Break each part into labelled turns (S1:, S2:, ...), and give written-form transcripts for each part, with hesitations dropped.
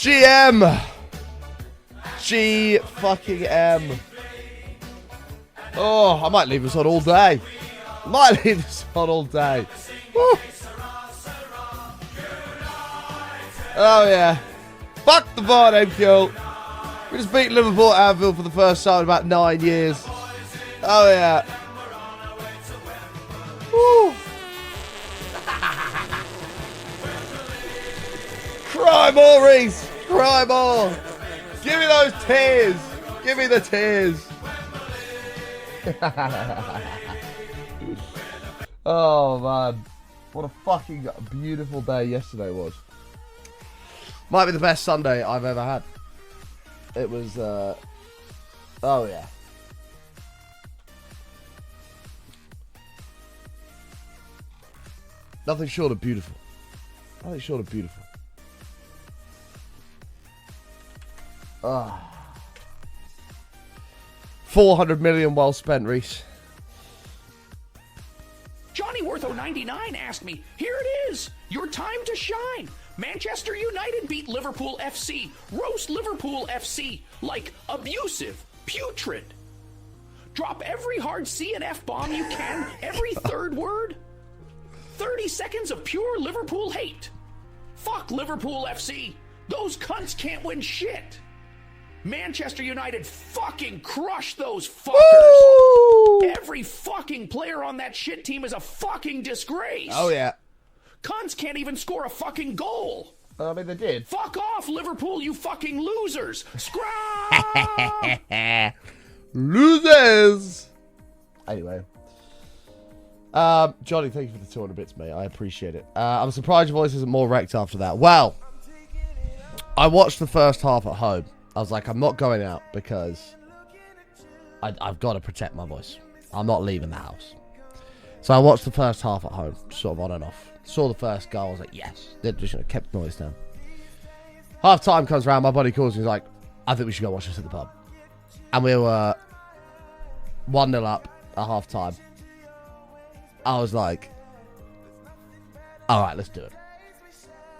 S1: GM. G fucking M. Oh, I might leave this on all day. Might leave this on all day. Woo. Oh yeah. Fuck the VAR name kill. We just beat Liverpool at Anfield for the first time in about 9 years. Oh yeah. Woo. Cry more, Reese. Cry more. Give me those tears. Give me the tears. Oh man. What a fucking beautiful day yesterday was. Might be the best Sunday I've ever had. It was, oh yeah. Nothing short of beautiful. Nothing short of beautiful. Ah. 400 million well spent, Reese.
S2: Johnny Wortho 99 asked me, here it is, your time to shine. Manchester United beat Liverpool FC. Roast Liverpool FC like abusive, putrid. Drop every hard C and F bomb you can, every third word. 30 seconds of pure Liverpool hate. Fuck Liverpool FC. Those cunts can't win shit. Manchester United fucking crushed those fuckers.
S1: Woo!
S2: Every fucking player on that shit team is a fucking disgrace.
S1: Oh yeah.
S2: Cunts can't even score a fucking goal.
S1: I mean, they did.
S2: Fuck off, Liverpool, you fucking losers. Scrap!
S1: Losers! Anyway. Johnny, thank you for the 200 bits, mate. I appreciate it. I'm surprised your voice isn't more wrecked after that. Well, I watched the first half at home. I was like, I'm not going out because I've got to protect my voice. I'm not leaving the house. So I watched the first half at home, sort of on and off. Saw the first goal, I was like, yes. They just kept the noise down. Half time comes around, my buddy calls me, he's like, I think we should go watch this at the pub. And we were 1-0 up at half time. I was like, alright, let's do it.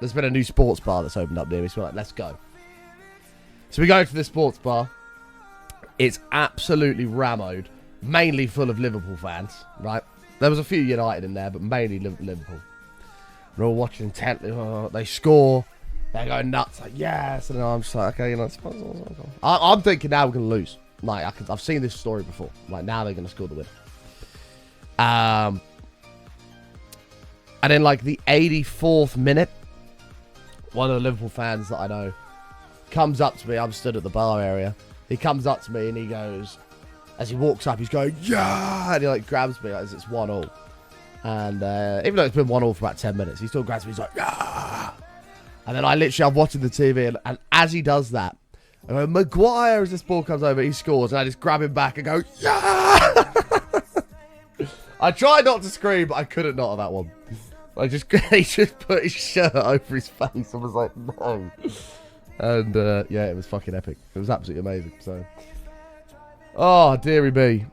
S1: There's been a new sports bar that's opened up near me, so we're like, let's go. So we go to this sports bar. It's absolutely rammed, mainly full of Liverpool fans, right? There was a few United in there, but mainly Liverpool. We're all watching intently. Oh, they score. They're going nuts. Like, yes. And I'm just like, okay, you know, I'm thinking now we're going to lose. Like, I've seen this story before. Like, now they're going to score the win. And in, like, the 84th minute, one of the Liverpool fans that I know comes up to me. I'm stood at the bar area. He comes up to me and he goes, as he walks up, he's going, yeah! And he, like, grabs me as it's 1-0. And even though it's been 1-0 for about 10 minutes, he still grabs me. He's like, yeah! And then I'm watching the TV, and as he does that, I go, Maguire, as this ball comes over, he scores, and I just grab him back and go, yeah! I tried not to scream, but I couldn't not on that one. He just put his shirt over his face. I was like, no. And yeah, it was fucking epic. It was absolutely amazing. So, oh, dearie me.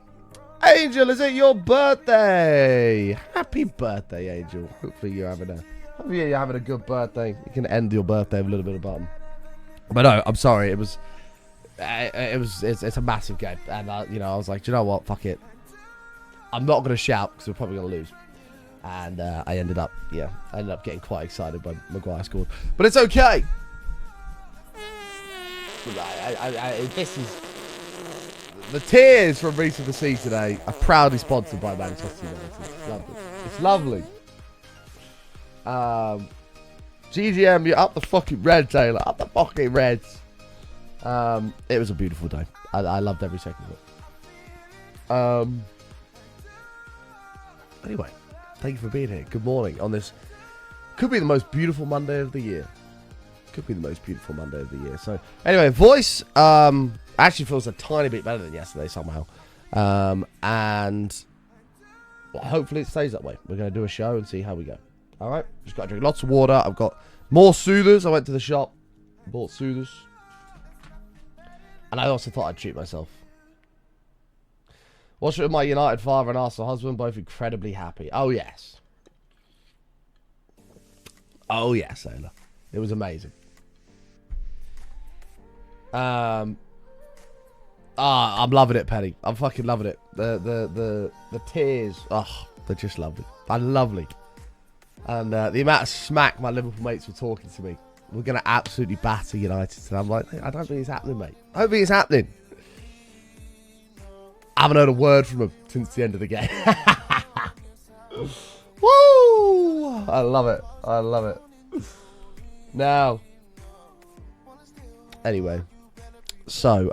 S1: Angel, is it your birthday? Happy birthday, Angel. Hopefully you're having a good birthday. You can end your birthday with a little bit of button. But no, I'm sorry. It's a massive game, and you know, I was like, do you know what? Fuck it. I'm not gonna shout because we're probably gonna lose. And I ended up getting quite excited when Maguire scored. But it's okay. This is the tears from Reese of the Sea today are proudly sponsored by Manchester United. It's lovely. It's lovely. GGM, you're up the fucking red, Taylor. Up the fucking reds. It was a beautiful day. I loved every second of it. Anyway, thank you for being here. Good morning on this. Could be the most beautiful Monday of the year. Could be the most beautiful Monday of the year. So, anyway, voice actually feels a tiny bit better than yesterday somehow. And well, hopefully it stays that way. We're going to do a show and see how we go. All right? Just got to drink lots of water. I've got more soothers. I went to the shop, bought soothers. And I also thought I'd treat myself. Watched it with my United father and Arsenal husband, both incredibly happy. Oh, yes. Oh, yes, Sailor. It was amazing. I'm loving it, Penny. I'm fucking loving it. The tears, oh, they're just lovely. They're lovely. And the amount of smack my Liverpool mates were talking to me. We're going to absolutely batter United. And I'm like, I don't think it's happening, mate. I don't think it's happening. I haven't heard a word from them since the end of the game. Woo! I love it. I love it. Now, anyway, so,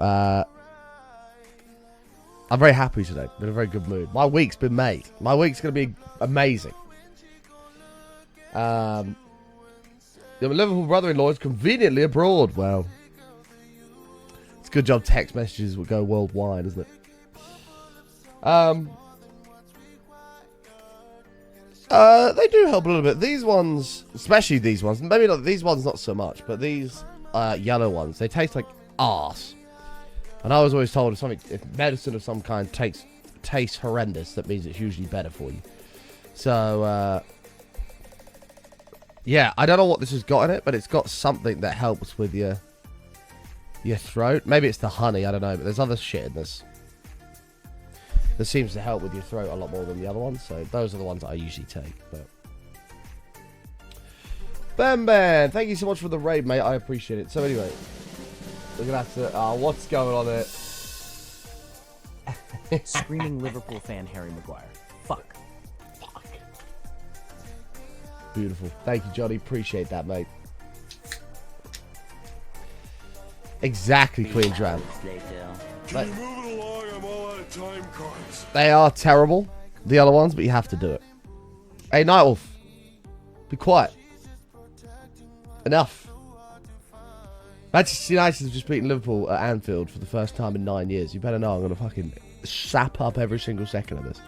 S1: I'm very happy today. I'm in a very good mood. My week's been made. My week's going to be amazing. Your Liverpool brother-in-law is conveniently abroad. Well, it's a good job text messages will go worldwide, isn't it? They do help a little bit. These ones, especially these ones, maybe not these ones, not so much, but these yellow ones, they taste like arse. And I was always told if medicine of some kind tastes horrendous, that means it's usually better for you. So, yeah, I don't know what this has got in it, but it's got something that helps with your throat. Maybe it's the honey, I don't know, but there's other shit in this. This seems to help with your throat a lot more than the other ones, so those are the ones that I usually take. But Ben, thank you so much for the raid, mate. I appreciate it. So anyway, we're gonna have to. What's going on here?
S3: Screaming Liverpool fan Harry Maguire. Fuck.
S1: Beautiful. Thank you, Johnny. Appreciate that, mate. Exactly, Queen Dram.
S4: Can you move it along? I'm all out of time cards.
S1: They are terrible, the other ones, but you have to do it. Hey, Nightwolf. Be quiet. Enough. Manchester United have just beaten Liverpool at Anfield for the first time in 9 years. You better know I'm going to fucking sap up every single second of this.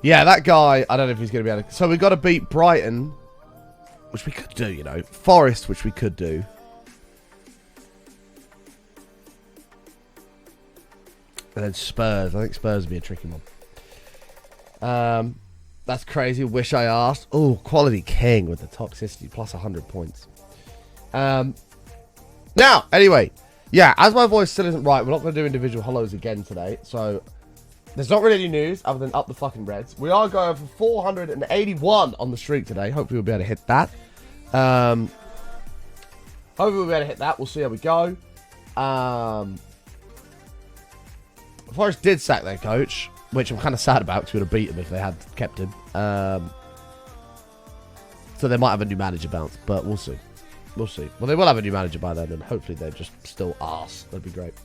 S1: Yeah, that guy, I don't know if he's going to be able to... So we've got to beat Brighton, which we could do, you know. Forest, which we could do. And then Spurs. I think Spurs would be a tricky one. That's crazy. Wish I asked. Oh, Quality King with the toxicity. Plus 100 points. Now, anyway. Yeah, as my voice still isn't right, we're not going to do individual hellos again today. So... there's not really any news other than up the fucking Reds. We are going for 481 on the streak today. Hopefully we'll be able to hit that. Hopefully we'll be able to hit that. We'll see how we go. Forest did sack their coach, which I'm kind of sad about because we would have beat him if they had kept him. So they might have a new manager bounce, but we'll see. We'll see. Well, they will have a new manager by then, and hopefully they're just still arse. That'd be great.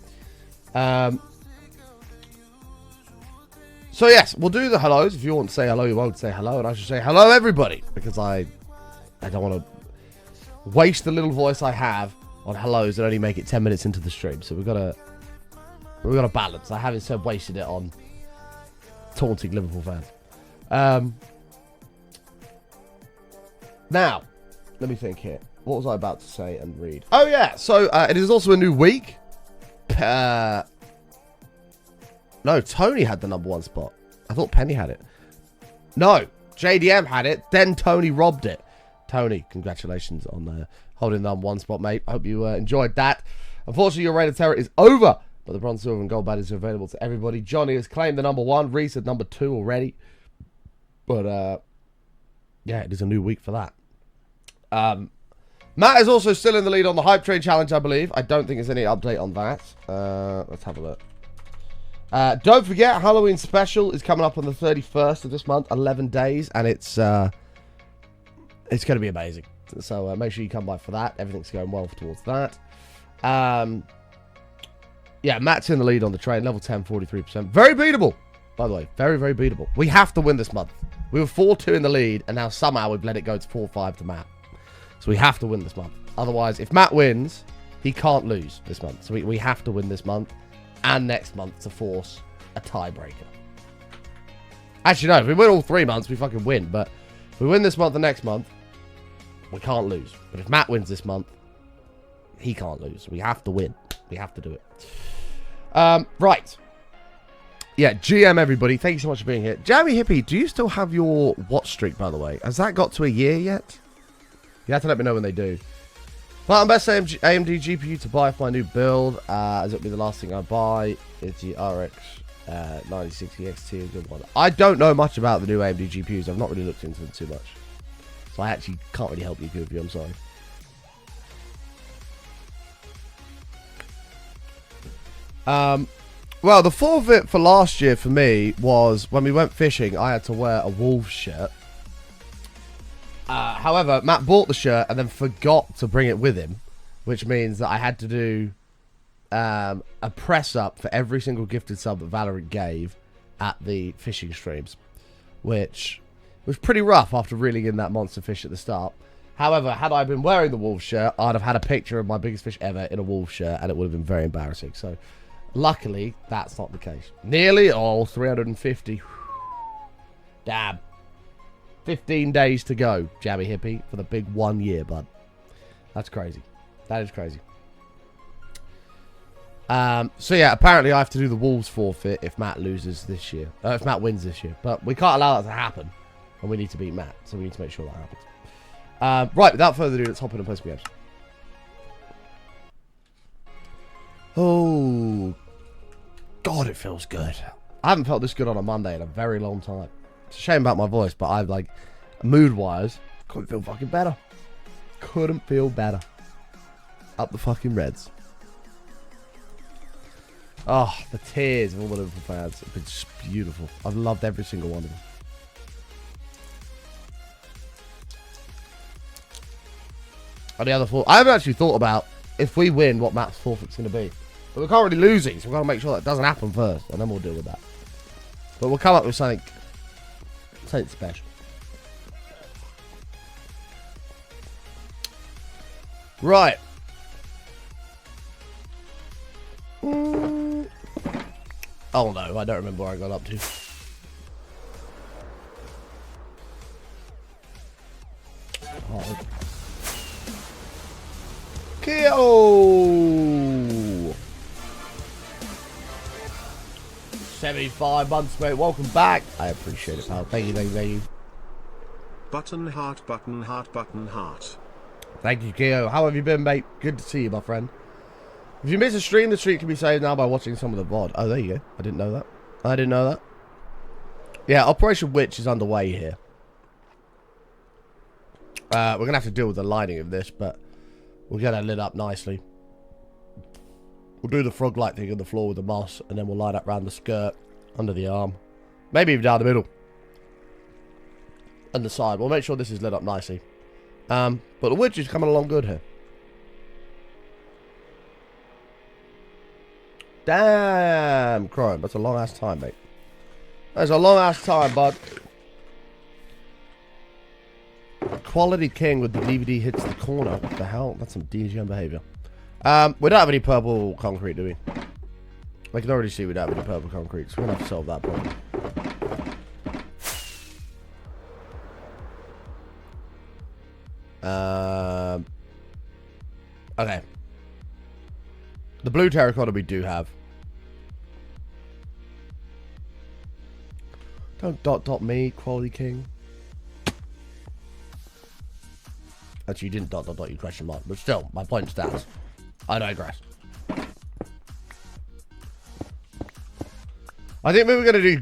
S1: So yes, we'll do the hellos. If you want to say hello, you won't say hello. And I should say hello, everybody. Because I don't want to waste the little voice I have on hellos and only make it 10 minutes into the stream. So we've got to balance. I haven't said wasted it on taunting Liverpool fans. Now, let me think here. What was I about to say and read? Oh yeah, so it is also a new week. No, Tony had the #1 spot. I thought Penny had it. No, JDM had it. Then Tony robbed it. Tony, congratulations on holding the #1 spot, mate. I hope you enjoyed that. Unfortunately, your reign of terror is over, but the bronze, silver, and gold badges are available to everybody. Johnny has claimed the #1. Reese had #2 already. But, yeah, it is a new week for that. Matt is also still in the lead on the Hype Train Challenge, I believe. I don't think there's any update on that. Let's have a look. Don't forget, Halloween special is coming up on the 31st of this month, 11 days, and it's going to be amazing. So make sure you come by for that. Everything's going well towards that. Yeah, Matt's in the lead on the train, level 10, 43%. Very beatable, by the way. Very, very beatable. We have to win this month. We were 4-2 in the lead, and now somehow we've let it go to 4-5 to Matt. So we have to win this month. Otherwise, if Matt wins, he can't lose this month. So we have to win this month and next month to force a tiebreaker. Actually, no, if we win all 3 months, we fucking win. But if we win this month and next month, we can't lose. But if Matt wins this month, he can't lose. We have to win. We have to do it. Right. Yeah, GM everybody. Thank you so much for being here. Jammy Hippie, do you still have your watch streak, by the way? Has that got to a year yet? You have to let me know when they do. But I'm best AMD GPU to buy for my new build, as it'll be the last thing I buy. It's the RX 9060 XT, a good one. I don't know much about the new AMD GPUs. I've not really looked into them too much. So I actually can't really help you, Goofy. I'm sorry. Well, the forfeit for last year for me was when we went fishing, I had to wear a Wolves shirt. However, Matt bought the shirt and then forgot to bring it with him, which means that I had to do a press up for every single gifted sub that Valorant gave at the fishing streams, which was pretty rough after reeling in that monster fish at the start. However, had I been wearing the Wolves shirt, I'd have had a picture of my biggest fish ever in a Wolves shirt, and it would have been very embarrassing. So, luckily, that's not the case. Nearly all 350. Damn. 15 days to go, Jammy Hippie, for the big 1 year, bud. That's crazy. That is crazy. So yeah, apparently I have to do the Wolves forfeit if Matt loses this year. If Matt wins this year. But we can't allow that to happen. And we need to beat Matt. So we need to make sure that happens. Right, without further ado, let's hop in and play some games. Oh, God, it feels good. I haven't felt this good on a Monday in a very long time. It's a shame about my voice, but I've, like, mood-wise, couldn't feel fucking better. Couldn't feel better. Up the fucking Reds. Oh, the tears of all the Liverpool fans have been just beautiful. I've loved every single one of them. And the other four, I haven't actually thought about, if we win, what Matt's forfeit's going to be. But we're currently losing, so we've got to make sure that doesn't happen first, and then we'll deal with that. But we'll come up with something special. Right. Oh no, I don't remember where I got up to. Oh. Kill! 75 months, mate. Welcome back. I appreciate it, pal. Thank you, thank you, thank you.
S5: Button heart, button heart, button heart.
S1: Thank you, Keo. How have you been, mate? Good to see you, my friend. If you miss a stream, the stream can be saved now by watching some of the VOD. Oh, there you go. I didn't know that. I didn't know that. Yeah, Operation Witch is underway here. We're going to have to deal with the lighting of this, but we'll get it lit up nicely. We'll do the frog light thing on the floor with the moss, and then we'll light up around the skirt, under the arm. Maybe even down the middle. And the side. We'll make sure this is lit up nicely. But the witch is coming along good here. Damn, Chrome. That's a long ass time, mate. That's a long ass time, bud. Quality King with the DVD hits the corner. What the hell? That's some DGM behavior. We don't have any purple concrete, do we? I can already see we don't have any purple concrete, so we're gonna have to solve that problem. Okay. The blue terracotta we do have. Don't dot me, Quality King. Actually, you didn't dot you question mark. But still, my point stands. I digress. I think we were going to do...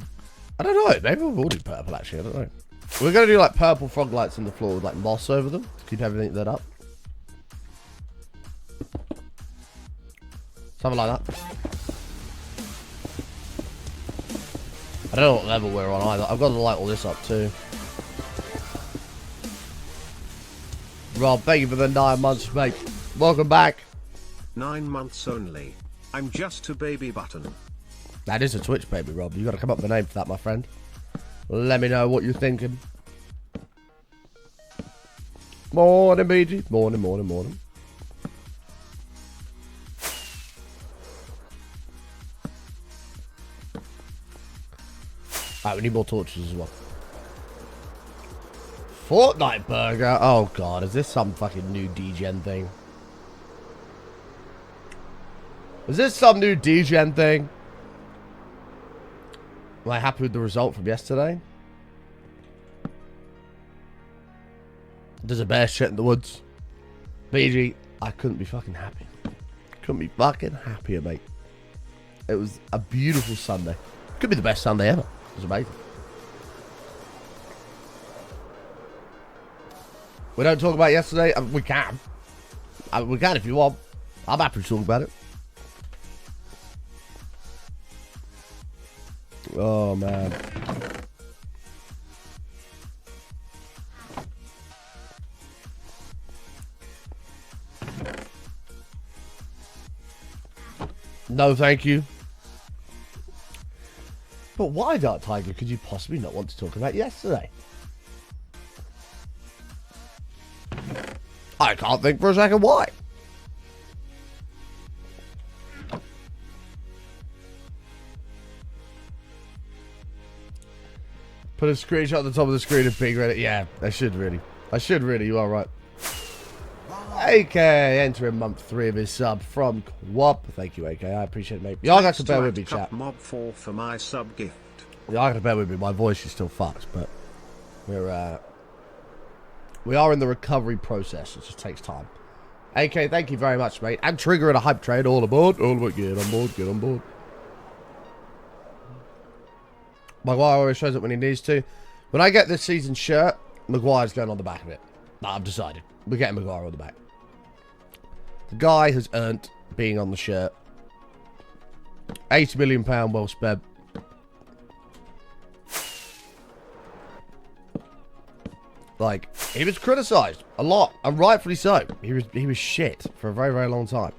S1: I don't know. Maybe we will do purple, actually. I don't know. We're going to do, like, purple frog lights on the floor with, like, moss over them. To keep everything lit up. Something like that. I don't know what level we're on either. I've got to light all this up, too. Rob, thank you for the 9 months, mate. Welcome back.
S5: 9 months only. I'm just a baby button.
S1: That is a Twitch baby, Rob. You got to come up with a name for that, my friend. Let me know what you're thinking. Morning, BG. Morning, morning, morning. Alright, we need more torches as well. Fortnite burger. Oh god, is this some fucking new degen thing? Is this some new degen thing? Am I happy with the result from yesterday? There's a bear shit in the woods. BG, I couldn't be fucking happy. Couldn't be fucking happier, mate. It was a beautiful Sunday. Could be the best Sunday ever. It was amazing. We don't talk about yesterday. We can. We can if you want. I'm happy to talk about it. Oh, man. No, thank you. But why, Dark Tiger, could you possibly not want to talk about yesterday? I can't think for a second why. Put a screenshot at the top of the screen of Pig Reddit. Yeah, I should really. You are right. AK entering month 3 of his sub from Quap. Thank you, AK. I appreciate it, mate. Y'all got to bear with me, chat.
S5: Mob 4 for my sub gift.
S1: Y'all got to bear with me. My voice is still fucked, but we are in the recovery process. It just takes time. AK, thank you very much, mate. And Trigger and a hype trade. All aboard. All aboard. Get on board. Get on board. Maguire always shows up when he needs to. When I get this season's shirt, Maguire's going on the back of it. I've decided. We're getting Maguire on the back. The guy has earned being on the shirt. £80 million well spent. Like, he was criticised a lot, and rightfully so. He was shit for a very, very long time.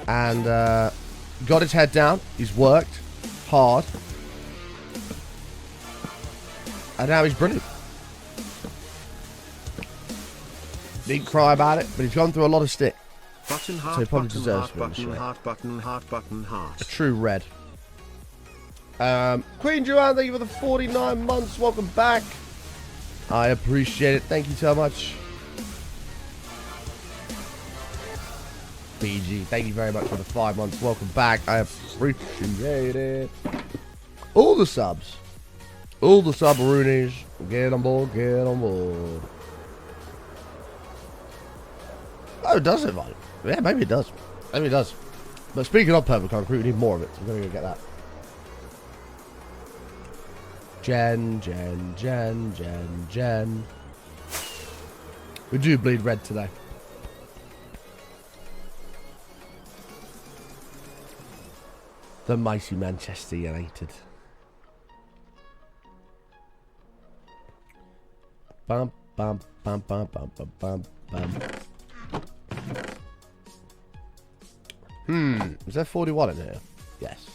S1: And got his head down. He's worked hard. And now he's brilliant. Didn't cry about it, but he's gone through a lot of stick.
S5: Button, heart,
S1: So he probably
S5: button,
S1: deserves
S5: heart,
S1: to be on the
S5: button,
S1: shirt.
S5: heart, button, heart, button, heart.
S1: A true red. Queen Joanne, thank you for the 49 months. Welcome back. I appreciate it. Thank you so much. BG, thank you very much for the 5 months. Welcome back. I appreciate it. All the subs. All the sub-roonies. Get on board. Get on board. Oh, does it, man? Yeah, maybe it does. Maybe it does. But speaking of purple concrete, we need more of it. So we're going to go get that. Jen. We do bleed red today. The mighty Manchester United. Bum, bum, bum, bum, bum, bum, bum, bum. Is there 41 in here? Yes.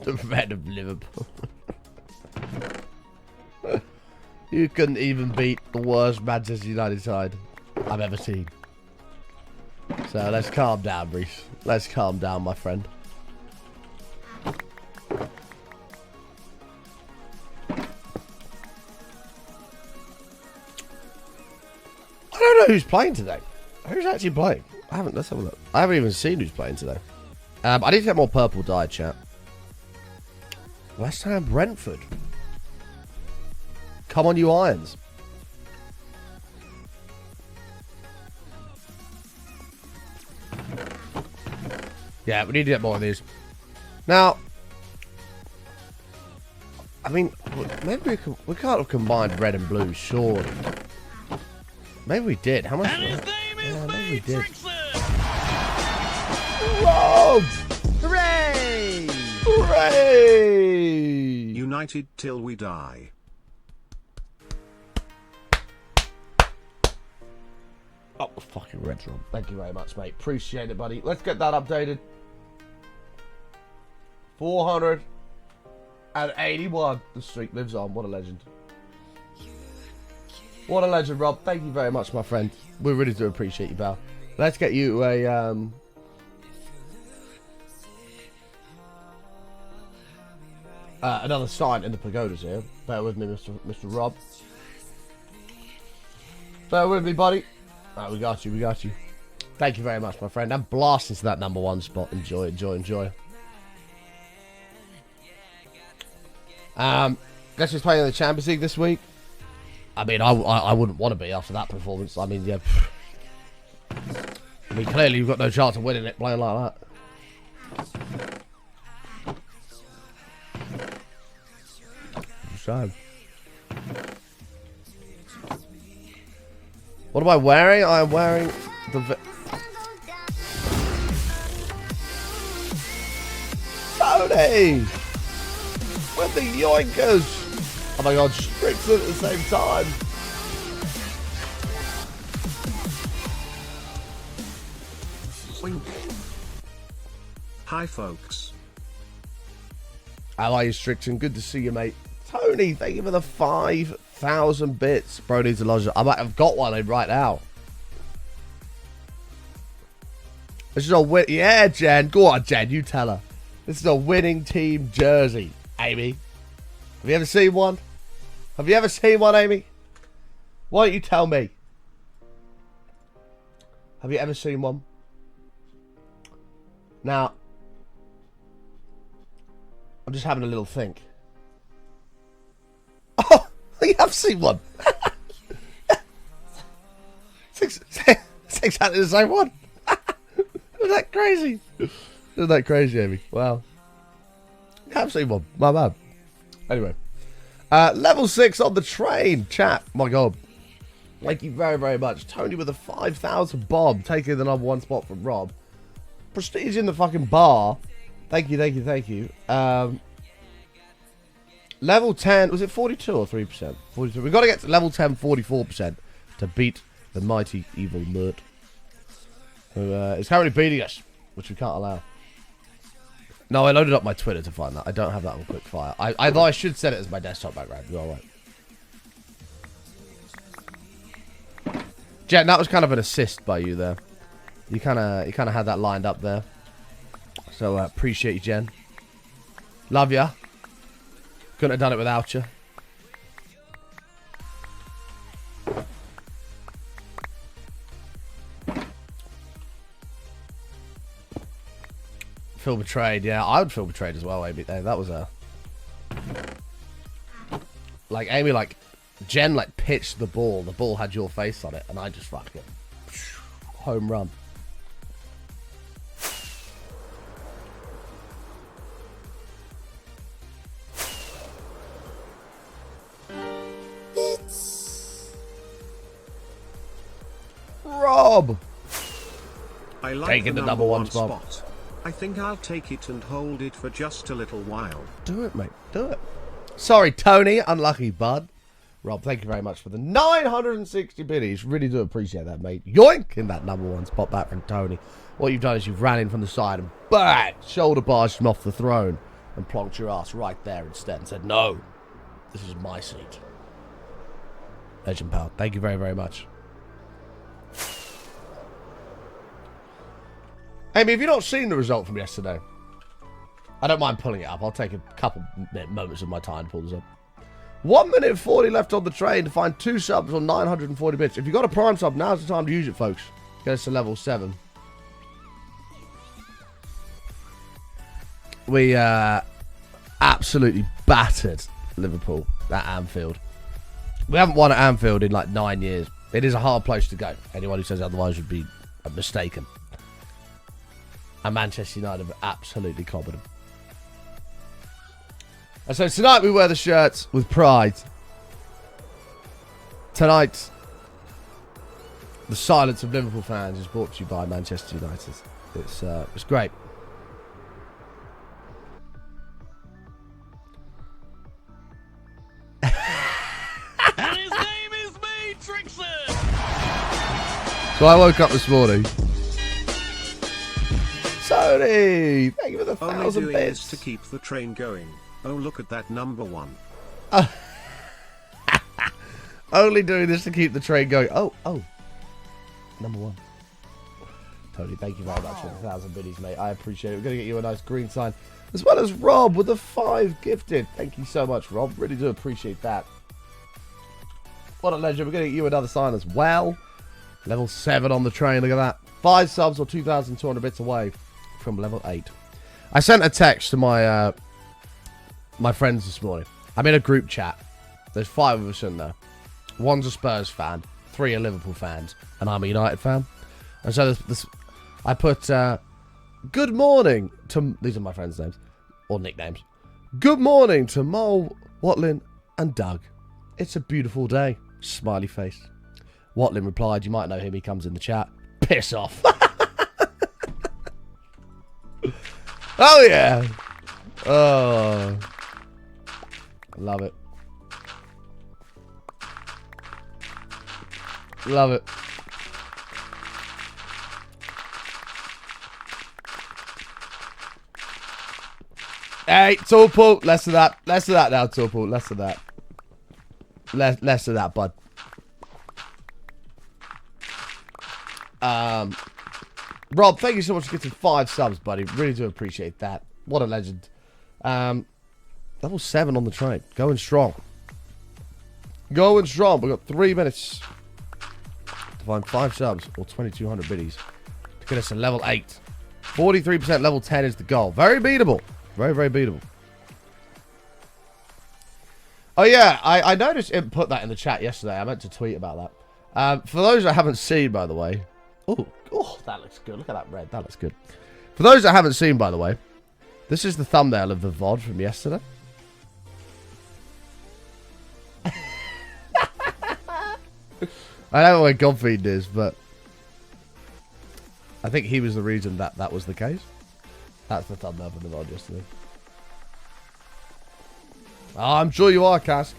S1: The red of Liverpool. You couldn't even beat the worst Manchester United side I've ever seen. So let's calm down, Reese. Let's calm down, my friend. I don't know who's playing today. Who's actually playing? Let's have a look. I haven't even seen who's playing today. I need to get more purple dye, chat. West Ham Brentford. Come on, you Irons. Yeah, we need to get more of these. Now, I mean, maybe we can't have combined red and blue, surely. Maybe we did. How much?
S6: And his name is
S1: maybe we did.
S6: Whoa!
S3: Hooray!
S1: Hooray!
S5: United till we die.
S1: Oh, fucking red drum. Thank you very much, mate. Appreciate it, buddy. Let's get that updated. 481. The streak lives on. What a legend. What a legend, Rob. Thank you very much, my friend. We really do appreciate you, pal. Let's get you a another sign in the pagodas here. Bear with me, Mr. Rob. Bear with me, buddy. Alright, we got you. Thank you very much, my friend. I'm blasting to that number 1 spot. Enjoy, enjoy, enjoy. Guess who's playing in the Champions League this week? I mean, I wouldn't want to be after that performance. I mean, yeah. I mean, clearly you've got no chance of winning it playing like that. So, what am I wearing? I am wearing the... Tony! With the yoinkers! Oh my god, Strickson at the same time.
S5: Wink. Hi folks.
S1: How are you, Strickson? Good to see you, mate. Tony, thank you for the 5,000 bits. Bro needs a lodge. I might have got one right now. This is a win. Yeah, Jen. Go on, Jen. You tell her. This is a winning team jersey, Amy. Have you ever seen one? Have you ever seen one, Amy? Why don't you tell me? Have you ever seen one? Now, I'm just having a little think. Oh, you have seen one. It's exactly the same one. Isn't that crazy? Isn't that crazy, Amy? Wow. You have seen one. My bad. Anyway. Level 6 on the train. Chat. My God. Thank you very, very much. Tony with a 5,000 bomb. Taking the number 1 spot from Rob. Prestige in the fucking bar. Thank you, thank you, thank you. Level 10. Was it 42 or 3%? 42. We've got to get to level 10, 44% to beat the mighty evil Mert. Who is currently beating us, which we can't allow. No, I loaded up my Twitter to find that. I don't have that on quick fire. Though I should set it as my desktop background. You're alright. Jen, that was kind of an assist by you there. You kind of had that lined up there. So appreciate you, Jen. Love ya. Couldn't have done it without you. Feel betrayed, yeah. I would feel betrayed as well, Amy. That was a... Like, Amy, like... Jen, like, pitched the ball. The ball had your face on it. And I just fucking... Home run. Rob!
S5: I like
S1: taking the number 1 spot.
S5: I think I'll take it and hold it for just a little while.
S1: Do it, mate. Do it. Sorry, Tony. Unlucky, bud. Rob, thank you very much for the 960 biddies. Really do appreciate that, mate. Yoink! In that number 1 spot back from Tony. What you've done is you've ran in from the side and bang! Shoulder barged him off the throne and plonked your ass right there instead and said, no, this is my seat. Legend pal. Thank you very, very much. Amy, have you not seen the result from yesterday? I don't mind pulling it up. I'll take a couple moments of my time to pull this up. 1 minute 40 left on the train to find 2 subs on 940 bits. If you've got a Prime sub, now's the time to use it, folks. Get us to level 7. We absolutely battered Liverpool at Anfield. We haven't won at Anfield in like 9 years. It is a hard place to go. Anyone who says otherwise would be mistaken. And Manchester United have absolutely clobbered them. And so tonight we wear the shirts with pride. Tonight, the silence of Liverpool fans is brought to you by Manchester United. It's great.
S3: And his name is me, Trixon!
S1: So I woke up this morning. Tony, thank you for the 1,000
S5: Only doing
S1: bits.
S5: this to keep the train going. Oh, look at that number 1.
S1: Only doing this to keep the train going. Oh, number 1. Tony, thank you very much for the 1,000 biddies, mate. I appreciate it. We're going to get you a nice green sign. As well as Rob with the 5 gifted. Thank you so much, Rob. Really do appreciate that. What a legend. We're going to get you another sign as well. Level 7 on the train. Look at that. 5 subs or 2,200 bits away from level 8. I sent a text to my my friends this morning. I'm in a group chat. There's 5 of us in there. 1's a Spurs fan, 3 are Liverpool fans, and I'm a United fan. And so this I put, good morning to... These are my friends' names. Or nicknames. Good morning to Mo, Watlin, and Doug. It's a beautiful day. Smiley face. Watlin replied, you might know him, he comes in the chat. Piss off. Oh, yeah. Oh. Love it. Love it. Hey, Torpal. Less of that. Less of that now, Torpal. Less of that. Less of that, bud. Rob, thank you so much for getting 5 subs, buddy. Really do appreciate that. What a legend. Level 7 on the train. Going strong. Going strong. We've got 3 minutes to find 5 subs or 2,200 biddies to get us to level 8. 43% level 10 is the goal. Very beatable. Very, very beatable. Oh, yeah. I noticed it put that in the chat yesterday. I meant to tweet about that. For those that haven't seen, by the way. Oh, that looks good. Look at that red. That looks good. For those that haven't seen, by the way, this is the thumbnail of the VOD from yesterday. I don't know where Godfeed is, but I think he was the reason that that was the case. That's the thumbnail for the VOD yesterday. Oh, I'm sure you are, Cask.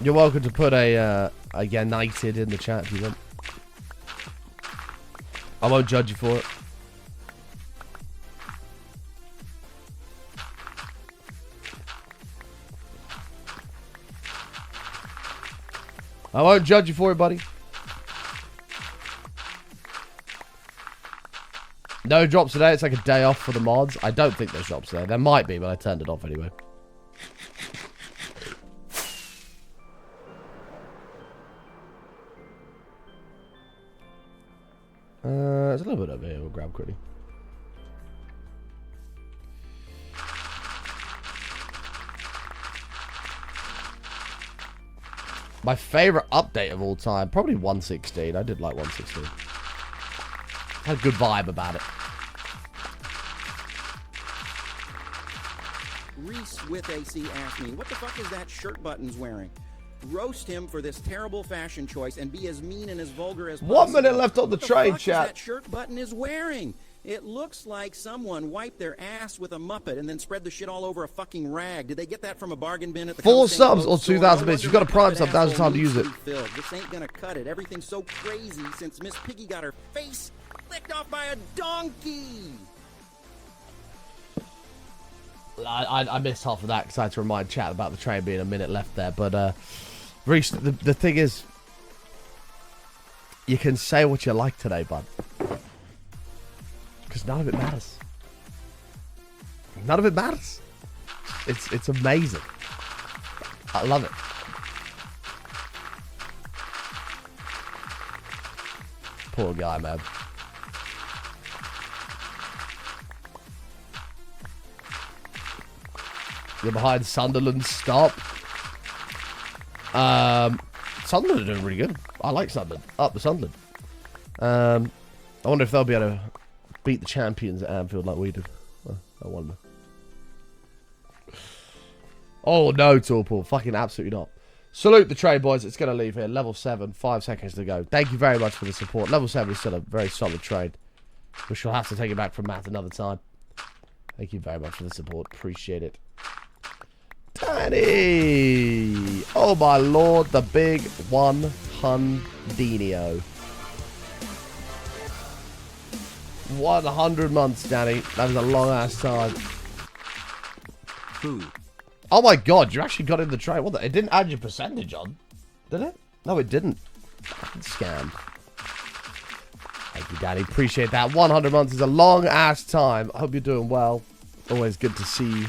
S1: You're welcome to put a United in the chat if you want. I won't judge you for it. I won't judge you for it, buddy. No drops today. It's like a day off for the mods. I don't think there's drops today. There might be, but I turned it off anyway. There's a little bit over here. We'll grab quickly. My favorite update of all time, probably 116. I did like 116. Had a good vibe about it.
S6: Reese with AC asked me, what the fuck is that shirt Button's wearing? Roast him for this terrible fashion choice and be as mean and as vulgar as possible.
S1: 1 minute left on the train,
S6: fuck
S1: chat.
S6: Is that shirt Button is wearing? It looks like someone wiped their ass with a Muppet and then spread the shit all over a fucking rag. Did they get that from a bargain bin at the
S1: 4 subs or 2,000 bits. You've got to prime sub. Now's the time to use it.
S6: This ain't gonna cut it. Everything's so crazy since Miss Piggy got her face licked off by a donkey.
S1: I missed half of that because I had to remind chat about the train being a minute left there. But, Reese, the thing is, you can say what you like today, bud. Because none of it matters. None of it matters. It's amazing. I love it. Poor guy, man. You're behind Sunderland. Stop. Sunderland are doing really good. I like Sunderland. Up the Sunderland. I wonder if they'll be able to beat the champions at Anfield like we did. I wonder. Oh no, Torpal. Fucking absolutely not. Salute the trade, boys. It's going to leave here. Level 7. 5 seconds to go. Thank you very much for the support. Level 7 is still a very solid trade. We shall have to take it back from Matt another time. Thank you very much for the support. Appreciate it. Danny! Oh my lord, the big 100-dinio. 100 months, Danny. That is a long ass time.
S6: Food.
S1: Oh my god, you actually got in the trade. What the? It didn't add your percentage on, did it? No, it didn't. Fucking scam. Thank you, Danny. Appreciate that. 100 months is a long ass time. I hope you're doing well. Always good to see you.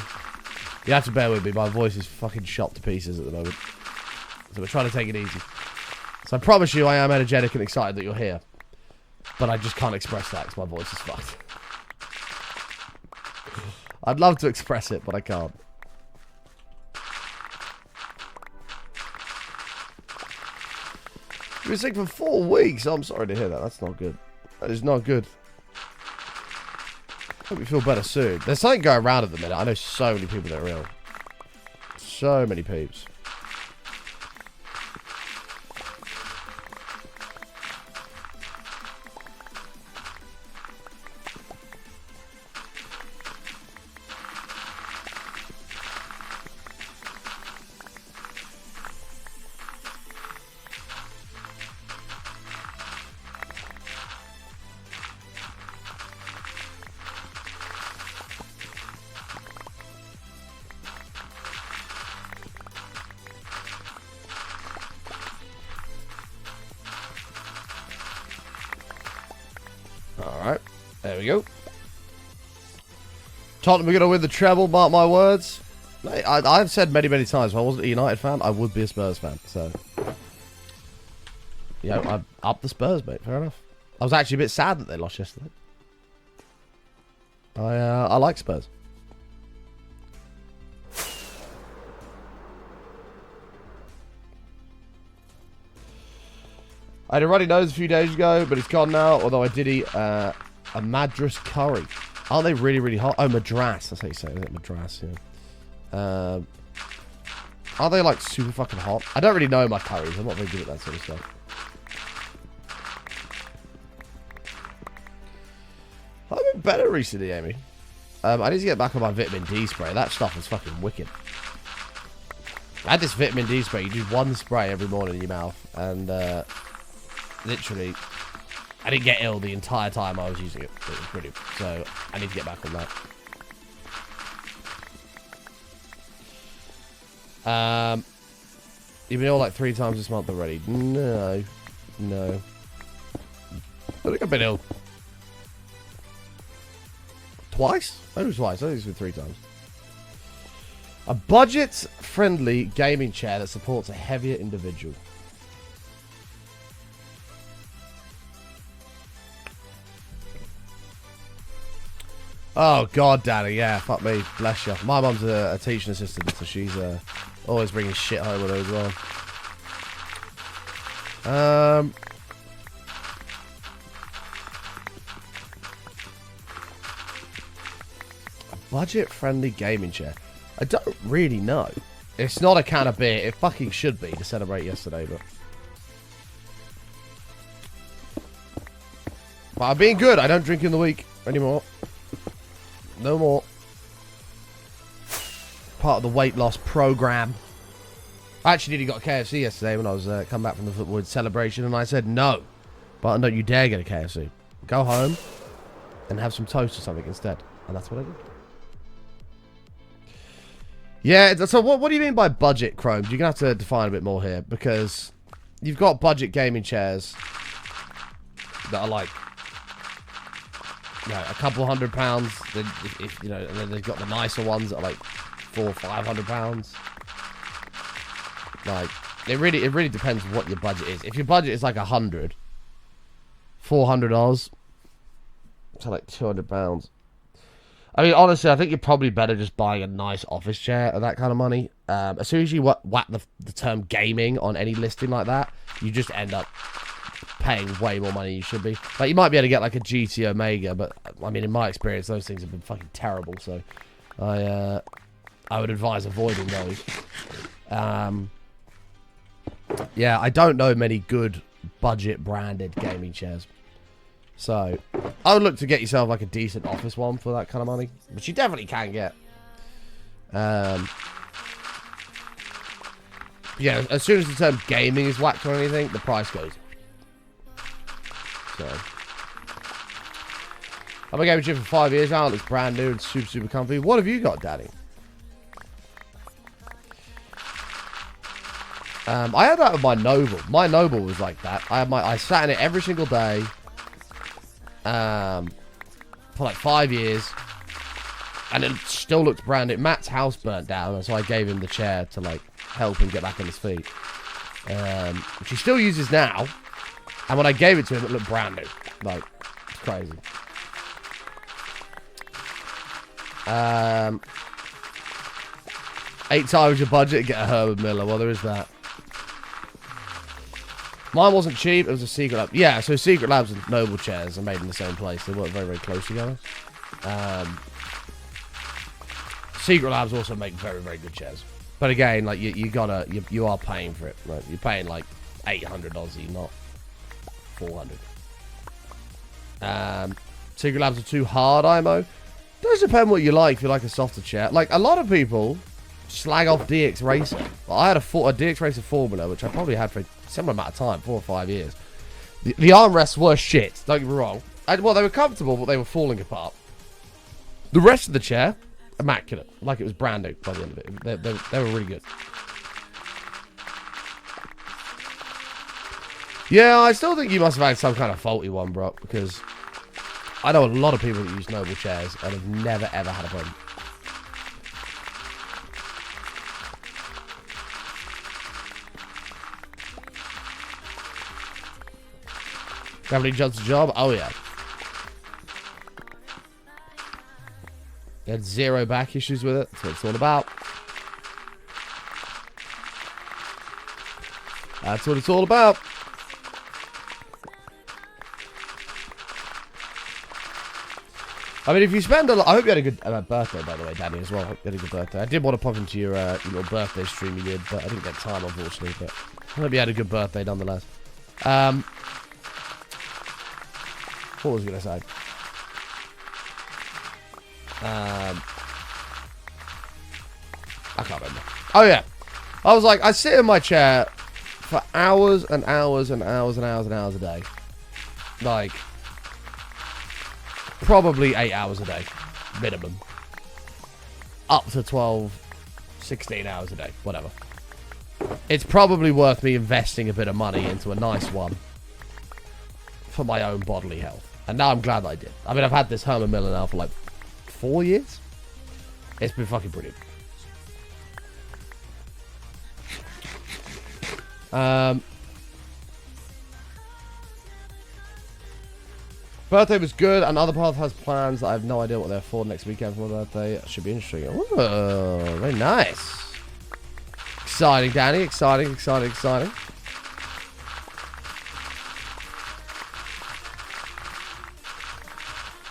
S1: You have to bear with me. My voice is fucking shot to pieces at the moment. So we're trying to take it easy. So I promise you I am energetic and excited that you're here. But I just can't express that because my voice is fucked. I'd love to express it, but I can't. You were sick for 4 weeks. Oh, I'm sorry to hear that. That's not good. That is not good. Hope you feel better soon. There's something going around at the minute. I know so many people that are ill. So many peeps. Alright, there we go. Tottenham are going to win the treble, mark my words. Mate, I've said many, many times, if I wasn't a United fan, I would be a Spurs fan. So, yeah, I'm up the Spurs, mate. Fair enough. I was actually a bit sad that they lost yesterday. I like Spurs. I had a runny nose a few days ago, but it's gone now. Although I did eat a Madras curry. Aren't they really, really hot? Oh, Madras. That's how you say it, isn't it? Madras, yeah. Are they, like, super fucking hot? I don't really know my curries. I'm not very good at that sort of stuff. I've been better recently, Amy. I need to get back on my vitamin D spray. That stuff is fucking wicked. I had this vitamin D spray. You do one spray every morning in your mouth. And, literally, I didn't get ill the entire time I was using it. It was brilliant. So, I need to get back on that. You've been ill like 3 times this month already. No. No. I think I've been ill twice? I think it was twice. I think it's been 3 times. A budget-friendly gaming chair that supports a heavier individual. Oh, God, Danny. Yeah, fuck me. Bless you. My mum's a teaching assistant, so she's always bringing shit home with her as well. A budget-friendly gaming chair. I don't really know. It's not a can of beer. It fucking should be to celebrate yesterday, but I'm being good. I don't drink in the week anymore. No more. Part of the weight loss program. I actually nearly got a KFC yesterday when I was come back from the Footwood celebration, and I said no. But don't you dare get a KFC. Go home and have some toast or something instead. And that's what I did. Yeah, so what do you mean by budget, Chrome? You're going to have to define a bit more here, because you've got budget gaming chairs that are like, you know, a couple £100. Then if you know, and then they've got the nicer ones that are like £400 or £500. Like, it really depends what your budget is. If your budget is like $100, $400, so like £200. I mean, honestly, I think you're probably better just buying a nice office chair at that kind of money. As soon as you whack the term gaming on any listing like that, you just end up paying way more money than you should be. Like, you might be able to get like a GT Omega, but I mean, in my experience, those things have been fucking terrible. So, I would advise avoiding those. Yeah, I don't know many good budget branded gaming chairs. So, I would look to get yourself like a decent office one for that kind of money, which you definitely can get. Yeah, as soon as the term gaming is whacked or anything, the price goes. So, I've been gaming chair for 5 years now. It looks brand new and super comfy. What have you got, Daddy? I had that with my Noble. My Noble was like that. I sat in it every single day. For like 5 years. And it still looked brand new. Matt's house burnt down, so I gave him the chair to, like, help him get back on his feet. Which he still uses now. And when I gave it to him, it looked brand new. Like, it's crazy. 8 times your budget to get a Herman Miller. Well, there is that. Mine wasn't cheap. It was a Secret Lab. Yeah, so Secret Labs and Noble chairs are made in the same place. They work very, very close together. Secret Labs also make very, very good chairs. But again, like, you are paying for it. Right? You're paying, like, 800 Aussie, not 400. Secret Labs are too hard, IMO. Does depend what you like. If you like a softer chair. Like, a lot of people slag off DX Racer. Well, I had a DX Racer Formula, which I probably had for a similar amount of time, 4 or 5 years. The armrests were shit, don't get me wrong. Well, they were comfortable, but they were falling apart. The rest of the chair, immaculate. Like it was brand new by the end of it. They were really good. Yeah, I still think you must have had some kind of faulty one, bro, because I know a lot of people that use Noble chairs and have never, ever had a problem. Gravity Johnson job? Oh, yeah. He had 0 back issues with it. That's what it's all about. That's what it's all about. I mean, if you spend a lot... I hope you had a good birthday, by the way, Danny, as well. I hope you had a good birthday. I did want to pop into your little birthday stream you did, but I didn't get time, unfortunately. But I hope you had a good birthday, nonetheless. What was I going to say? I can't remember. Oh, yeah. I was like, I sit in my chair for hours and hours and hours and hours and hours a day. Like, probably 8 hours a day. Minimum. Up to 12, 16 hours a day. Whatever. It's probably worth me investing a bit of money into a nice one for my own bodily health. And now I'm glad that I did. I mean, I've had this Herman Miller now for like 4 years. It's been fucking brilliant. Birthday was good. Another path has plans that I have no idea what they're for next weekend for my birthday. It should be interesting. Oh, very nice. Exciting, Danny. Exciting, exciting, exciting.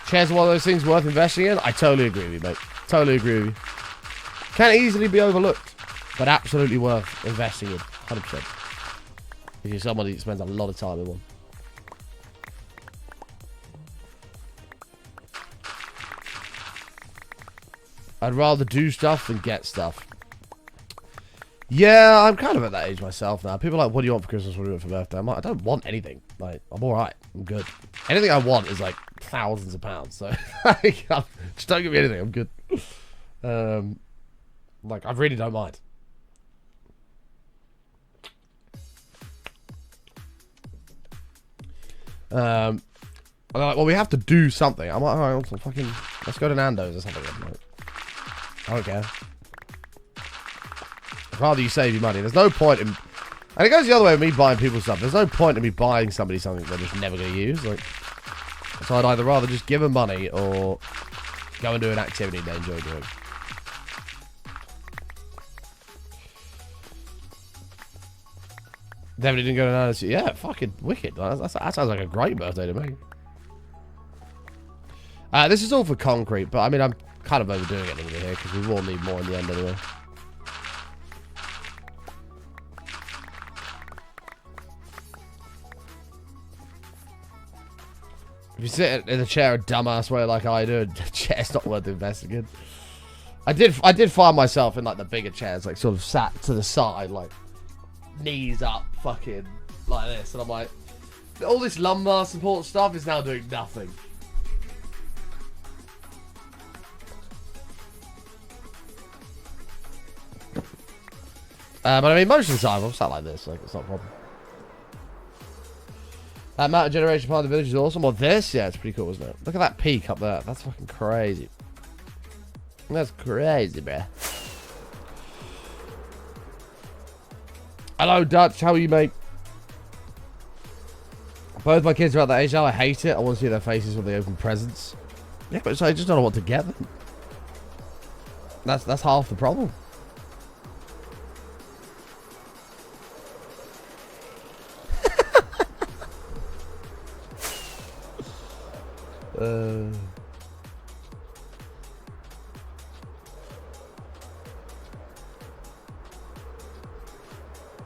S1: Chairs are one of those things worth investing in. I totally agree with you, mate. Totally agree with you. Can easily be overlooked, but absolutely worth investing in. 100%. If you're somebody that spends a lot of time in one. I'd rather do stuff than get stuff. Yeah, I'm kind of at that age myself now. People are like, what do you want for Christmas? What do you want for birthday? I'm like, I don't want anything. Like, I'm alright. I'm good. Anything I want is like thousands of pounds. So, like, just don't give me anything. I'm good. Like, I really don't mind. I'm like, well, we have to do something. I'm like, alright, fucking, let's go to Nando's or something. I'm like, I don't care. I'd rather you save your money. There's no point in... And it goes the other way with me buying people stuff. There's no point in me buying somebody something they're just never going to use. Like, so I'd either rather just give them money or go and do an activity they enjoy doing. Definitely didn't go to Nando's. Yeah, fucking wicked. That sounds like a great birthday to me. This is all for concrete, but I mean, I'm kind of overdoing it a little bit here because we will need more in the end anyway. If you sit in a chair a dumbass way like I do, the chair's not worth investing in. I did find myself in like the bigger chairs, like sort of sat to the side, like knees up, fucking like this, and I'm like, all this lumbar support stuff is now doing nothing. But I mean, most of the time I'm sat like this, like it's not a problem. That mountain generation part of the village is awesome. Well, this, yeah, it's pretty cool, isn't it? Look at that peak up there. That's fucking crazy. That's crazy, bruh. Hello, Dutch. How are you, mate? Both my kids are at that age now. I hate it. I want to see their faces when they open presents. Yeah, but I just don't know what to get them. That's half the problem.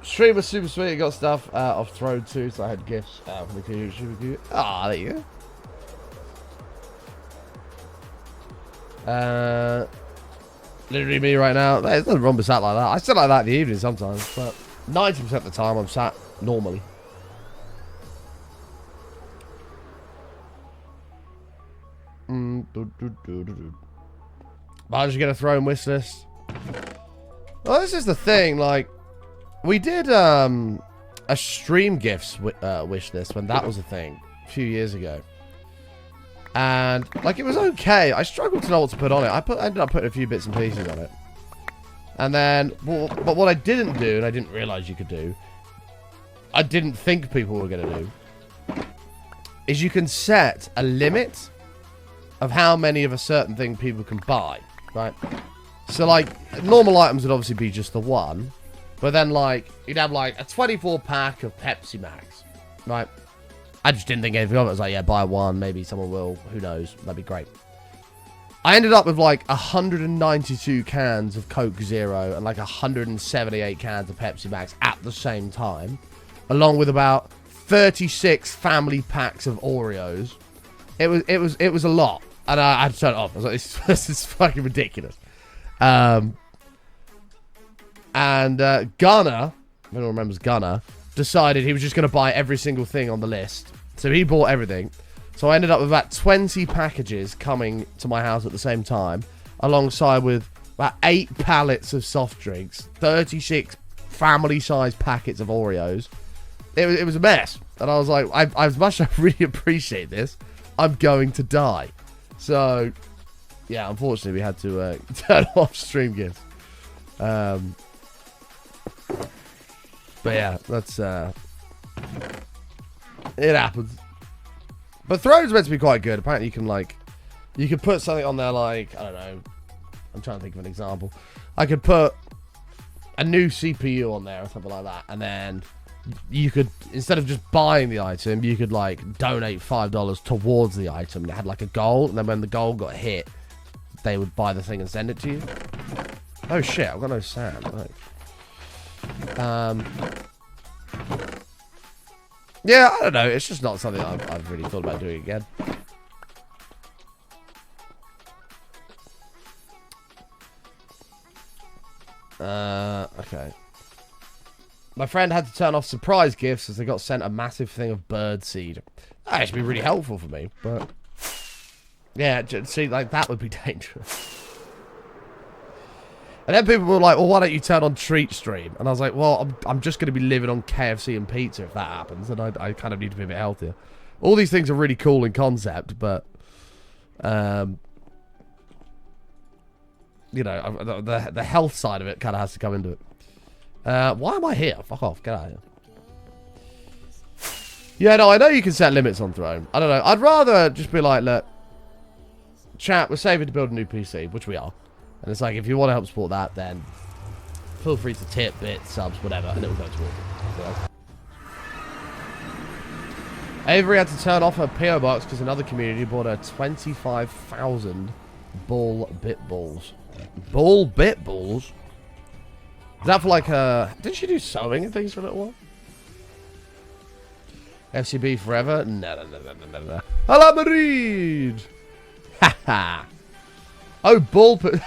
S1: Stream was super sweet. I got stuff off Throne too, so I had gifts from the community. Ah, there you go. Literally me right now. There's nothing wrong with sat like that. I sit like that in the evening sometimes, but 90% of the time I'm sat normally. But I'm just gonna throw in wish list. Well, this is the thing. Like, we did a stream gifts wish list when that was a thing a few years ago. And, like, it was okay. I struggled to know what to put on it. I ended up putting a few bits and pieces on it. And then, but what I didn't do, and I didn't realize you could do, I didn't think people were going to do, is you can set a limit of how many of a certain thing people can buy, right? So, like, normal items would obviously be just the one. But then, like, you'd have, like, a 24-pack of Pepsi Max, right? I just didn't think anything of it. I was like, yeah, buy one. Maybe someone will. Who knows? That'd be great. I ended up with, like, 192 cans of Coke Zero and, like, 178 cans of Pepsi Max at the same time. Along with about 36 family packs of Oreos. It was a lot. And I had to turn it off. I was like, this is fucking ridiculous. And Gunner, if anyone remembers Gunner, decided he was just going to buy every single thing on the list. So he bought everything. So I ended up with about 20 packages coming to my house at the same time, alongside with about 8 pallets of soft drinks, 36 family-sized packets of Oreos. It was a mess. And I was like, as much as I really appreciate this, I'm going to die. So, yeah, unfortunately, we had to turn off stream gifts. But yeah, that's it happens. But Throne's meant to be quite good. Apparently you can, like, you could put something on there, like, I don't know, I'm trying to think of an example. I could put a new CPU on there or something like that, and then you could, instead of just buying the item, you could, like, donate $5 towards the item. It had, like, a goal, and then when the goal got hit, they would buy the thing and send it to you. Oh shit, I've got no sand. Right. Yeah, I don't know. It's just not something I've really thought about doing again. Okay. My friend had to turn off surprise gifts as they got sent a massive thing of bird seed. That should be really helpful for me, but yeah, see, like, that would be dangerous. And then people were like, well, why don't you turn on treat stream? And I was like, well, I'm just going to be living on KFC and pizza if that happens. And I kind of need to be a bit healthier. All these things are really cool in concept, but, you know, the health side of it kind of has to come into it. Why am I here? Fuck off. Get out of here. Yeah, no, I know you can set limits on Throne. I don't know. I'd rather just be like, look, chat, we're saving to build a new PC, which we are. And it's like, if you want to help support that, then feel free to tip, bits, subs, whatever, and it will go towards it. So. Avery had to turn off her PO box because another community bought her 25,000 ball bit balls. Ball bit balls? Is that for like did she do sewing and things for a little while? FCB forever? No. Hello, Marid! Haha. Oh, ball pit.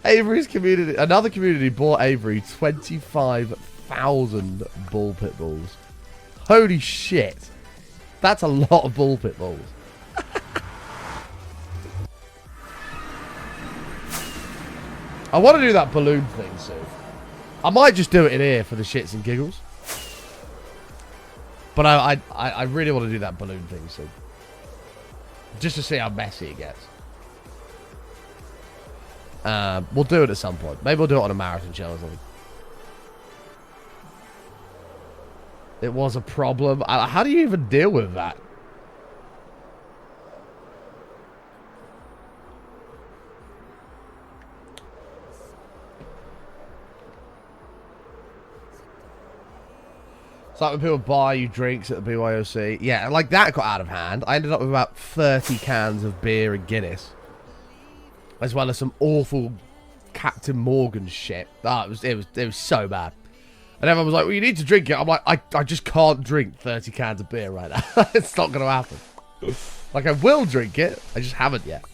S1: Avery's community. Another community bought Avery 25,000 ball pit balls. Holy shit. That's a lot of ball pit balls. I want to do that balloon thing soon. I might just do it in here for the shits and giggles. But I really want to do that balloon thing soon. Just to see how messy it gets. We'll do it at some point. Maybe we'll do it on a marathon show or something. It was a problem. How do you even deal with that? It's like when people buy you drinks at the BYOC. Yeah, like that got out of hand. I ended up with about 30 cans of beer and Guinness. As well as some awful Captain Morgan shit. It was so bad. And everyone was like, well, you need to drink it. I'm like, I just can't drink 30 cans of beer right now. It's not going to happen. Like, I will drink it. I just haven't yet.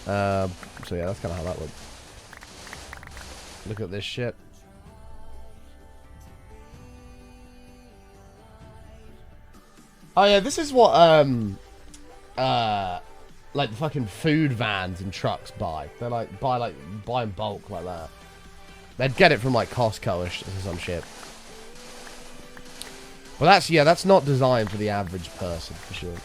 S1: So, yeah, that's kind of how that went. Look at this shit. Oh, yeah, this is what, like the fucking food vans and trucks buy. They're like buy in bulk like that. They'd get it from like Costco-ish or some shit. Well, that's not designed for the average person for sure.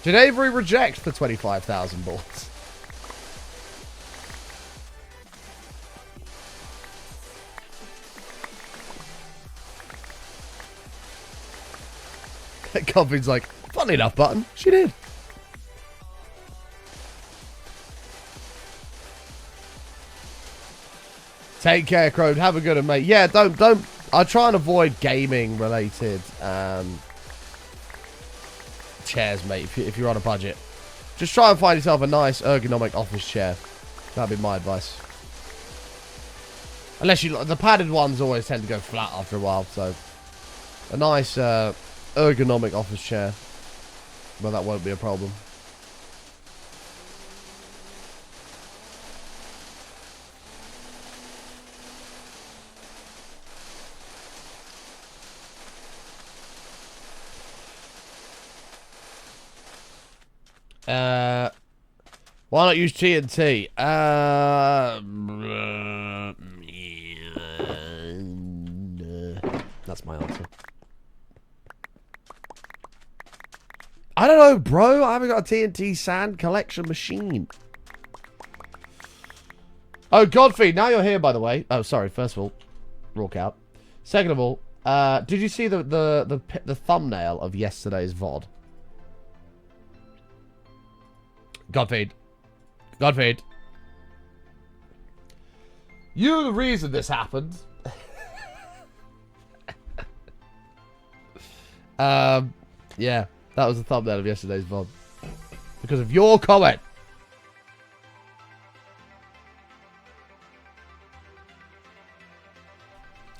S1: Did Avery reject the 25,000 balls? Coffee's like, funny enough, Button. She did. Take care, Crowd. Have a good one, mate. Yeah, don't. I try and avoid gaming-related chairs, mate. If you're on a budget, just try and find yourself a nice ergonomic office chair. That'd be my advice. Unless the padded ones always tend to go flat after a while, so a nice ergonomic office chair. Well, that won't be a problem. Why not use TNT? That's my answer. I don't know, bro. I haven't got a TNT sand collection machine. Oh, Godfrey, now you're here, by the way. Oh, sorry. First of all, rock out. Second of all, did you see the thumbnail of yesterday's VOD? Godfrey. Godfrey. You're the reason this happened. Yeah. That was the thumbnail of yesterday's VOD. Because of your comment.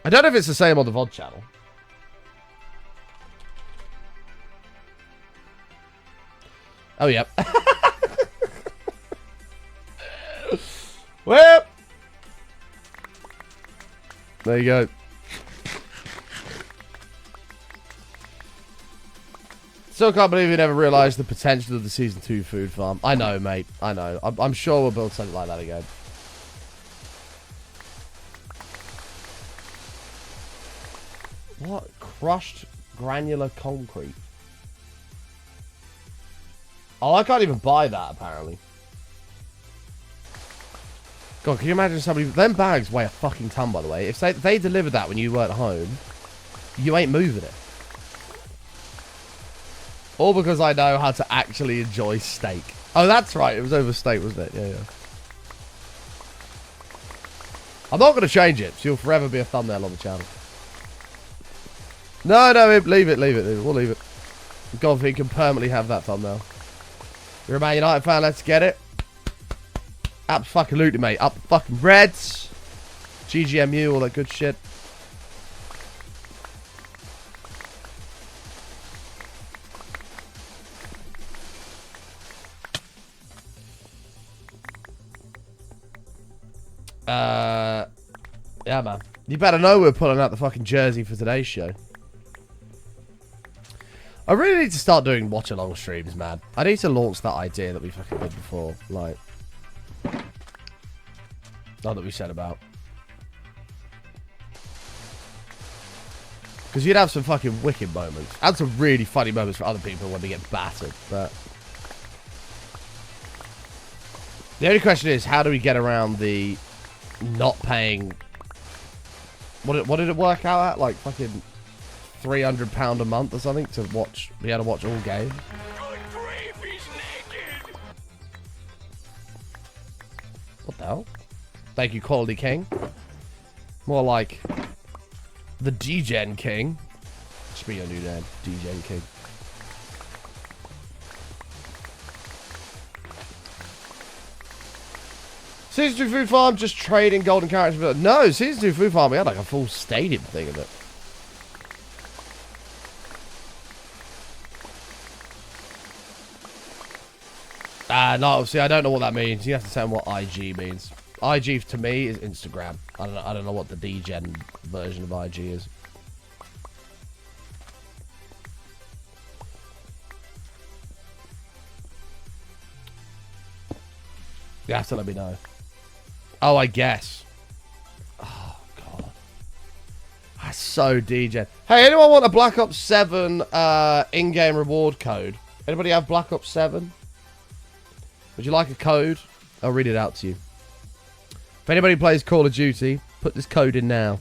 S1: I don't know if it's the same on the VOD channel. Oh, yeah. Well. There you go. Still can't believe you never realised the potential of the Season 2 food farm. I know, mate. I know. I'm sure we'll build something like that again. What? Crushed granular concrete. Oh, I can't even buy that, apparently. God, can you imagine somebody... Them bags weigh a fucking ton, by the way. If they delivered that when you weren't home, you ain't moving it. All because I know how to actually enjoy steak. Oh, that's right. It was over steak, wasn't it? Yeah, yeah. I'm not going to change it, so you'll forever be a thumbnail on the channel. No, leave it. We'll leave it. Godfrey can permanently have that thumbnail. You're a Man United fan, let's get it. Absolutely, mate. Up the fucking Reds. GGMU, all that good shit. Yeah, man. You better know we're pulling out the fucking jersey for today's show. I really need to start doing watch-along streams, man. I need to launch that idea that we fucking did before. Like, not that we said about. Because you'd have some fucking wicked moments. And some really funny moments for other people when they get battered. But the only question is, how do we get around the not paying... What did it work out at? Like fucking £300 a month or something to watch... Be able to watch all games?
S3: Good grief, he's naked!
S1: What the hell? Thank you, Quality King. More like the D-Gen King. Should be your new name, D-Gen King. Season 2 Food Farm, just trading golden characters. But no, Season 2 Food Farm, we had like a full stadium thing of it. No, obviously, I don't know what that means. You have to tell me what IG means. IG to me is Instagram. I don't know what the D-Gen version of IG is. You have to let me know. Oh, I guess. Oh, God. That's so D-Gen. Hey, anyone want a Black Ops 7 in-game reward code? Anybody have Black Ops 7? Would you like a code? I'll read it out to you. If anybody plays Call of Duty, put this code in now.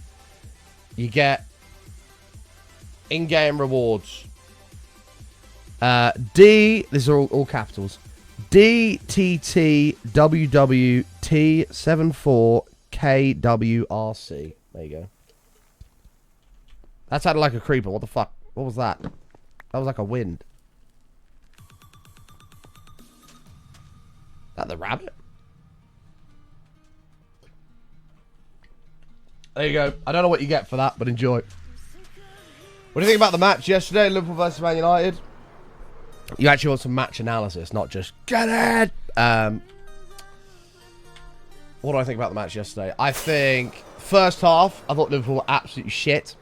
S1: You get in-game rewards. These are all capitals. DTTWWT74KWRC. There you go. That sounded like a creeper. What the fuck? What was that? That was like a wind. Is that the rabbit? There you go. I don't know what you get for that, but enjoy. What do you think about the match yesterday, Liverpool versus Man United? You actually want some match analysis, not just get it. What do I think about the match yesterday? I think first half, I thought Liverpool were absolutely shit.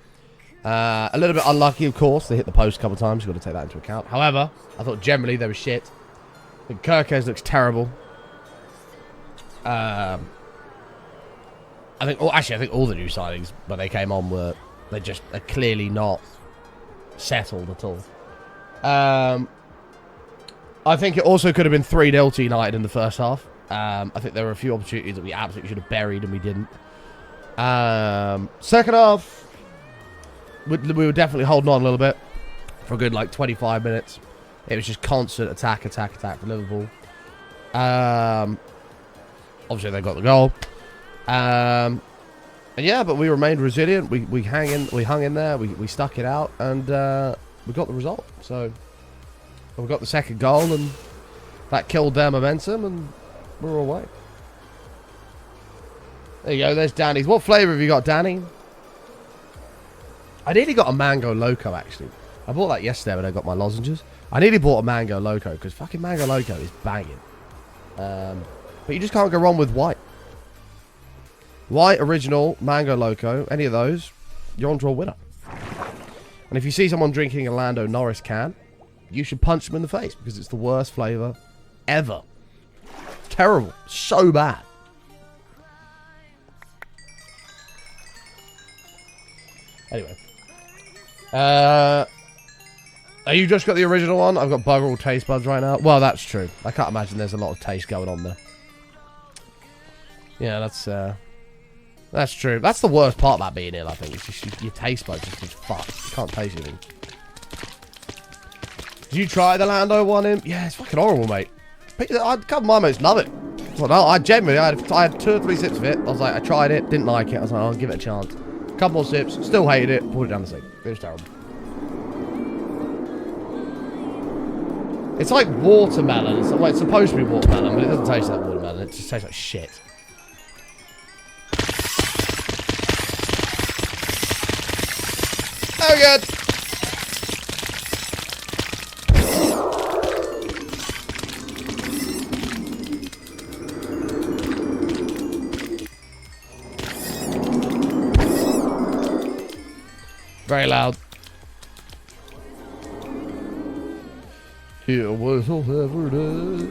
S1: A little bit unlucky, of course. They hit the post a couple of times. You've got to take that into account. However, I thought generally they were shit. I think Kirkes looks terrible. I think I think all the new signings when they came on were are clearly not settled at all. I think it also could have been 3-0 to United in the first half. I think there were a few opportunities that we absolutely should have buried and we didn't. Second half, we were definitely holding on a little bit for a good like 25 minutes. It was just constant attack for Liverpool. Obviously they got the goal. And yeah, but we remained resilient. We hung in there. We stuck it out, and we got the result. So we got the second goal, and that killed their momentum, and we're away. There you go. There's Danny's. What flavour have you got, Danny? I nearly got a mango loco actually. I bought that yesterday when I got my lozenges. I nearly bought a mango loco because fucking mango loco is banging. But you just can't go wrong with white. White, original, mango loco, any of those, you're on to a winner. And if you see someone drinking a Lando Norris can, you should punch them in the face because it's the worst flavour ever. Terrible. So bad. Anyway. You just got the original one? I've got bugger all taste buds right now. Well, that's true. I can't imagine there's a lot of taste going on there. Yeah, that's true. That's the worst part about being ill, I think. It's just your taste buds just fucked. You can't taste anything. Did you try the Lando one? Yeah, it's fucking horrible, mate. A couple of my mates love it. Well, no, I genuinely, I had 2 or 3 sips of it. I was like, I tried it, didn't like it. I was like, I'll give it a chance. Couple more sips, still hated it, pulled it down the sink. It was terrible. It's like watermelon. It's supposed to be watermelon, but it doesn't taste like watermelon. It just tastes like shit. Oh, good. Very loud. Here whistle ever does.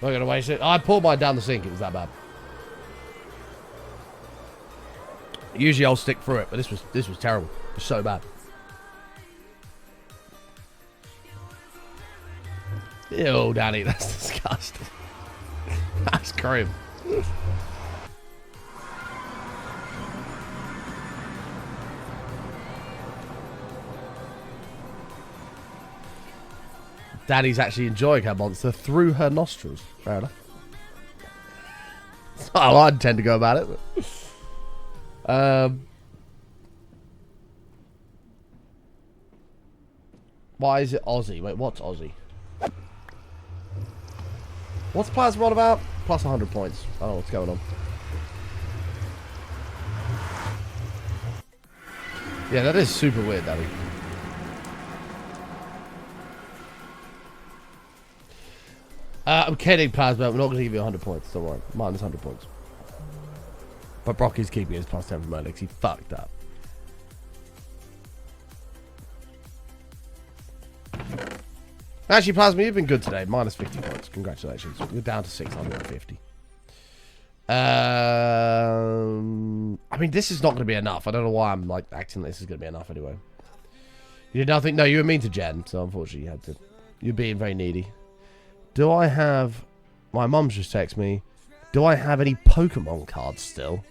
S1: Not gonna waste it. I poured mine down the sink. It was that bad. Usually I'll stick through it, but this was terrible. It was so bad. Ew, Danny, that's disgusting. That's grim. Danny's actually enjoying her monster through her nostrils. Fair enough. That's not how I'd tend to go about it. But. Why is it Aussie? Wait, what's Aussie? What's Plasma on about? Plus 100 points. I don't know what's going on. Yeah, that is super weird, Danny. I'm kidding, Plasma. We're not going to give you 100 points. Don't worry. Minus 100 points. But Brock is keeping his plus 10 from Alex. He fucked up. Actually, Plasma, you've been good today. Minus 50 points. Congratulations. You're down to 650. I mean, this is not going to be enough. I don't know why I'm like acting like this is going to be enough anyway. You did nothing? No, you were mean to Jen, so unfortunately you had to. You're being very needy. Do I have... My mum's just texted me. Do I have any Pokemon cards still?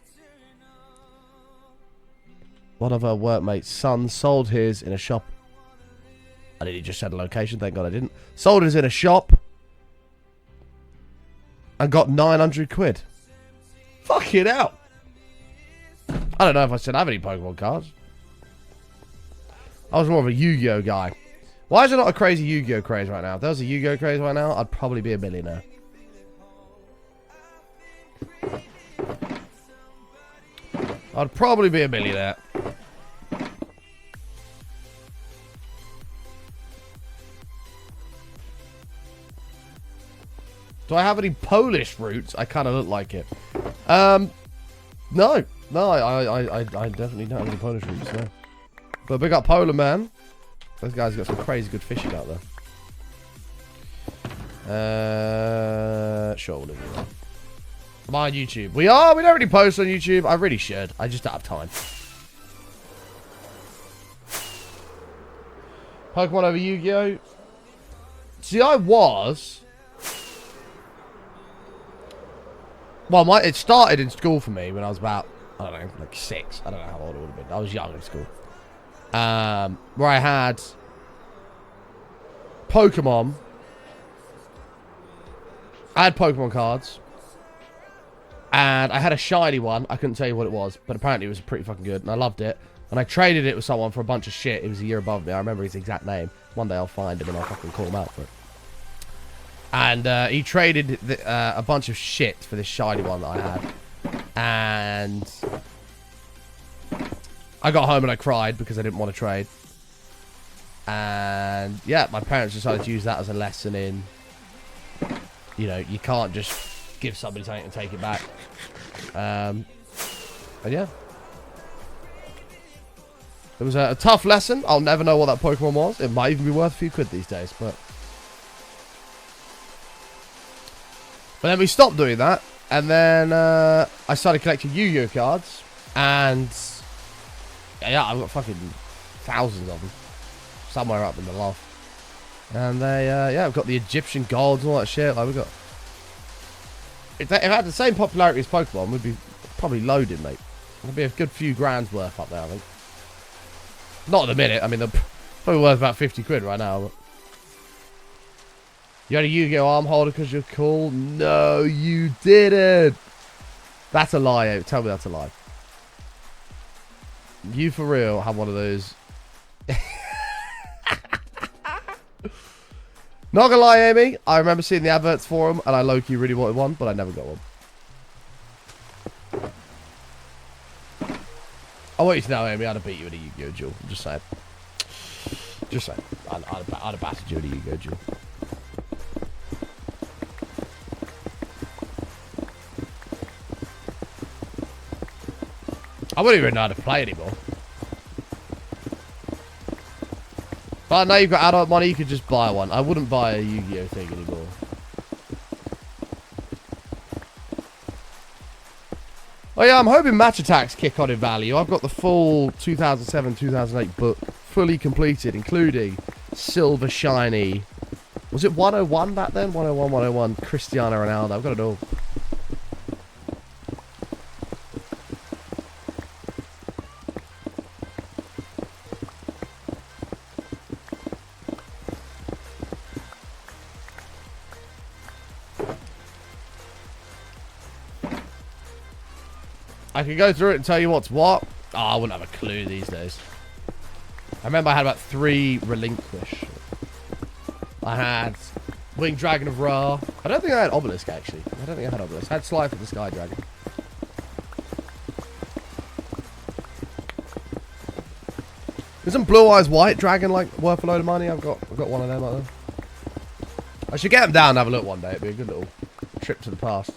S1: One of her workmates' sons sold his in a shop. I nearly just said a location. Thank God I didn't. Sold his in a shop. And got 900 quid. Fucking hell. I don't know if I said I have any Pokemon cards. I was more of a Yu-Gi-Oh guy. Why is there not a crazy Yu-Gi-Oh craze right now? If there was a Yu-Gi-Oh craze right now, I'd probably be a millionaire. I'd probably be a millionaire. Do I have any Polish roots? I kind of look like it. No. No, I definitely don't have any Polish roots, no. But big up Polar, man. Those guys got some crazy good fishing out there. Sure, we'll leave it there. I'm on YouTube. We don't really post on YouTube. I really should. I just don't have time. Pokemon over Yu-Gi-Oh! See, I was... Well, it started in school for me when I was about, I don't know, like 6. I don't know how old it would have been. I was young in school. Where I had Pokemon. I had Pokemon cards. And I had a shiny one. I couldn't tell you what it was, but apparently it was pretty fucking good. And I loved it. And I traded it with someone for a bunch of shit. It was a year above me. I remember his exact name. One day I'll find him and I'll fucking call him out for it. And he traded a bunch of shit for this shiny one that I had. And I got home and I cried because I didn't want to trade. And yeah, my parents decided to use that as a lesson in, you know, you can't just give somebody something and take it back. And yeah. It was a tough lesson. I'll never know what that Pokemon was. It might even be worth a few quid these days, but then we stopped doing that, and then I started collecting Yu-Gi-Oh cards, and yeah, I've got fucking thousands of them, somewhere up in the loft. And they, yeah, I've got the Egyptian golds and all that shit. Like, we've got, if it had the same popularity as Pokemon, we'd be probably loaded, mate. There'd be a good few grand's worth up there, I think. Not at the minute. I mean, they're probably worth about 50 quid right now, but. You had a Yu-Gi-Oh arm holder because you're cool? No, you didn't. That's a lie. Tell me that's a lie. You for real have one of those. Not gonna lie, Amy. I remember seeing the adverts for them, and I low-key really wanted one, but I never got one. I want you to know, Amy, I'd have beat you in a Yu-Gi-Oh duel. I'm just saying. Just saying. I'd have battered you in a Yu-Gi-Oh duel. I wouldn't even know how to play anymore. But now you've got adult money, you could just buy one. I wouldn't buy a Yu-Gi-Oh thing anymore. Oh yeah, I'm hoping Match Attacks kick on in value. I've got the full 2007-2008 book fully completed, including silver shiny. Was it 101 back then? 101, 101, Cristiano Ronaldo. I've got it all. I can go through it and tell you what's what. Oh, I wouldn't have a clue these days. I remember I had about 3 Relinquish. I had Winged Dragon of Ra. I don't think I had Obelisk, actually. I don't think I had Obelisk. I had Slife of the Sky Dragon. Isn't Blue Eyes White Dragon, like, worth a load of money? I've got one of them out there. I should get them down and have a look one day. It'd be a good little trip to the past.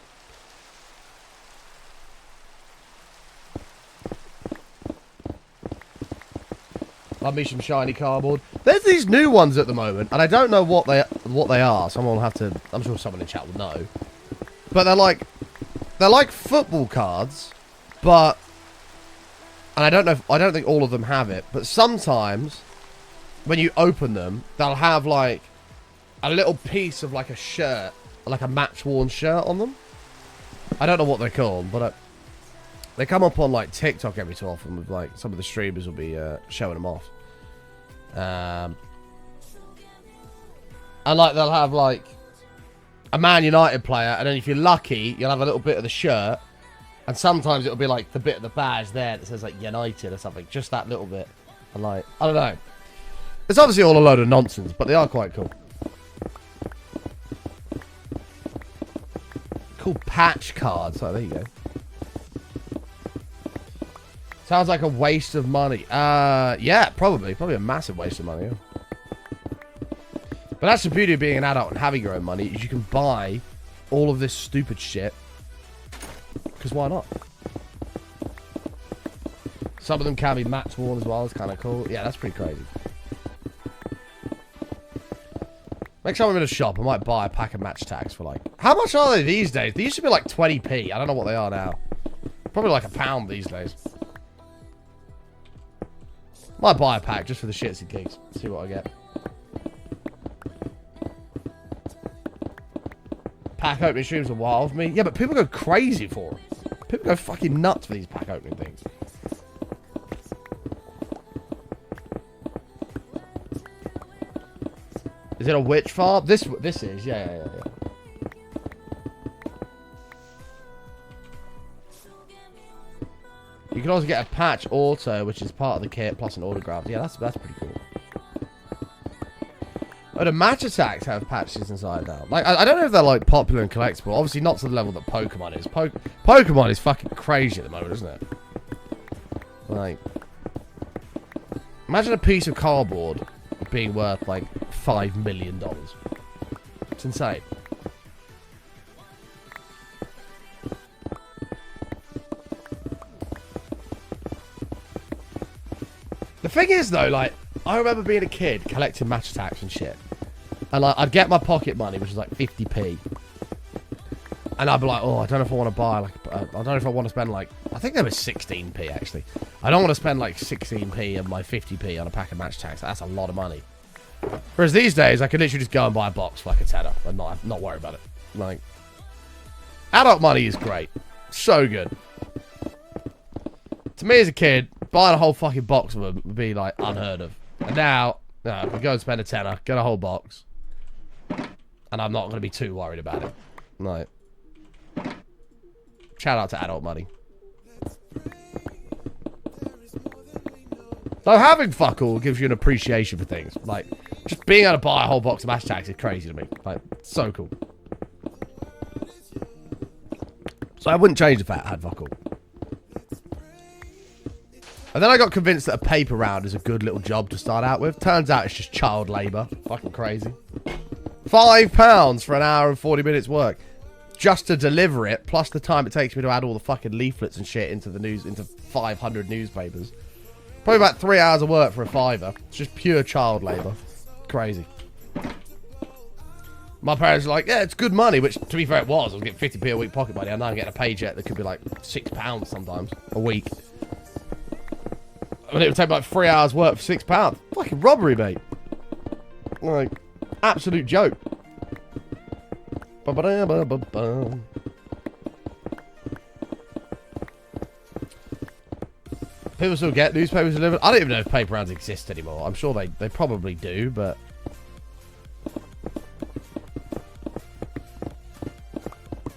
S1: Love me some shiny cardboard. There's these new ones at the moment, and I don't know what they are. Someone will have to. I'm sure someone in chat will know. But they're like football cards, but and I don't know. I don't think all of them have it. But sometimes when you open them, they'll have like a little piece of like a shirt, like a match-worn shirt on them. I don't know what they're called, but they come up on like TikTok every so often with like some of the streamers will be showing them off. And like they'll have like a Man United player, and then if you're lucky, you'll have a little bit of the shirt, and sometimes it'll be like the bit of the badge there that says like United or something, just that little bit. And like I don't know, it's obviously all a load of nonsense, but they are quite cool. Cool patch cards. Oh, there you go. Sounds like a waste of money. Yeah, probably a massive waste of money. Yeah. But that's the beauty of being an adult and having your own money, is you can buy all of this stupid shit. Because why not? Some of them can be match worn as well. It's kind of cool. Yeah, that's pretty crazy. Next time I'm in a shop, I might buy a pack of match tags for like... How much are they these days? They used to be like 20p. I don't know what they are now. Probably like £1 these days. Might buy a pack just for the shits and gigs. See what I get. Pack opening streams are wild for me. Yeah, but people go crazy for them. People go fucking nuts for these pack opening things. Is it a witch farm? This is. Yeah. You can also get a patch auto, which is part of the kit, plus an autograph. Yeah, that's pretty cool. Oh, the match attacks have patches inside now. Like, I don't know if they're like popular and collectible. Obviously, not to the level that Pokemon is. Pokemon is fucking crazy at the moment, isn't it? Like, imagine a piece of cardboard being worth like $5 million. It's insane. The thing is, though, like, I remember being a kid collecting match attacks and shit. And, like, I'd get my pocket money, which was, like, 50p. And I'd be like, oh, I don't know if I want to buy, like, I don't know if I want to spend, like, I think there was 16p, actually. I don't want to spend, like, 16p and my 50p on a pack of match attacks. That's a lot of money. Whereas these days, I could literally just go and buy a box for, like, a tenner and not worry about it. Like, adult money is great. So good. To me as a kid, buying a whole fucking box of them would be, like, unheard of. And now, no, we go and spend a tenner, get a whole box, and I'm not going to be too worried about it. Like, shout out to adult money. Though having fuck all gives you an appreciation for things. Like, just being able to buy a whole box of match attacks is crazy to me. Like, so cool. So I wouldn't change the fact I had fuck all. And then I got convinced that a paper round is a good little job to start out with. Turns out it's just child labour. Fucking crazy. £5 for an hour and 40 minutes work. Just to deliver it, plus the time it takes me to add all the fucking leaflets and shit into the news, into 500 newspapers. Probably about 3 hours of work for a £5. It's just pure child labour. Crazy. My parents were like, yeah, it's good money, which, to be fair, it was. I was getting 50p a week pocket money, and now I'm getting a paycheck that could be like £6 sometimes a week. I mean, it would take like 3 hours work for £6. Fucking robbery, mate. Like, absolute joke. Ba-ba-da-ba-ba-ba. People still get newspapers delivered. I don't even know if paper rounds exist anymore. I'm sure they probably do, but...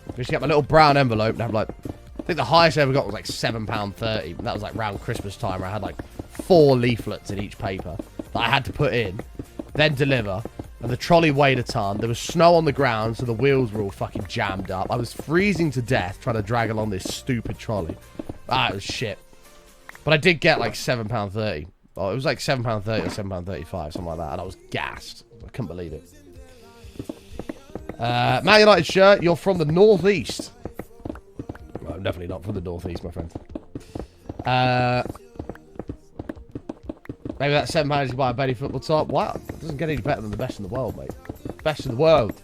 S1: I used to get my little brown envelope and have like... I think the highest I ever got was like £7.30. And that was like around Christmas time, where I had like 4 leaflets in each paper that I had to put in, then deliver. And the trolley weighed a ton. There was snow on the ground, so the wheels were all fucking jammed up. I was freezing to death trying to drag along this stupid trolley. It was shit. But I did get like £7.30. Oh, it was like £7.30 or £7.35, something like that. And I was gassed. I couldn't believe it. Man United shirt, you're from the northeast. Well, I'm definitely not from the northeast, my friend. Maybe that £7 you buy a Betty football top. Wow, it doesn't get any better than the best in the world, mate. Best in the world.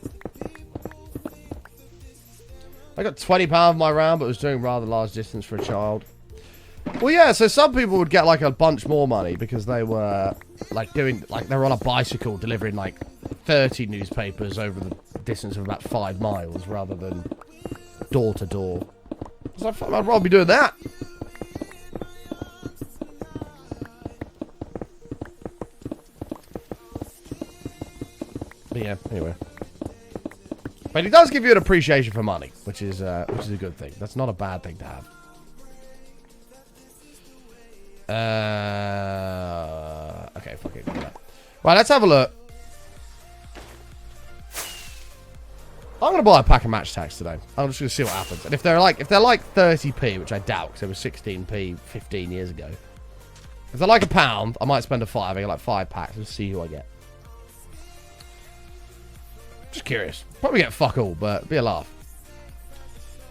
S1: I got £20 for my round, but was doing rather large distance for a child. Well, yeah, so some people would get like a bunch more money because they were like doing, like they were on a bicycle delivering like 30 newspapers over the distance of about 5 miles rather than door to door. So I'd rather be doing that. But yeah, anyway. But it does give you an appreciation for money, which is a good thing. That's not a bad thing to have. Okay, fuck it. Right, let's have a look. I'm gonna buy a pack of match tags today. I'm just gonna see what happens. And if they're like 30p, which I doubt, because it was 16p 15 years ago. If they're like £1, I might spend a £5. I get like 5 packs and see who I get. Just curious. Probably get fuck all, but it'd be a laugh.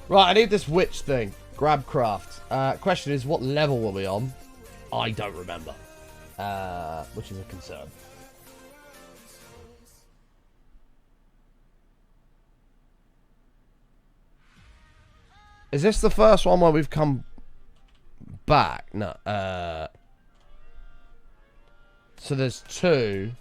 S1: Right, I need this witch thing. Grabcraft. Question is, what level were we on? I don't remember. Which is a concern. Is this the first one where we've come back? No. So there's 2.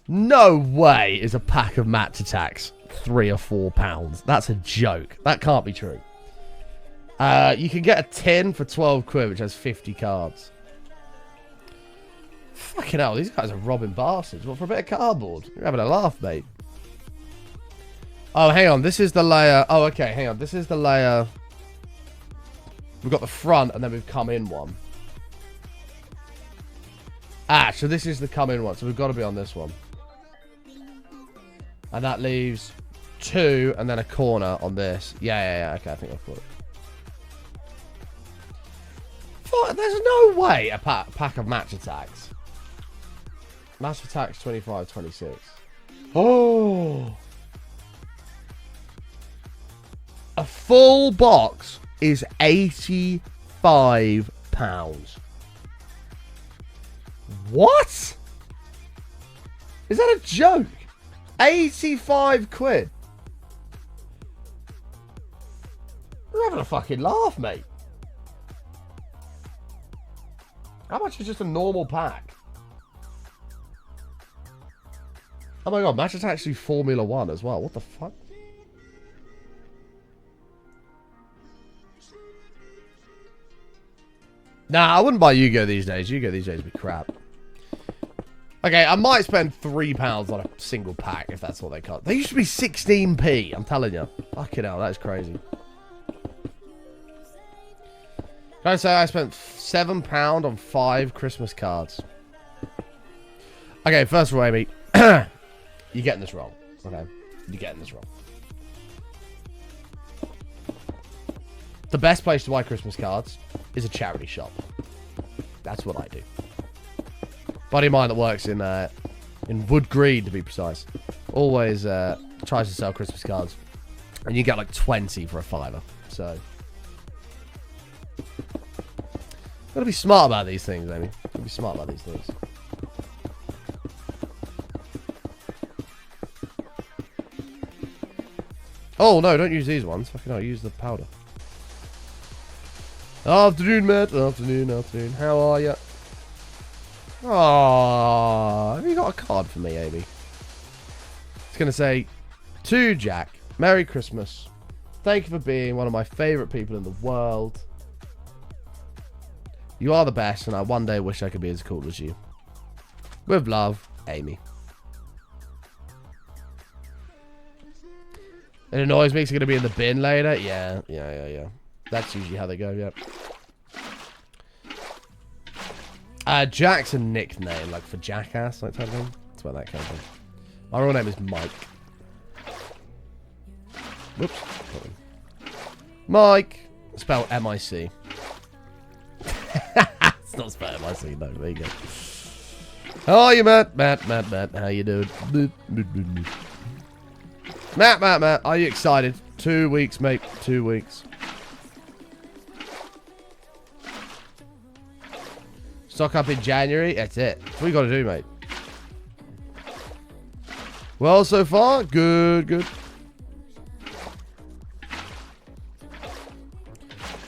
S1: No way is a pack of match attacks £3 or £4. That's a joke. That can't be true. You can get a tin for 12 quid, which has 50 cards. Fucking hell, these guys are robbing bastards. What, for a bit of cardboard? You're having a laugh, mate. Oh, hang on. This is the layer. Oh, okay. Hang on. This is the layer. We've got the front, and then we've come in one. So this is the come in one. So we've got to be on this one. And that leaves 2, and then a corner on this. Yeah. Okay, I think I've got it. There's no way a pack of match attacks. Match attacks 25, 26. Oh. A full box is £85. What? Is that a joke? 85 quid. You're having a fucking laugh, mate. How much is just a normal pack? Oh my god, Match Attack's do Formula 1 as well. What the fuck? Nah, I wouldn't buy Yu-Gi-Oh these days. Yu-Gi-Oh these days would be crap. Okay, I might spend £3 on a single pack if that's what they cut. They used to be 16p, I'm telling you. Fucking hell, that is crazy. Can I say I spent £7 on 5 Christmas cards? Okay, first of all, Amy, you're getting this wrong. Okay, you're getting this wrong. The best place to buy Christmas cards is a charity shop. That's what I do. Buddy of mine that works in Wood Green, to be precise, always tries to sell Christmas cards, and you get like 20 for a £5. So gotta be smart about these things, Amy. Gotta be smart about these things. Oh, no, don't use these ones. Fucking hell, use the powder. Afternoon, Matt. Afternoon. How are you? Oh, have you got a card for me, Amy? It's going to say, to Jack, Merry Christmas. Thank you for being one of my favourite people in the world. You are the best, and I one day wish I could be as cool as you. With love, Amy. It annoys me, it's going to be in the bin later. Yeah. That's usually how they go, yep. Jack's a nickname, like for jackass, like type of thing. That's where that came from. My real name is Mike. Whoops. Mike. Spelled M-I-C. It's not spelled M-I-C, no. There you go. How are you, Matt? Matt. How you doing? Matt. Are you excited? 2 weeks, mate. 2 weeks. Stock up in January. That's it. That's what you got to do, mate. Well, so far, good.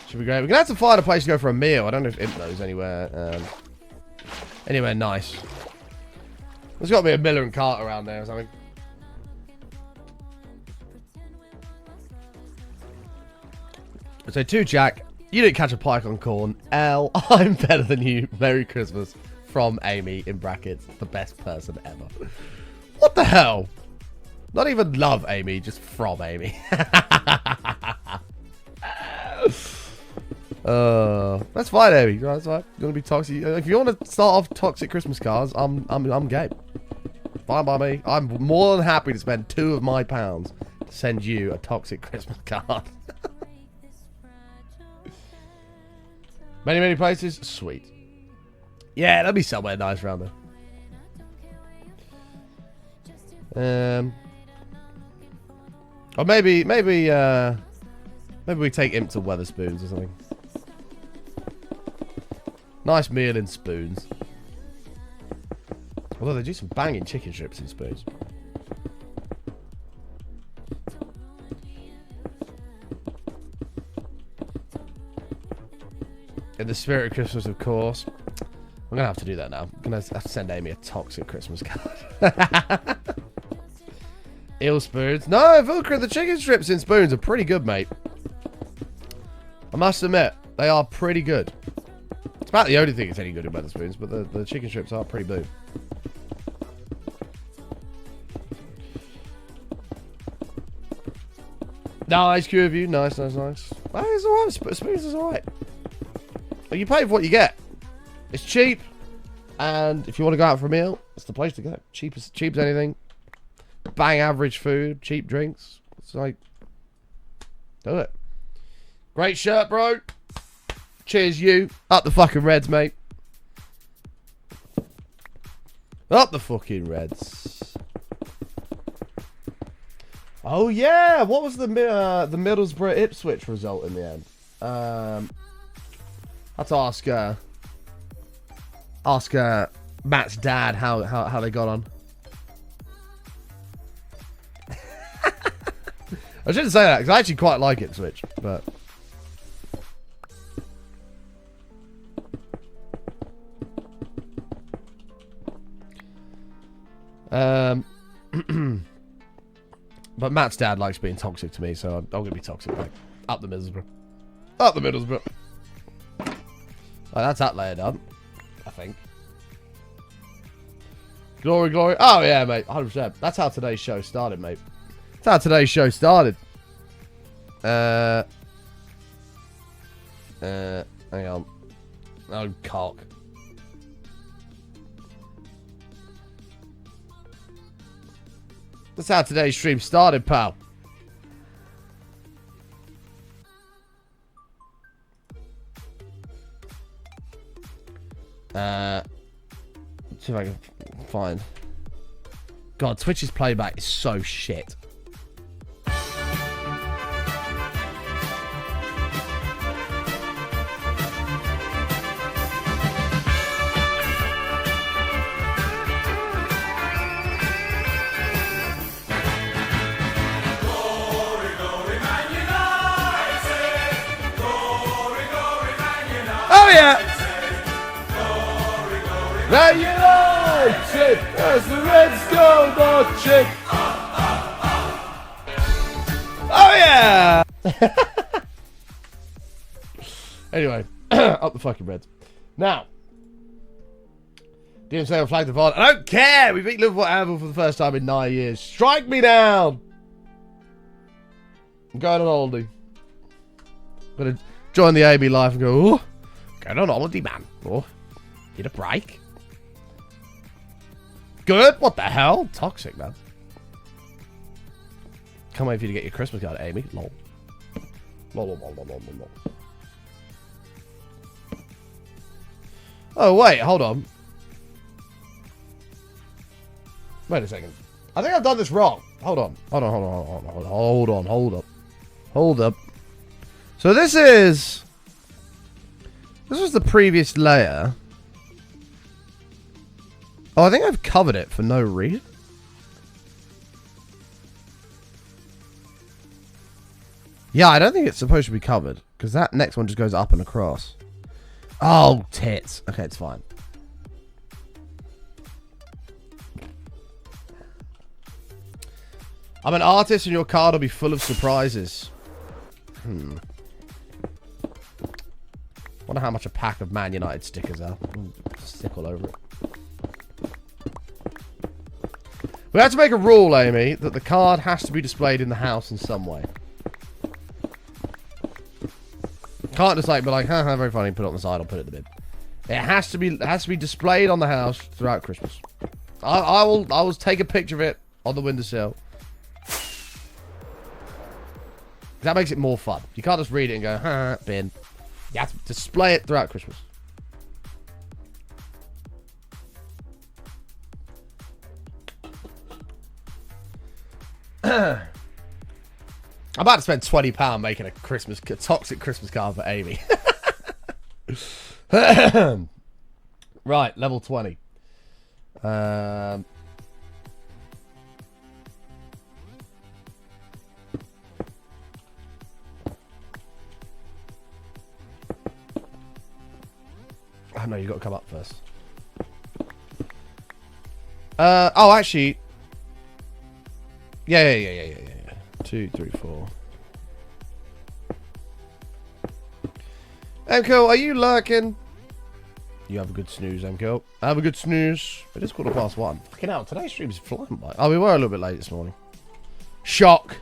S1: Should be great. We're gonna have to find a place to go for a meal. I don't know if Imp knows anywhere. Anywhere nice. There's got to be a Miller and Carter around there or something. So to Jack, you didn't catch a pike on corn. L, I'm better than you. Merry Christmas from Amy in brackets. The best person ever. What the hell? Not even love Amy, just from Amy. That's fine, Amy. That's fine. You're gonna be toxic. If you want to start off toxic Christmas cards, I'm game. Fine by me. I'm more than happy to spend £2 of my pounds to send you a toxic Christmas card. Many places. Sweet. Yeah, that'd be somewhere nice around there. Or maybe we take Imp to Weatherspoons or something. Nice meal in Spoons. Although they do some banging chicken strips in Spoons. In the spirit of Christmas, of course. I'm gonna have to do that now. I'm gonna have to send Amy a toxic Christmas card. Ill Spoons. No, Vilker, the chicken strips in Spoons are pretty good, mate. I must admit, they are pretty good. It's about the only thing that's any good in Weatherspoons, but the chicken strips are pretty boom. Nice queue of you. Nice. Well, it's alright. Spoons is alright. You pay for what you get. It's cheap, and if you want to go out for a meal, it's the place to go. Cheap as anything. Bang average food, cheap drinks. It's like, do it. Great shirt, bro. Cheers, you. Up the fucking Reds, mate. Up the fucking Reds. Oh yeah, what was the Middlesbrough Ipswich result in the end? I have to ask Matt's dad how they got on. I shouldn't say that because I actually quite like Ipswich, but but Matt's dad likes being toxic to me, so I'm gonna be toxic back. Up the Middlesbrough. Up the Middlesbrough. Oh, that's that layer done, I think. Glory. Oh, yeah, mate. 100%. That's how today's show started, mate. That's how today's show started. Hang on. Oh, cock. That's how today's stream started, pal. See if I can find. God, Twitch's playback is so shit. yeah! Now you know, chick, as the Reds go, the chick. Oh yeah! Anyway, up the fucking Reds. Now, DMC will flag the VOD. I don't care! We beat Liverpool at Anfield for the first time in 9 years. Strike me down! I'm going on holiday. I'm gonna join the AB life and go, oh, going on holiday, man. Oh, need a break. Good? What the hell? Toxic, man. Can't wait for you to get your Christmas card, Amy. Lol. Lol, lol, lol, lol, lol, lol. Oh, wait, hold on. Wait a second. I think I've done this wrong. Hold on. Hold up. So this was the previous layer. Oh, I think I've covered it for no reason. Yeah, I don't think it's supposed to be covered, because that next one just goes up and across. Oh, tits. Okay, it's fine. I'm an artist and your card will be full of surprises. Wonder how much a pack of Man United stickers are. Stick all over it. We have to make a rule, Amy, that the card has to be displayed in the house in some way. Can't just like be like, haha, very funny, put it on the side, I'll put it in the bin. It has to be displayed on the house throughout Christmas. I will take a picture of it on the windowsill. That makes it more fun. You can't just read it and go, ha, bin. You have to display it throughout Christmas. I'm about to spend £20 making a toxic Christmas card for Amy. Right, level 20. Oh no, you got to come up first. Oh, actually. Yeah. 2, 3, 4. Emco, are you lurking? You have a good snooze, Emco. Have a good snooze. It is 1:15. Fucking hell, today's stream is flying by. Oh, we were a little bit late this morning. Shock.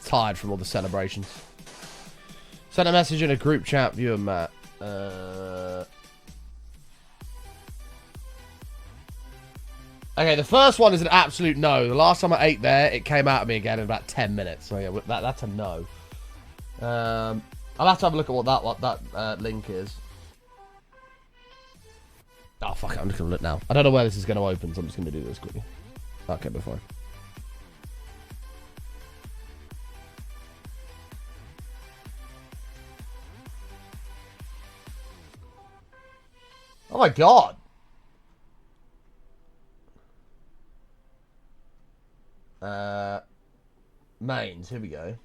S1: Tired from all the celebrations. Sent a message in a group chat, viewer Matt. Okay, the first one is an absolute no. The last time I ate there, it came out of me again in about 10 minutes. So yeah, that's a no. I'll have to have a look at what that link is. Oh, fuck it. I'm just going to look now. I don't know where this is going to open, so I'm just going to do this quickly. Okay, we're fine. Oh my god. Mains, here we go.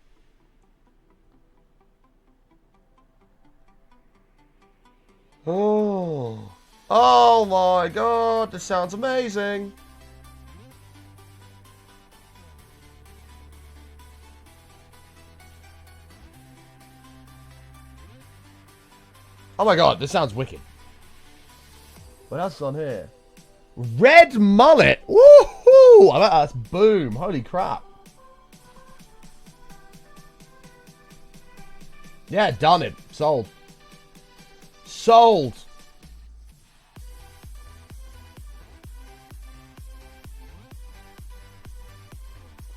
S1: Oh my god, this sounds amazing. Oh my god, this sounds wicked. What else is on here? Red mullet. Woohoo! I bet that's boom. Holy crap. Yeah, done it. Sold. Sold.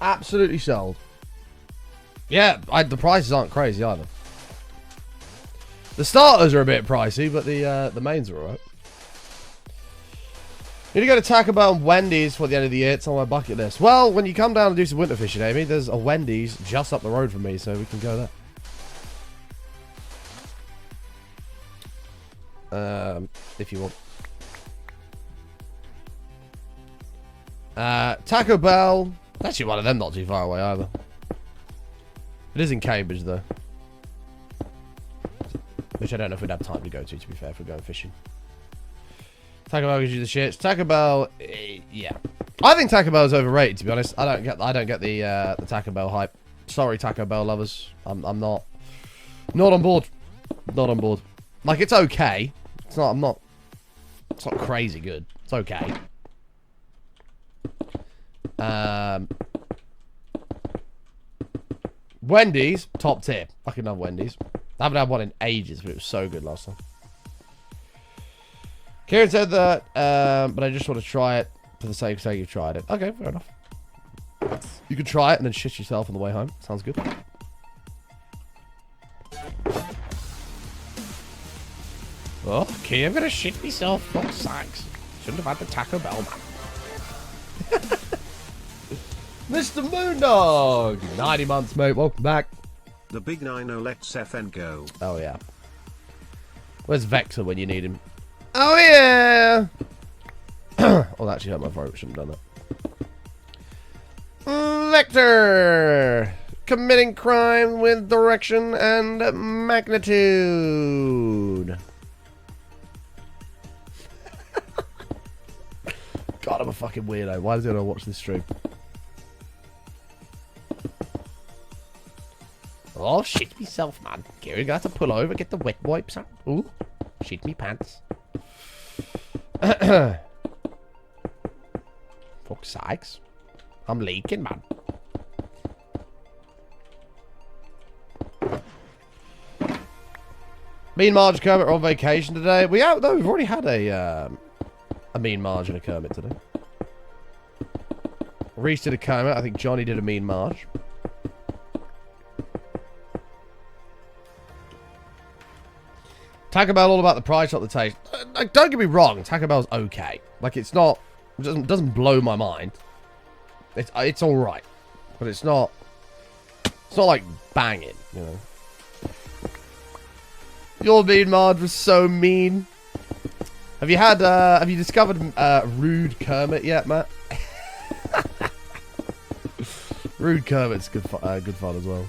S1: Absolutely sold. Yeah, the prices aren't crazy either. The starters are a bit pricey, but the mains are alright. Need to go to Taco Bell and Wendy's for the end of the year. It's on my bucket list. Well, when you come down and do some winter fishing, Amy, there's a Wendy's just up the road from me, so we can go there. If you want. Taco Bell. Actually, one of them not too far away either. It is in Cambridge, though. Which I don't know if we'd have time to go to be fair, if we're going fishing. Taco Bell gives you the shits. Taco Bell, yeah. I think Taco Bell is overrated, to be honest. I don't get the Taco Bell hype. Sorry, Taco Bell lovers. I'm not on board. Not on board. Like, it's okay. It's not crazy good. It's okay. Wendy's, top tier. Fucking love Wendy's. I haven't had one in ages, but it was so good last time. Kieran said that, but I just want to try it for the sake of saying you've tried it. Okay, fair enough. You can try it and then shit yourself on the way home. Sounds good. Oh, okay, I'm gonna shit myself. Fuck sakes. Shouldn't have had the Taco Bell, man. Mr. Moondog! 90 months, mate. Welcome back.
S5: The big 9-0, let's FN go.
S1: Oh, yeah. Where's Vector when you need him? Oh, yeah! Oh, that actually hurt my throat. Shouldn't have done that. Vector! Committing crime with direction and magnitude. God, I'm a fucking weirdo. Why does anyone watch this stream? Oh, shit myself, man. Gary got to pull over, get the wet wipes out. Ooh, shit me pants. Fuck sakes. I'm leaking, man. Mean Marge and Kermit are on vacation today. We've already had a Mean Marge and a Kermit today. Reese did a Kermit. I think Johnny did a Mean Marge. Taco Bell all about the price, not the taste. Don't get me wrong, Taco Bell's okay. Like, it's not, it doesn't blow my mind. It's all right, but it's not like banging, you know. Your Mean Marge was so mean. Have you discovered Rude Kermit yet, Matt? Rude Kermit's good fun as well.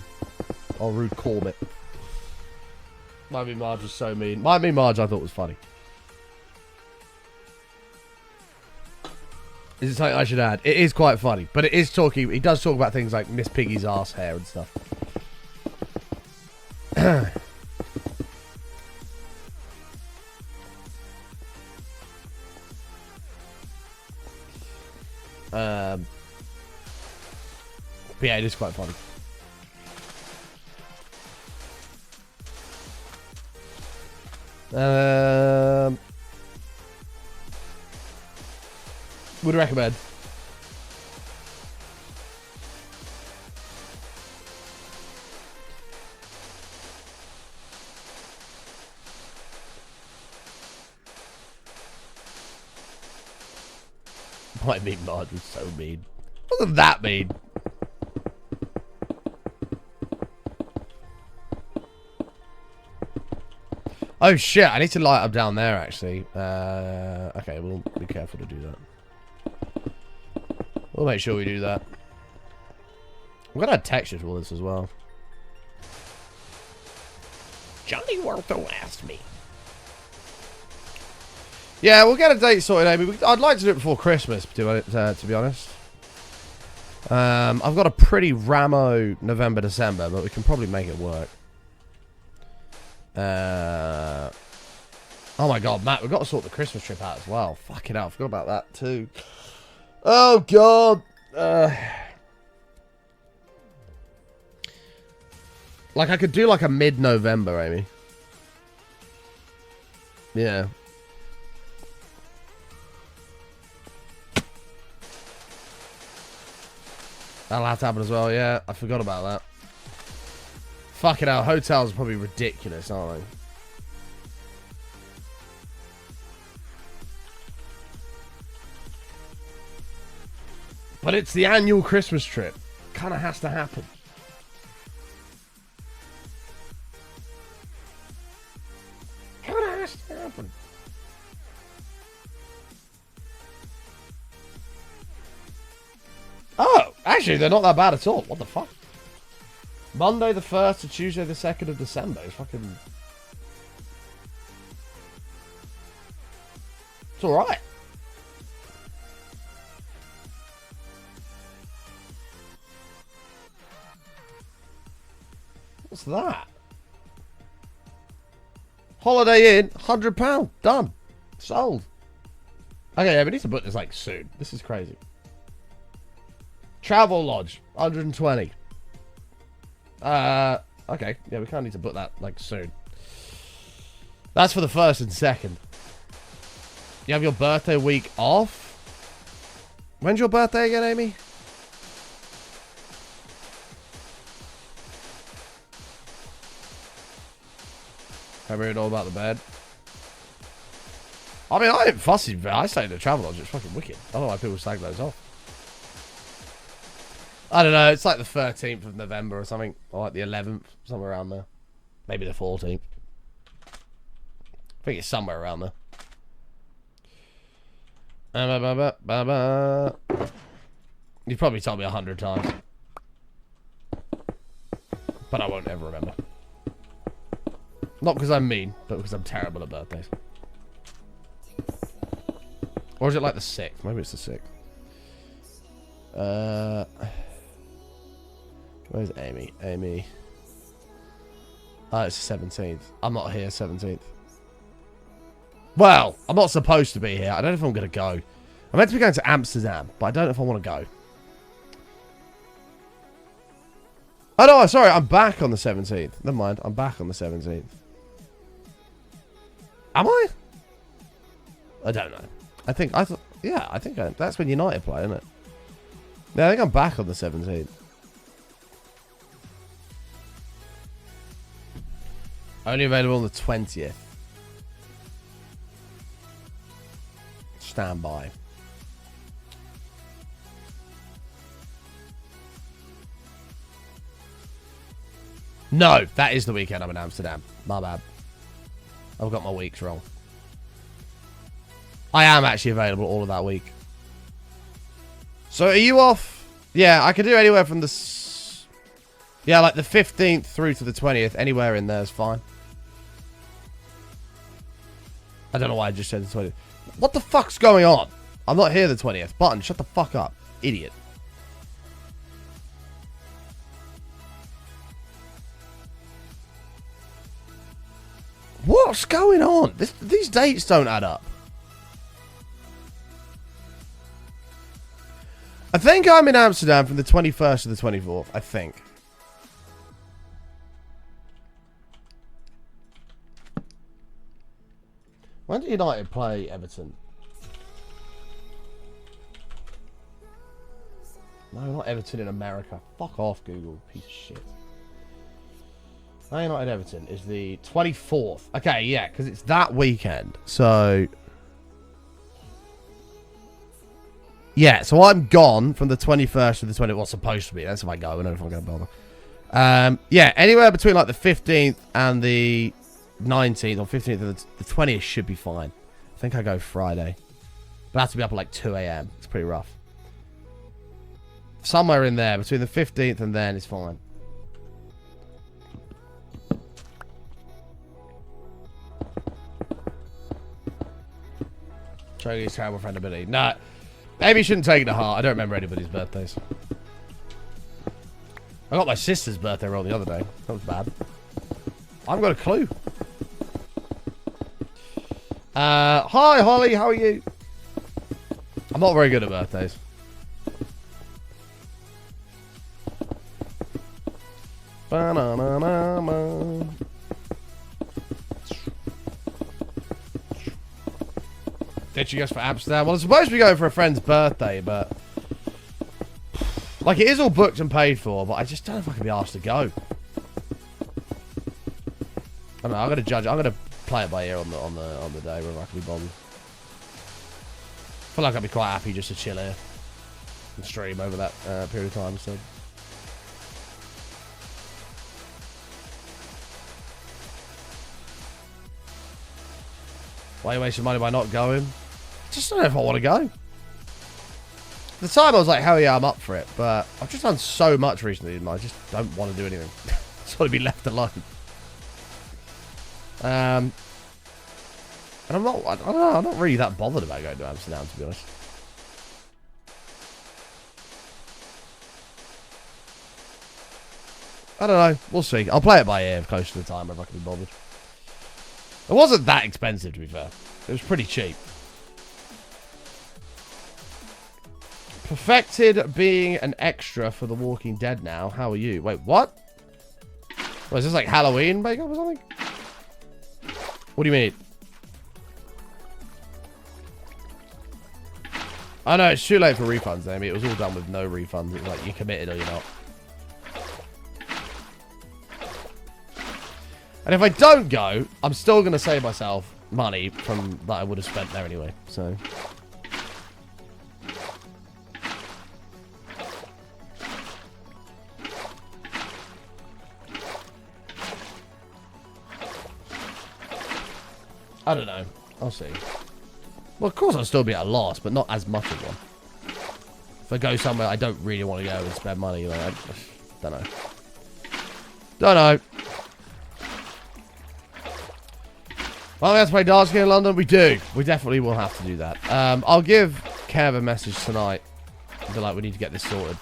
S1: Or Rude Corbett. My Mean Marge was so mean. My Mean Marge I thought was funny. Is it something I should add? It is quite funny, but it is talking. He does talk about things like Miss Piggy's ass hair and stuff. But yeah, it is quite funny. Would recommend. My Mean Marge was so mean. Wasn't that mean? Oh shit, I need to light up down there actually. Okay, we'll be careful to do that. We'll make sure we do that. We're gonna add texture to all this as well. Johnny Wartho asked me. Yeah, we'll get a date sorted, Amy. I'd like to do it before Christmas, to be honest. I've got a pretty ramo November, December, but we can probably make it work. Oh my god, Matt, we've got to sort the Christmas trip out as well. Fucking hell, I forgot about that too. Oh god. Like I could do like a mid-November, Amy. Yeah. That'll have to happen as well, yeah. I forgot about that. Fucking hell, hotels are probably ridiculous, aren't they? But it's the annual Christmas trip. Kind of has to happen. Kind of has to happen. Oh, actually, they're not that bad at all. What the fuck? Monday the 1st to Tuesday the 2nd of December. It's fucking... It's alright. What's that? Holiday Inn, £100. Done. Sold. Okay, yeah, we need to book this like soon. This is crazy. Travel Lodge, 120. Okay. Yeah, we kind of need to book that like soon. That's for the 1st and 2nd. You have your birthday week off? When's your birthday again, Amy? Have you heard all about the bed? I mean, I ain't fussy, but I stay in the Travel Lodge. It's fucking wicked. I don't know why people slag those off. I don't know. It's like the 13th of November or something. Or like the 11th. Somewhere around there. Maybe the 14th. I think it's somewhere around there. You've probably told me 100 times. But I won't ever remember. Not because I'm mean, but because I'm terrible at birthdays. Or is it like the 6th? Maybe it's the 6th. Where's Amy? Amy. Oh, it's the 17th. I'm not here 17th. Well, I'm not supposed to be here. I don't know if I'm going to go. I'm meant to be going to Amsterdam, but I don't know if I want to go. Oh, no, sorry. I'm back on the 17th. Never mind. I'm back on the 17th. Am I? I don't know. I think that's when United play, isn't it? Yeah, I think I'm back on the 17th. Only available on the 20th. Stand by. No, that is the weekend I'm in Amsterdam. My bad. I've got my weeks wrong. I am actually available all of that week. So are you off? Yeah, I could do anywhere from the... Yeah, like the 15th through to the 20th. Anywhere in there is fine. I don't know why I just said the 20th. What the fuck's going on? I'm not here the 20th. Button, shut the fuck up. Idiot. What's going on? These dates don't add up. I think I'm in Amsterdam from the 21st to the 24th. I think. When did United play Everton? No, not Everton in America. Fuck off, Google. Piece of shit. Man United Everton is the 24th. Okay, yeah, because it's that weekend. So... Yeah, so I'm gone from the 21st to the 20th. Well, supposed to be. That's if I go. I don't know if I'm going to bother. Yeah, anywhere between like the 15th and the 19th or 15th and the 20th should be fine. I think I go Friday. But I have to be up at like 2 a.m. It's pretty rough. Somewhere in there between the 15th and then is fine. Showing his terrible friend ability. Nah. Maybe you shouldn't take it to heart. I don't remember anybody's birthdays. I got my sister's birthday wrong the other day. That was bad. I haven't got a clue. Hi, Holly. How are you? I'm not very good at birthdays. Ba-na-na-na-na. Did you guess for Amsterdam? Well, I'm supposed to be going for a friend's birthday, but... Like, it is all booked and paid for, but I just don't know if I can be asked to go. I don't know, I'm going to judge it. I'm going to play it by ear on the day, whether I can be bothered. I feel like I'd be quite happy just to chill here and stream over that period of time, so... Why are you wasting money by not going? Just don't know if I want to go. At the time, I was like, hell yeah, I'm up for it. But I've just done so much recently, and I just don't want to do anything. I just want to be left alone. And I don't know, I'm not really that bothered about going to Amsterdam, to be honest. I don't know. We'll see. I'll play it by ear close to the time if I can be bothered. It wasn't that expensive, to be fair. It was pretty cheap. Perfected being an extra for The Walking Dead now. How are you? Wait, what? Is this like Halloween makeup or something? What do you mean? I know, it's too late for refunds, Amy. It was all done with no refunds. It was like, you're committed or you're not. And if I don't go, I'm still going to save myself money from that I would have spent there anyway. So... I don't know. I'll see. Well, of course I'll still be at a loss, but not as much of one. If I go somewhere I don't really want to go and spend money, like, I don't know. Don't know. Well, we have to play darts here in London. We do. We definitely will have to do that. I'll give Kev a message tonight. Be like, we need to get this sorted.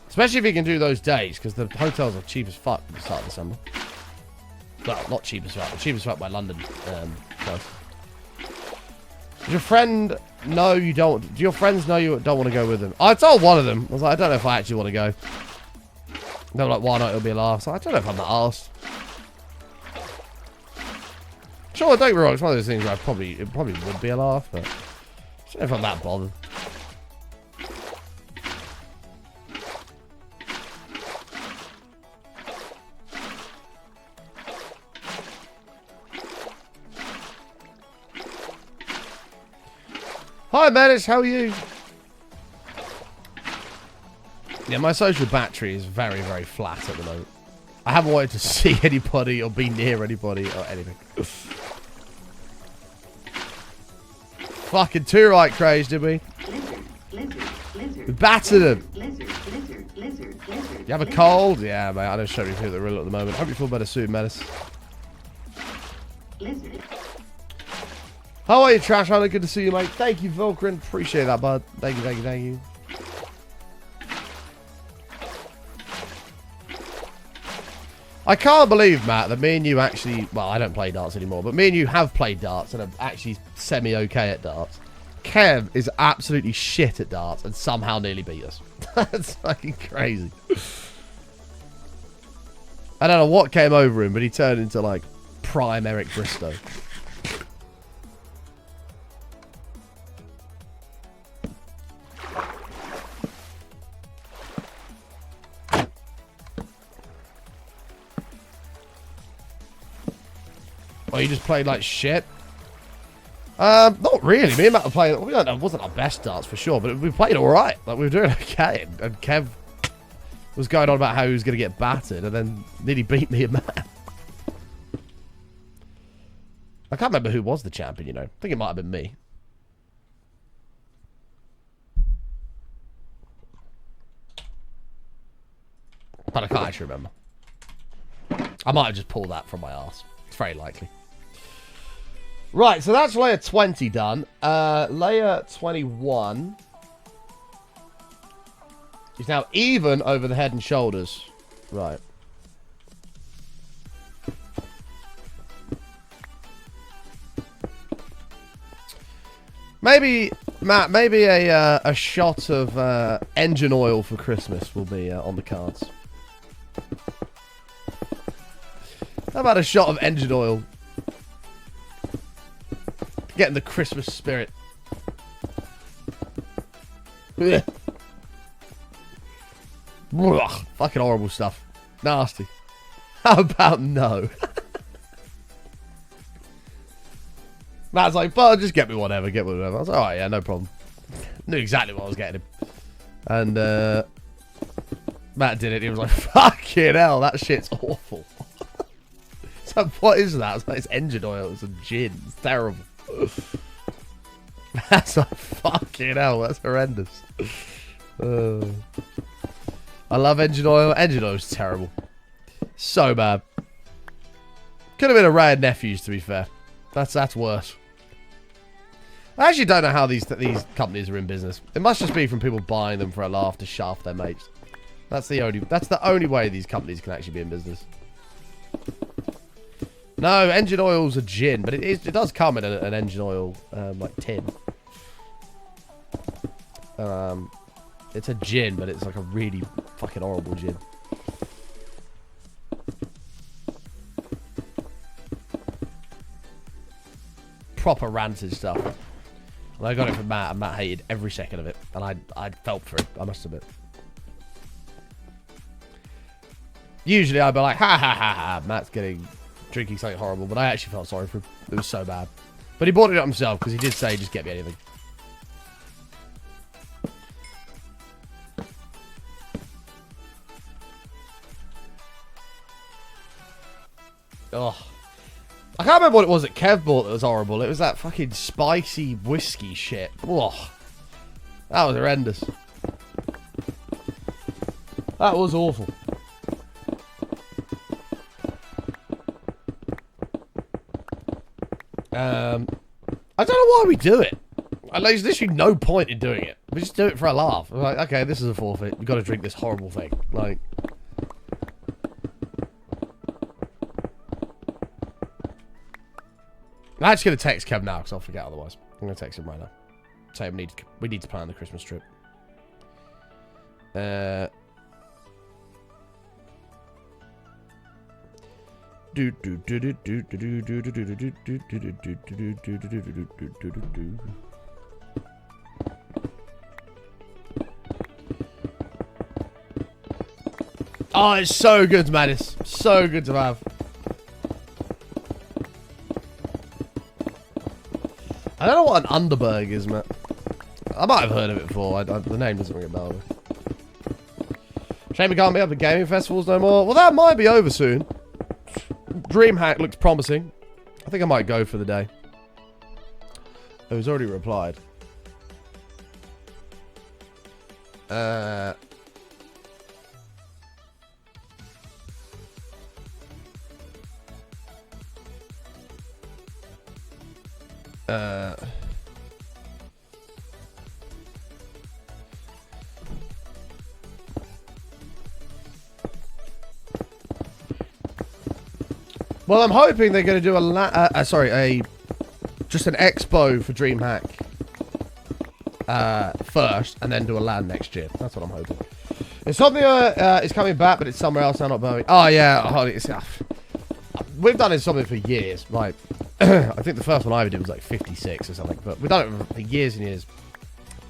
S1: Especially if he can do those days, because the hotels are cheap as fuck at the start of December. Well, not cheap as fuck. The cheapest fuck by London price. Does your friend know you don't... Do your friends know you don't want to go with them? I told one of them. I was like, I don't know if I actually want to go. They were like, why not? It'll be a laugh. So I don't know if I'm that arsed. Sure, don't get me wrong. It's one of those things where it probably would be a laugh, but I don't know if I'm that bothered. Hi, Menace, how are you? Yeah, my social battery is very, very flat at the moment. I haven't wanted to see anybody or be near anybody or anything. Fucking too right, Craze, did we? We battered him. You have a cold? Yeah, mate, I don't show you feel the real at the moment. Hope you feel better soon, Menace. How are you, Trash Hunter? Good to see you, mate. Thank you, Vulcan. Appreciate that, bud. Thank you, thank you, thank you. I can't believe, Matt, that me and you actually... Well, I don't play darts anymore, but me and you have played darts and are actually semi-okay at darts. Kev is absolutely shit at darts and somehow nearly beat us. That's fucking crazy. I don't know what came over him, but he turned into, like, prime Eric Bristow. Oh, you just played like shit? Not really. Me and Matt were playing... It wasn't our best darts for sure, but we played alright. Like, we were doing okay. And Kev was going on about how he was going to get battered and then nearly beat me and Matt. I can't remember who was the champion, you know. I think it might have been me. But I can't actually remember. I might have just pulled that from my arse. It's very likely. Right, so that's layer 20 done. Layer 21 is now even over the head and shoulders. Right. Maybe, Matt, maybe a shot of engine oil for Christmas will be on the cards. How about a shot of engine oil? Getting the Christmas spirit. Ugh. Fucking horrible stuff. Nasty. How about no? Matt's like, but just get me whatever, get me whatever. I was like, alright, yeah, no problem. Knew exactly what I was getting him. And Matt did it, he was like, fucking hell, that shit's awful. So what is that? It's like it's engine oil, it's a gin. It's terrible. That's like fucking hell, that's horrendous. I love engine oil. Engine oil is terrible. So bad. Could have been a Ray and Nephews, to be fair. That's worse. I actually don't know how these companies are in business. It must just be from people buying them for a laugh to shaft their mates. That's the only way these companies can actually be in business. No, engine oil's a gin, but it does come in an engine oil like tin. It's a gin, but it's like a really fucking horrible gin. Proper rancid stuff. And I got it from Matt, and Matt hated every second of it. And I felt for it, I must admit. Usually I'd be like, ha ha ha ha, Matt's drinking something horrible, but I actually felt sorry for him. It was so bad. But he bought it up himself, because he did say, just get me anything. Oh. I can't remember what it was that Kev bought that was horrible. It was that fucking spicy whiskey shit. Oh. That was horrendous. That was awful. I don't know why we do it. There's literally no point in doing it. We just do it for a laugh. We're like, okay, this is a forfeit. We've got to drink this horrible thing. Like... I'm actually going to text Kev now, because I'll forget otherwise. I'm going to text him right now. Say we need to plan the Christmas trip. Oh, it's so good, man. It's so good to have. I don't know what an Underberg is, Matt. I might have heard of it before. The name doesn't ring a bell. Shame we can't be up at gaming festivals no more. Well, that might be over soon. DreamHack looks promising. I think I might go for the day. Oh, he's already replied. Well, I'm hoping they're going to do just an expo for DreamHack first, and then do a LAN next year. That's what I'm hoping. Insomnia is coming back, but it's somewhere else now, not Birmingham. Oh yeah, we've done Insomnia for years. Like, I think the first one I ever did was like 56 or something, but we've done it for years and years.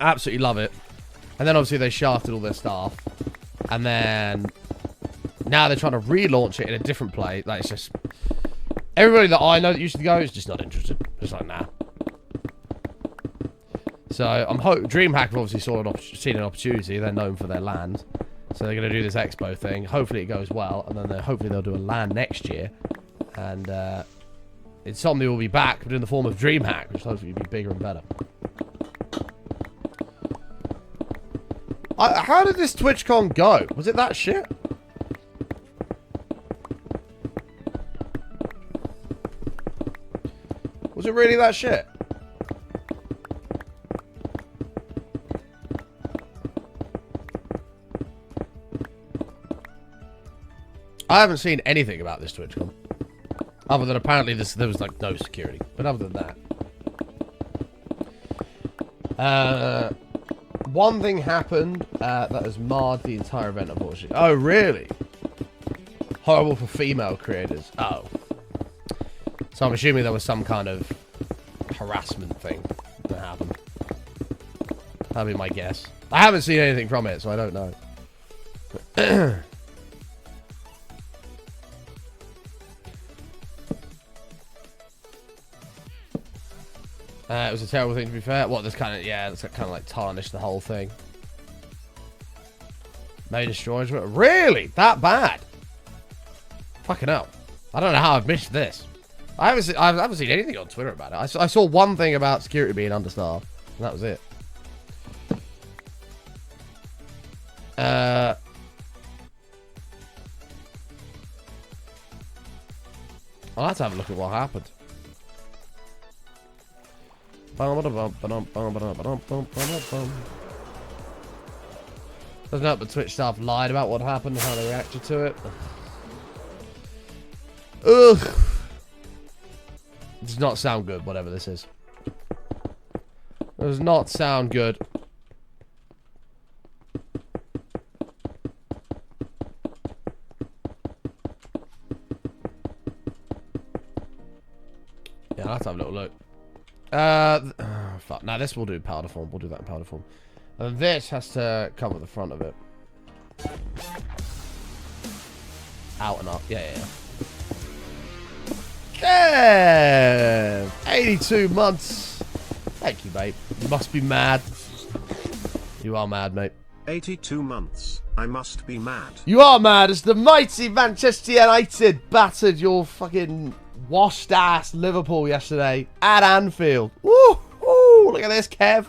S1: Absolutely love it. And then obviously they shafted all their staff, and then now they're trying to relaunch it in a different place. Like, it's just everybody that I know that used to go is just not interested. Just like, nah. So I'm DreamHack have obviously seen an opportunity. They're known for their land, so they're going to do this expo thing. Hopefully it goes well, and then hopefully they'll do a LAN next year, and Insomnia will be back, but in the form of DreamHack, which hopefully will be bigger and better. How did this TwitchCon go? Was it that shit? Was it really that shit? I haven't seen anything about this TwitchCon. Other than apparently there was like no security. But other than that. One thing happened that has marred the entire event, unfortunately. Oh, really? Horrible for female creators. Oh. So I'm assuming there was some kind of harassment thing that happened. That'd be my guess. I haven't seen anything from it, so I don't know. It was a terrible thing, to be fair. What, this kind of, yeah, that's kind of like tarnished the whole thing. May destroy. Really? That bad? Fucking hell. I don't know how I've missed this. I haven't seen anything on Twitter about it. I saw one thing about security being understaffed, and that was it. I'll have to have a look at what happened. Doesn't help the Twitch staff lied about what happened and how they reacted to it. Ugh. Does not sound good, whatever this is. Does not sound good. Yeah, I'll have to have a little look. Fuck. Now this will do powder form. We'll do that in powder form. And this has to cover the front of it. Out and up. Yeah. Yeah. 82 months. Thank you, mate. You must be mad. You are mad, mate.
S5: 82 months. I must be mad.
S1: You are mad as the mighty Manchester United battered your fucking washed ass Liverpool yesterday at Anfield. Woo! Woo! Look at this, Kev.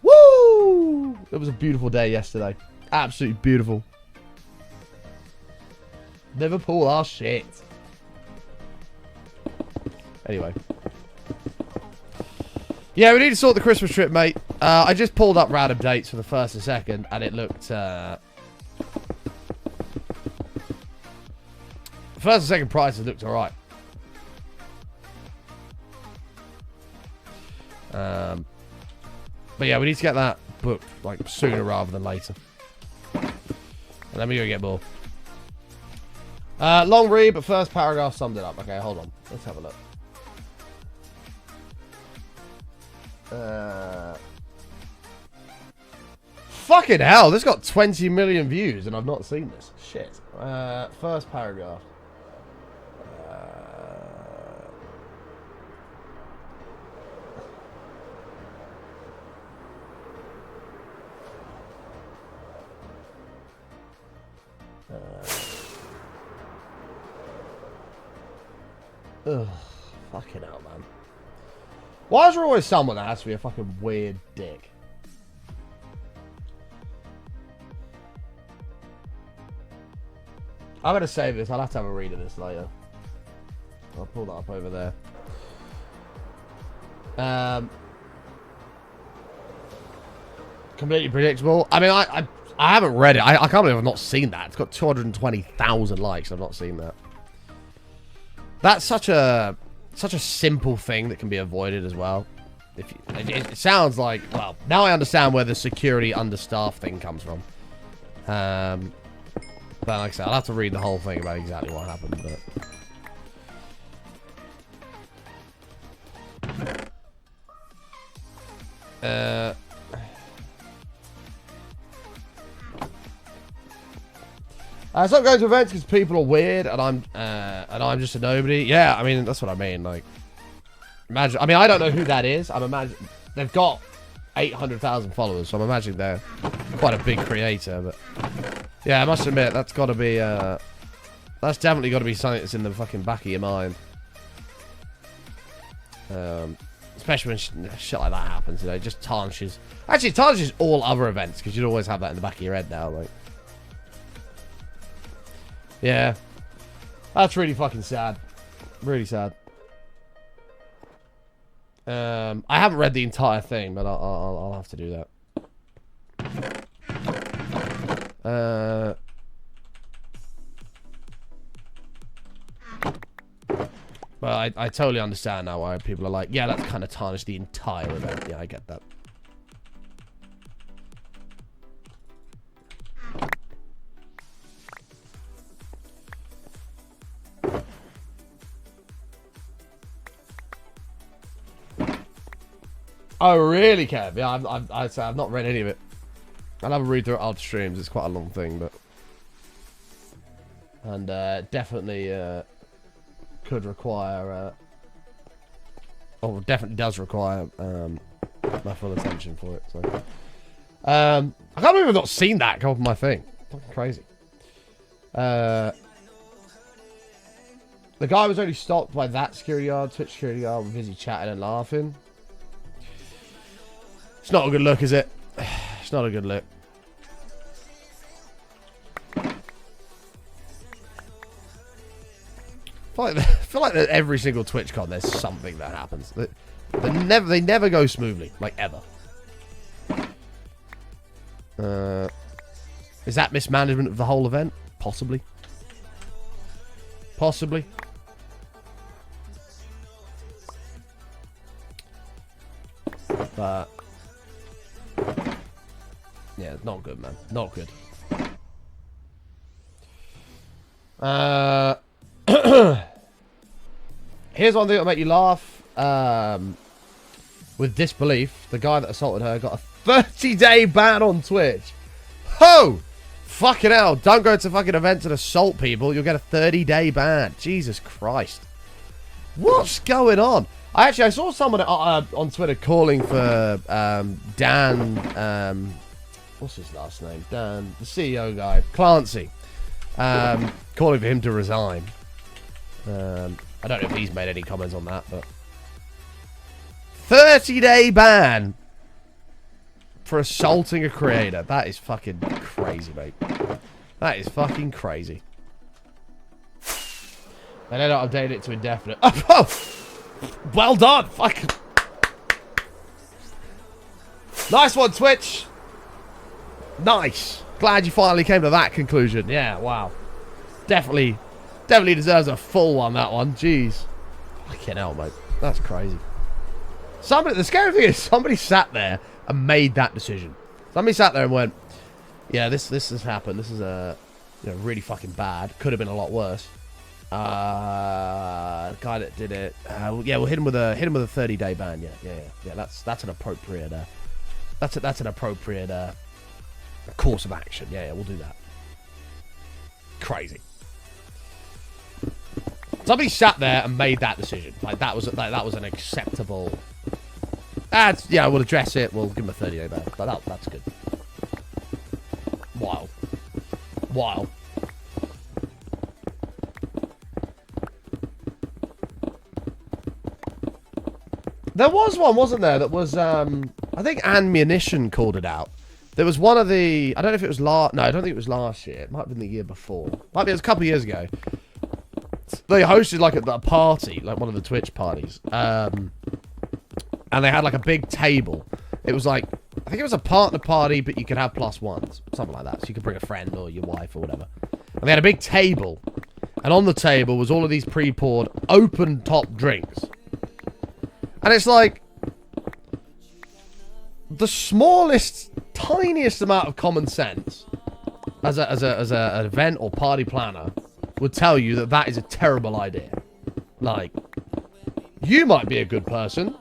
S1: Woo! It was a beautiful day yesterday. Absolutely beautiful. Liverpool are shit. Anyway. Yeah, we need to sort the Christmas trip, mate. I just pulled up random dates for the 1st and 2nd, and it looked... the 1st and 2nd prices looked alright. But yeah, we need to get that booked like sooner rather than later. And then we go get more. Long read, but first paragraph summed it up. Okay, hold on. Let's have a look. Fucking hell, this got 20 million views and I've not seen this. Shit. First paragraph. Ugh, fucking hell, man. Why is there always someone that has to be a fucking weird dick? I'm gonna save this. I'll have to have a read of this later. I'll pull that up over there. Completely predictable. I mean, I haven't read it. I can't believe I've not seen that. It's got 220,000 likes. I've not seen that. That's such a simple thing that can be avoided as well. It sounds like, well, now I understand where the security understaffed thing comes from. But like I said, I'll have to read the whole thing about exactly what happened. But stop going to events because people are weird and I'm just a nobody. Yeah, I mean that's what I mean. Like, imagine. I mean, I don't know who that is. I'm imagining they've got 800,000 followers, so I'm imagining they're quite a big creator. But yeah, I must admit that's got to be that's definitely got to be something that's in the fucking back of your mind. Especially when shit like that happens, you know, it just tarnishes. Actually, it tarnishes all other events because you'd always have that in the back of your head now, like. Yeah, that's really fucking sad. Really sad. I haven't read the entire thing, but I'll have to do that. But I totally understand now why people are like, yeah, that's kind of tarnished the entire event. Yeah, I get that. Oh, really, Kev? Yeah, I've not read any of it. I'll have a read through it after streams. It's quite a long thing, but... And definitely could require... or definitely does require my full attention for it. So, I can't believe I've not seen that come up on my thing. Fucking crazy. The guy was only stopped by that security guard, Twitch security guard, was busy chatting and laughing. It's not a good look, is it? It's not a good look. I feel like like that every single TwitchCon there's something that happens. They never go smoothly, like ever. Is that mismanagement of the whole event? Possibly. Possibly. But yeah, not good, man. Not good. Here's one thing that'll make you laugh. With disbelief, the guy that assaulted her got a 30-day ban on Twitch. Ho! Fucking hell. Don't go to fucking events and assault people. You'll get a 30-day ban. Jesus Christ. What's going on? I saw someone on Twitter calling for Dan, what's his last name? Dan, the CEO guy, Clancy. Calling for him to resign. I don't know if he's made any comments on that, but 30-day ban for assaulting a creator. That is fucking crazy, mate. That is fucking crazy. They don't update it to indefinite. Oh, well done. Fuck. Nice one, Twitch. Nice. Glad you finally came to that conclusion. Yeah, wow. Definitely deserves a full one, that one. Jeez. Fucking hell, mate. That's crazy. The scary thing is somebody sat there and made that decision. Somebody sat there and went, yeah, this has happened. This is really fucking bad. Could have been a lot worse. The guy that did it, yeah, we'll hit him with a 30-day ban. Yeah. That's an appropriate that's an appropriate course of action. Yeah, we'll do that. Crazy. Somebody sat there and made that decision. Like that was an acceptable. Yeah, we'll address it. We'll give him a 30-day ban. But that's good. Wild. There was one, wasn't there, that was, I think Ammunition called it out. There was one of the, I don't know if it was no, I don't think it was last year. It might have been the year before. It was a couple of years ago. They hosted, like, a party, like one of the Twitch parties. And they had, like, a big table. It was, like, I think it was a partner party, but you could have +1s. Something like that. So you could bring a friend or your wife or whatever. And they had a big table. And on the table was all of these pre-poured, open-top drinks. And it's like the smallest, tiniest amount of common sense as an event or party planner would tell you that is a terrible idea. Like, you might be a good person,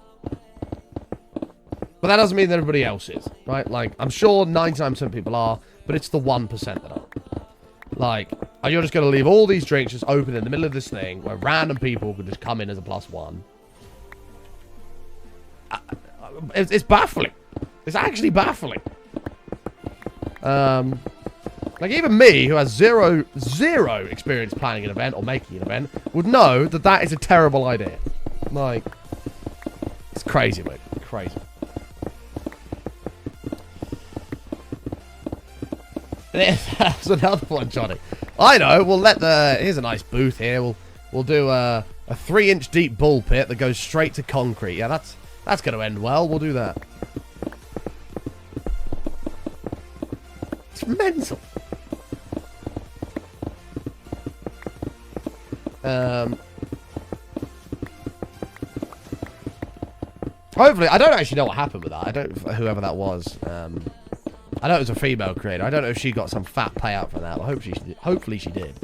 S1: but that doesn't mean that everybody else is, right? Like, I'm sure 99% of people are, but it's the 1% that aren't. Like, you're just going to leave all these drinks just open in the middle of this thing where random people could just come in as a +1. It's baffling. It's actually baffling. Like, even me, who has zero experience planning an event or making an event, would know that is a terrible idea. Like, it's crazy, mate. Crazy. That's another one, Johnny. I know. We'll here's a nice booth here. We'll do a 3-inch deep bull pit that goes straight to concrete. Yeah, that's going to end well. We'll do that. It's mental. Hopefully, I don't actually know what happened with that. Whoever that was. I know it was a female creator. I don't know if she got some fat payout for that. But hopefully she did.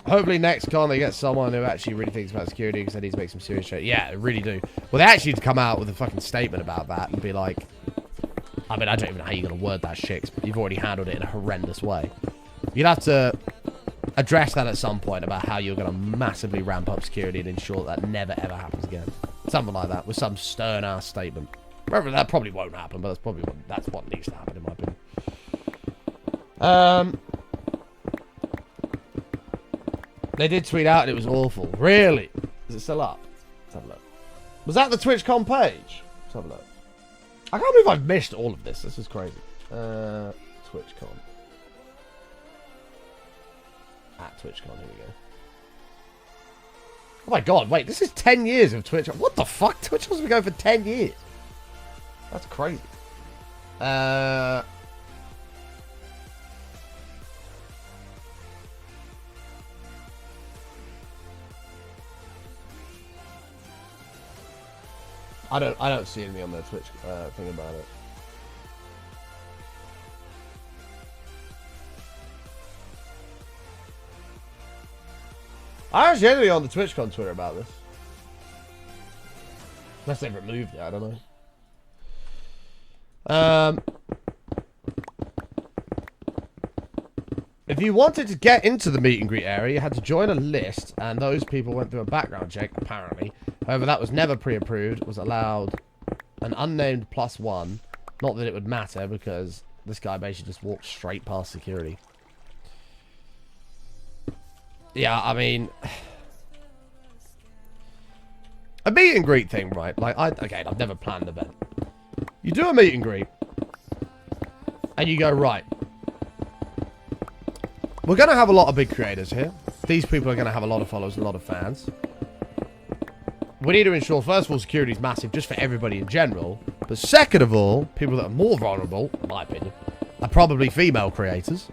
S1: Hopefully next con they get someone who actually really thinks about security because they need to make some serious shit. Yeah, they really do. Well, they actually need to come out with a fucking statement about that and be like, I mean, I don't even know how you're going to word that shit, but you've already handled it in a horrendous way. You'd have to address that at some point about how you're going to massively ramp up security and ensure that never ever happens again. Something like that, with some stern-ass statement. Remember, that probably won't happen, but that's what needs to happen, in my opinion. They did tweet out and it was awful. Really? Is it still up? Let's have a look. Was that the TwitchCon page? Let's have a look. I can't believe I've missed all of this. This is crazy. TwitchCon. At TwitchCon, here we go. Oh my god, wait, this is 10 years of Twitch. What the fuck? TwitchCon's been going for 10 years. That's crazy. I don't see anything on the Twitch thing about it. I don't see anything on the TwitchCon Twitter about this. Unless they've removed it, I don't know. If you wanted to get into the meet and greet area, you had to join a list, and those people went through a background check, apparently. However, that was never pre-approved, was allowed an unnamed +1. Not that it would matter, because this guy basically just walked straight past security. Yeah, I mean... a meet and greet thing, right? Like, again, I've never planned an event. You do a meet and greet, and you go, right, we're going to have a lot of big creators here. These people are going to have a lot of followers and a lot of fans. We need to ensure, first of all, security is massive just for everybody in general. But second of all, people that are more vulnerable, in my opinion, are probably female creators.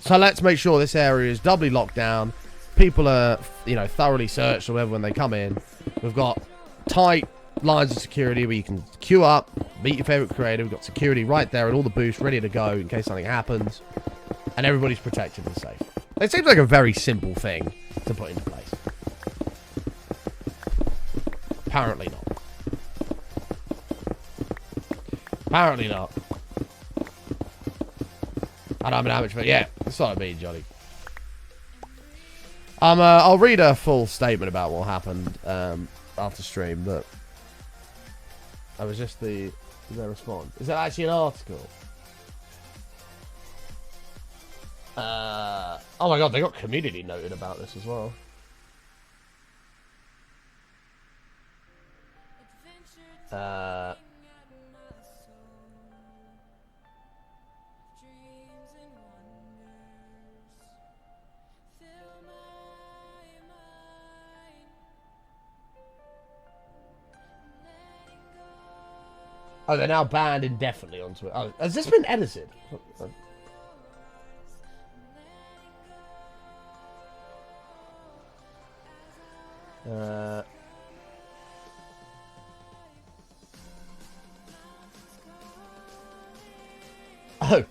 S1: So let's make sure this area is doubly locked down. People are, you know, thoroughly searched or whatever when they come in. We've got tight lines of security where you can queue up, meet your favorite creator. We've got security right there and all the booths ready to go in case something happens. And everybody's protected and safe. It seems like a very simple thing to put into place. Apparently not. Apparently not. I don't know how much, but yeah, it's not me, Johnny. I'll read a full statement about what happened after stream, but that was just their response. Is that actually an article? Oh my god, they got community noted about this as well. Oh, they're now banned indefinitely on Twitter. Oh, has this been edited? Oh,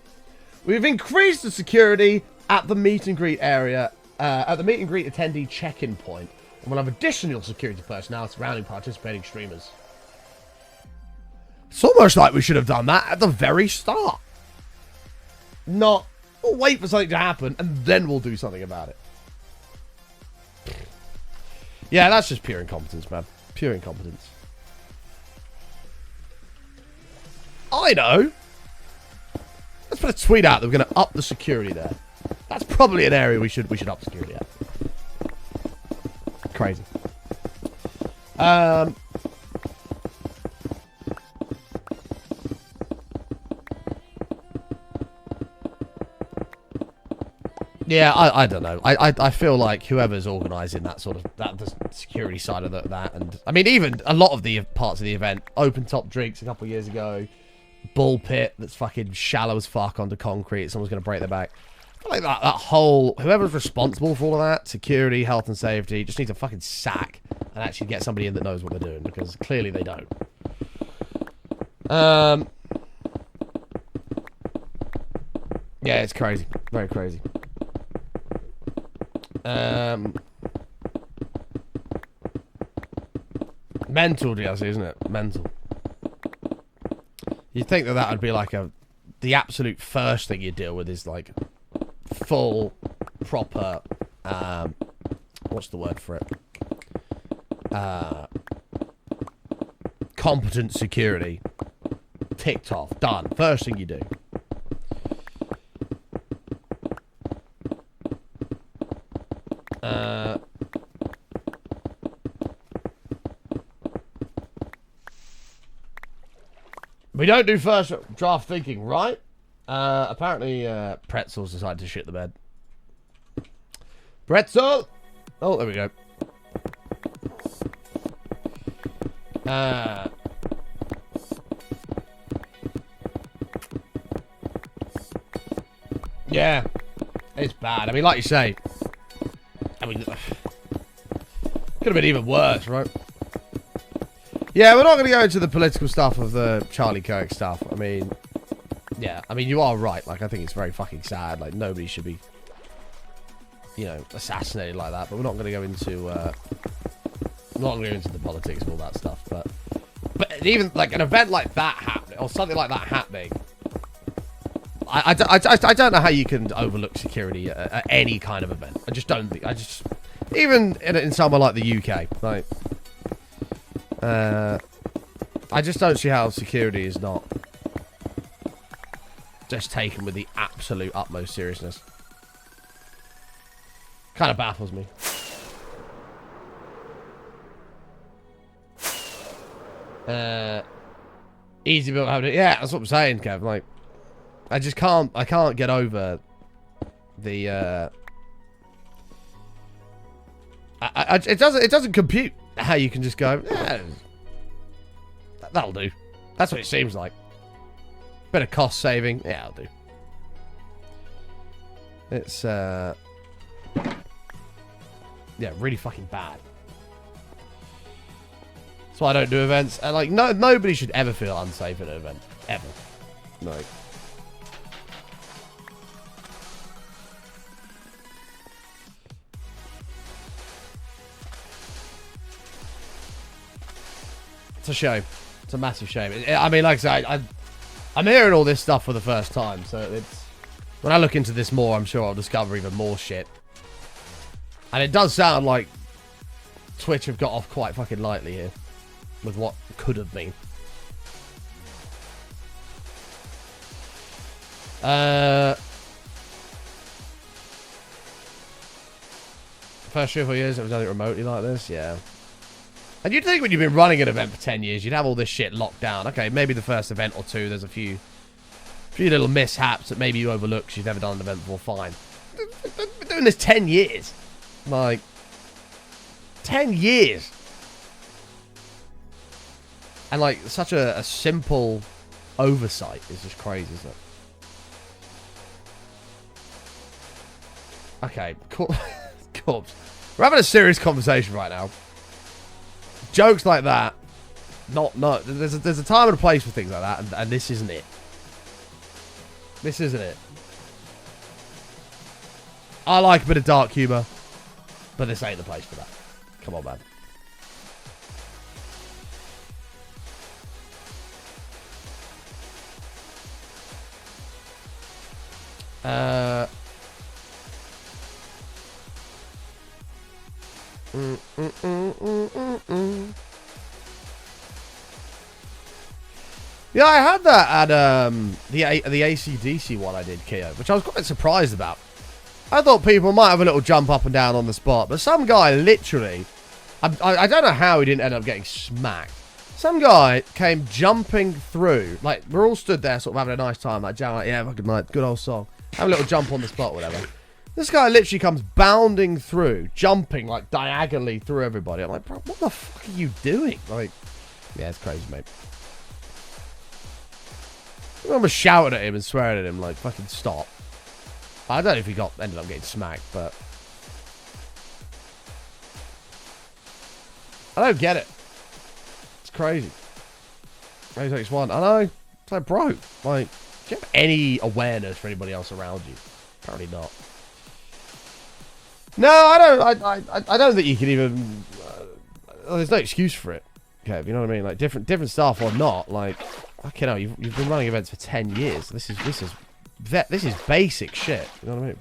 S1: we've increased the security at the meet and greet area, at the meet and greet attendee check-in point, and we'll have additional security personnel surrounding participating streamers. It's almost like we should have done that at the very start. Not, we'll wait for something to happen, and then we'll do something about it. Yeah, that's just pure incompetence, man. Pure incompetence. I know. Let's put a tweet out that we're going to up the security there. That's probably an area we should up security at. Crazy. Yeah, I don't know. I feel like whoever's organising that sort of the security side of that, and I mean even a lot of the parts of the event, open top drinks a couple of years ago, bull pit that's fucking shallow as fuck onto concrete, someone's gonna break their back. I feel like that whole whoever's responsible for all of that, security, health and safety, just needs to fucking sack and actually get somebody in that knows what they're doing, because clearly they don't. Yeah, it's crazy, very crazy. Mental DLC, isn't it? Mental. You'd think that would be like the absolute first thing you deal with is like full, proper, what's the word for it? Competent security. Ticked off. Done. First thing you do. We don't do first draft thinking, right? Apparently, Pretzels decided to shit the bed. Pretzel! Oh, there we go. Yeah. It's bad. I mean, like you say. I mean, could have been even worse, right? Yeah, we're not going to go into the political stuff of the Charlie Kirk stuff. I mean, yeah. I mean, you are right. Like, I think it's very fucking sad. Like, nobody should be, you know, assassinated like that. But we're not going to go into, not going to go into the politics and all that stuff. But even, like, an event like that happening, or something like that happening, I don't know how you can overlook security at any kind of event. I just don't think. Even in somewhere like the UK, like, I just don't see how security is not just taken with the absolute utmost seriousness. Kind of baffles me. Easy built having it. Yeah, that's what I'm saying, Kev. Like, I can't get over the, it doesn't compute how you can just go, yeah, that'll do. That's what it seems like. Bit of cost saving. Yeah, I'll do. It's, yeah, really fucking bad. That's why I don't do events. And, like, nobody should ever feel unsafe at an event. Ever. Like, it's a shame. It's a massive shame. I mean, like I say, I'm hearing all this stuff for the first time, so it's... When I look into this more, I'm sure I'll discover even more shit. And it does sound like Twitch have got off quite fucking lightly here. With what could have been. First 3 or 4 years, it was only remotely like this, yeah. And you'd think when you've been running an event for 10 years, you'd have all this shit locked down. Okay, maybe the first event or two, there's a few little mishaps that maybe you overlook because you've never done an event before, fine. Been doing this 10 years. Like, 10 years. And, like, such a simple oversight is just crazy, isn't it? Okay, corpse. We're having a serious conversation right now. Jokes like that, there's a time and a place for things like that, and this isn't it. This isn't it. I like a bit of dark humor, but this ain't the place for that. Come on, man. Yeah, I had that at the AC/DC one I did, Keo, which I was quite surprised about. I thought people might have a little jump up and down on the spot, but some guy literally, I don't know how he didn't end up getting smacked. Some guy came jumping through, like, we're all stood there sort of having a nice time, like, jam, like, yeah, fucking like, good old song. Have a little jump on the spot, whatever. This guy literally comes bounding through, jumping, like, diagonally through everybody. I'm like, bro, what the fuck are you doing? Like, yeah, it's crazy, mate. I remember shouting at him and swearing at him, like, fucking stop. I don't know if he ended up getting smacked, but I don't get it. It's crazy. 861. I know. It's like, bro, like, do you have any awareness for anybody else around you? Apparently not. No, I don't think you can even. There's no excuse for it. Okay, you know what I mean? Like, different stuff or not. Like, fucking hell, you've been running events for 10 years. This is basic shit. You know what I mean?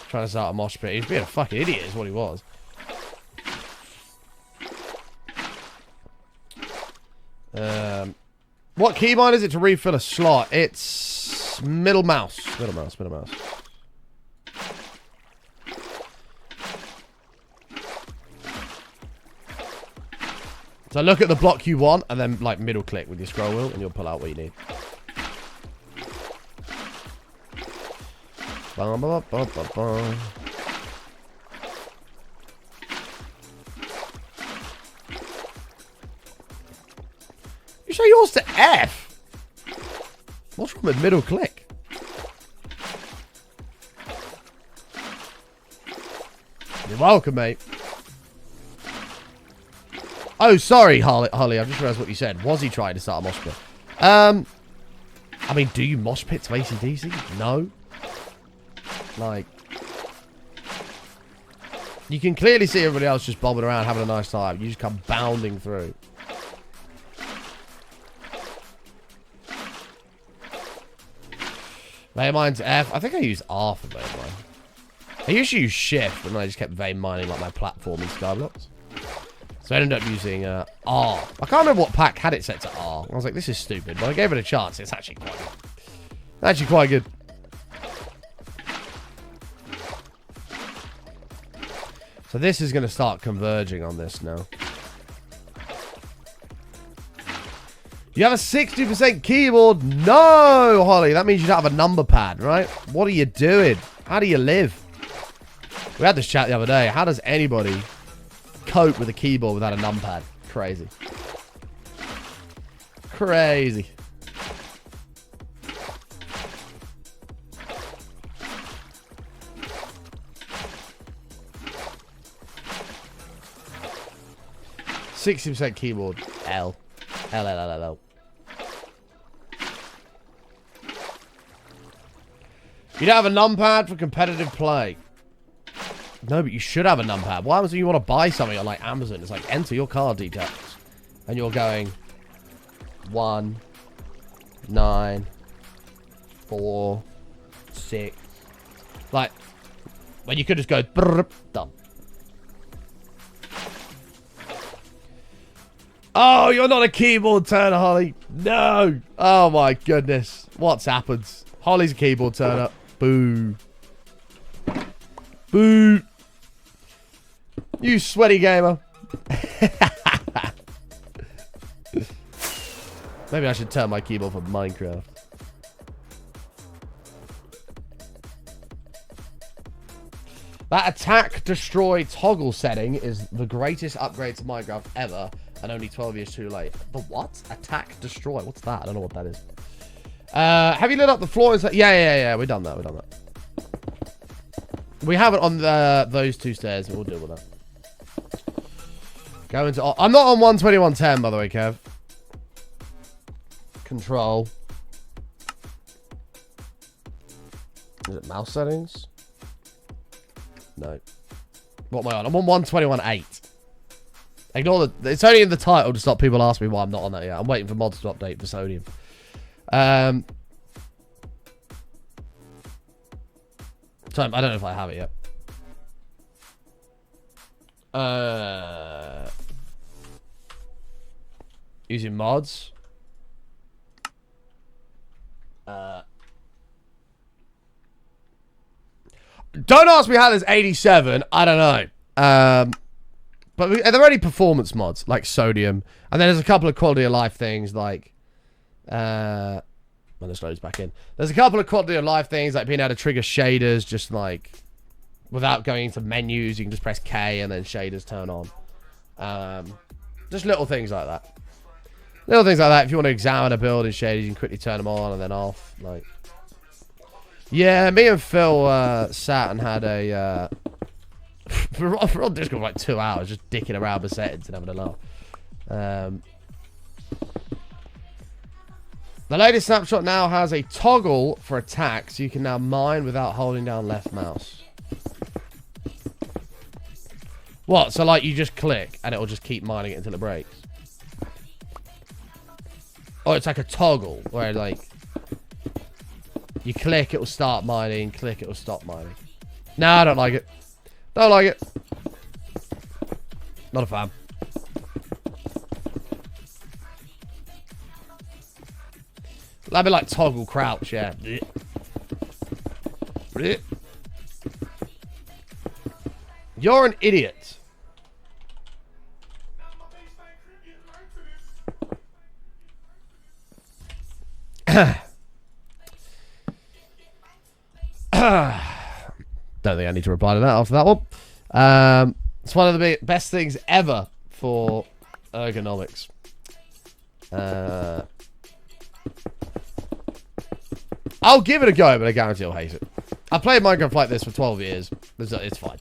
S1: Trying to start a mosh pit. He was being a fucking idiot, is what he was. What keybind is it to refill a slot? It's middle mouse. Middle mouse. So look at the block you want, and then, like, middle click with your scroll wheel, and you'll pull out what you need. You show yours to F. What's wrong with middle click? You're welcome, mate. Oh, sorry, Holly. I've just realised what you said. Was he trying to start a mosh pit? I mean, do you mosh pit to AC/DC? No. Like, you can clearly see everybody else just bobbing around, having a nice time. You just come bounding through. Vein mine's F. I think I used R for vein mine. I usually use shift, and I just kept vein mining like my platform in Skyblocks. So I ended up using R. I can't remember what pack had it set to R. I was like, this is stupid, but I gave it a chance. It's actually quite good. Actually quite good. So this is going to start converging on this now. You have a 60% keyboard? No, Holly. That means you don't have a number pad, right? What are you doing? How do you live? We had this chat the other day. How does anybody cope with a keyboard without a numpad? Crazy. Crazy. %60 keyboard. L. L, L, L, L, L. You don't have a numpad for competitive play. No, but you should have a numpad. What happens when you want to buy something on like Amazon? It's like enter your card details. And you're going 1, 9, 4, 6. Like, when you could just go brrr, done. Oh, you're not a keyboard turner, Holly. No. Oh my goodness. What's happened? Holly's a keyboard turner. Boo. Boo. You sweaty gamer. Maybe I should turn my keyboard for Minecraft. That attack, destroy, toggle setting is the greatest upgrade to Minecraft ever, and only 12 years too late. The what? Attack, destroy. What's that? I don't know what that is. Have you lit up the floor? Yeah. We've done that. We have it on those two stairs. We'll deal with that. Go into... I'm not on 121.10, by the way, Kev. Control. Is it mouse settings? No. What am I on? I'm on 121.8. Ignore the... It's only in the title to stop people asking me why I'm not on that yet. I'm waiting for mods to update for sodium. So I don't know if I have it yet. Using mods. Don't ask me how there's 87. I don't know. But they're only performance mods, like sodium. And then there's a couple of quality of life things, like... when this loads back in. There's a couple of quality of life things, like being able to trigger shaders, just like... Without going into menus, you can just press K and then shaders turn on. Just little things like that. Little things like that. If you want to examine a build in shaders, you can quickly turn them on and then off. Like... Yeah, me and Phil sat and had a... we're on Discord for like 2 hours, just dicking around with settings and having a laugh. The latest snapshot now has a toggle for attack, so you can now mine without holding down left mouse. What? So like you just click and it'll just keep mining it until it breaks? Oh, it's like a toggle where like... You click, it will start mining. Click, it will stop mining. No, I don't like it. Don't like it. Not a fan. That'd be like toggle crouch, yeah. You're an idiot. Don't think I need to reply to that after that one. It's one of the best things ever for ergonomics. I'll give it a go, but I guarantee I'll hate it. I played Minecraft like this for 12 years. It's fine.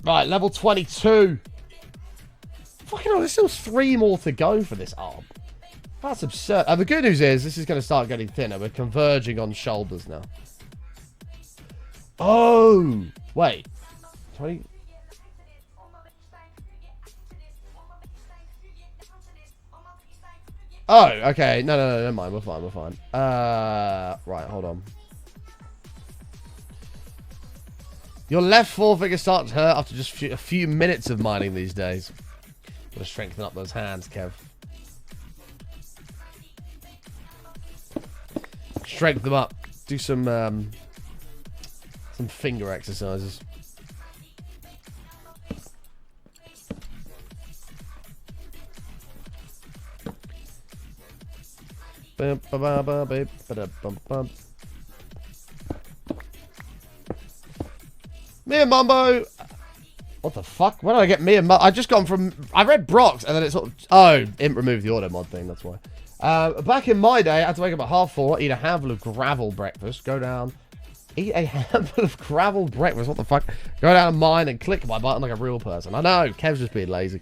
S1: Right, level 22. Fucking hell, there's still 3 more to go for this arm. That's absurd. The good news is this is going to start getting thinner. We're converging on shoulders now. Oh, wait. 20. Oh, okay. No, never mind. We're fine. Right, hold on. Your left forefinger starts to hurt after just a few minutes of mining these days. Gotta strengthen up those hands, Kev. Strengthen them up. Do some finger exercises. Me and Mumbo. What the fuck? Where did I get me and Mumbo? I just gone from. I read Brock's and then it sort of. Oh, Imp removed the auto mod thing. That's why. Back in my day, I had to wake up at 4:30, eat a handful of gravel breakfast, go down, eat a handful of gravel breakfast. What the fuck? Go down and mine and click my button like a real person. I know. Kev's just being lazy.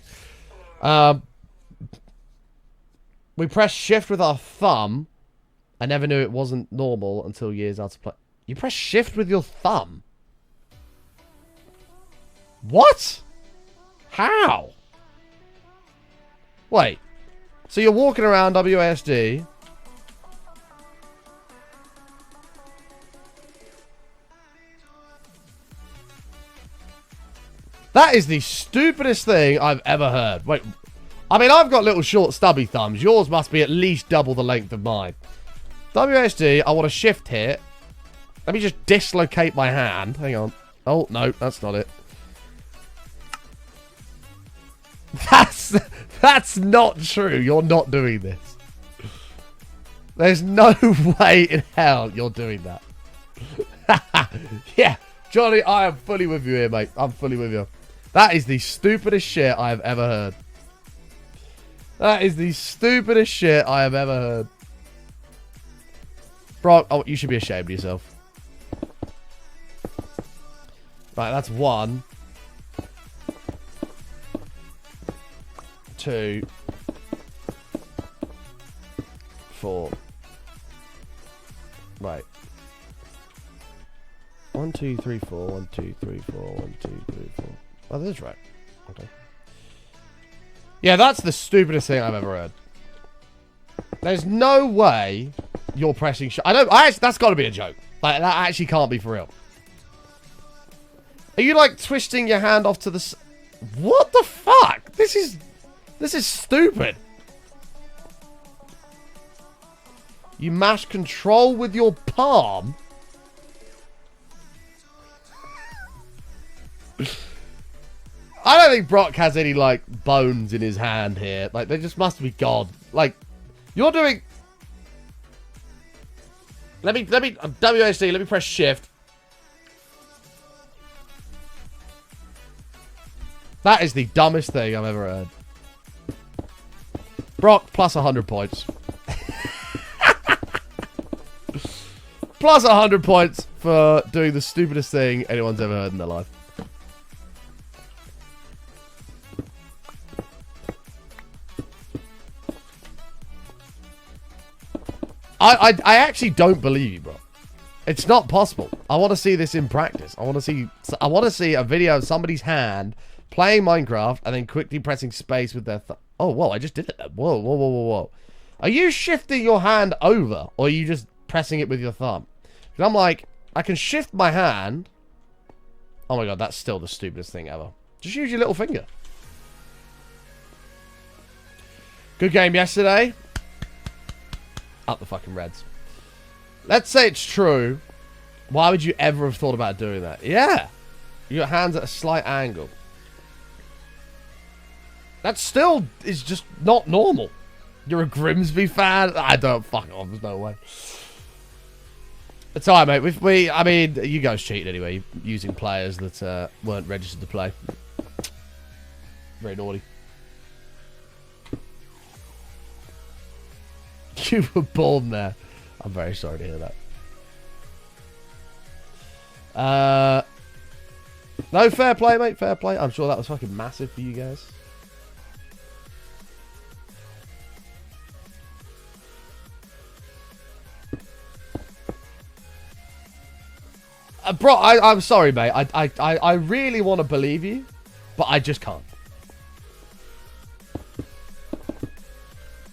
S1: We press shift with our thumb. I never knew it wasn't normal until years after play. You press shift with your thumb? What? How? Wait. So you're walking around WASD. That is the stupidest thing I've ever heard. Wait. I mean, I've got little short stubby thumbs. Yours must be at least double the length of mine. WASD, I want to shift hit. Let me just dislocate my hand. Hang on. Oh, no, that's not it. That's not true. You're not doing this. There's no way in hell you're doing that. Yeah, Johnny, I am fully with you here, mate. I'm fully with you. That is the stupidest shit I have ever heard. That is the stupidest shit I have ever heard. Brock, oh, you should be ashamed of yourself. Right, that's 1. 2. 4. Right. 1, 2, 3, 4. 1, 2, 3, 4. 1, 2, 3, 4. Oh, that is right. Okay. Yeah, that's the stupidest thing I've ever heard. There's no way you're pressing that's got to be a joke. Like, that actually can't be for real. Are you, like, twisting your hand off to the... What the fuck? This is stupid. You mash control with your palm? I don't think Brock has any, like, bones in his hand here. Like, they just must be gone. Like, you're doing... Let me, WASD, let me press shift. That is the dumbest thing I've ever heard. Brock, plus 100 points. Plus 100 points for doing the stupidest thing anyone's ever heard in their life. I actually don't believe you, bro. It's not possible. I want to see this in practice. I want to see a video of somebody's hand playing Minecraft and then quickly pressing space with their thumb. Oh, whoa, I just did it. Whoa. Are you shifting your hand over or are you just pressing it with your thumb? Because I'm like, I can shift my hand. Oh my god, that's still the stupidest thing ever. Just use your little finger. Good game yesterday. Up the fucking Reds. Let's say it's true. Why would you ever have thought about doing that? Yeah. Your hands at a slight angle. That still is just not normal. You're a Grimsby fan? I don't fuck off. There's no way. It's alright, mate. I mean, you guys cheated anyway, using players that weren't registered to play. Very naughty. You were born there. I'm very sorry to hear that. No, fair play, mate. Fair play. I'm sure that was fucking massive for you guys. Bro, I'm sorry, mate. I really want to believe you, but I just can't.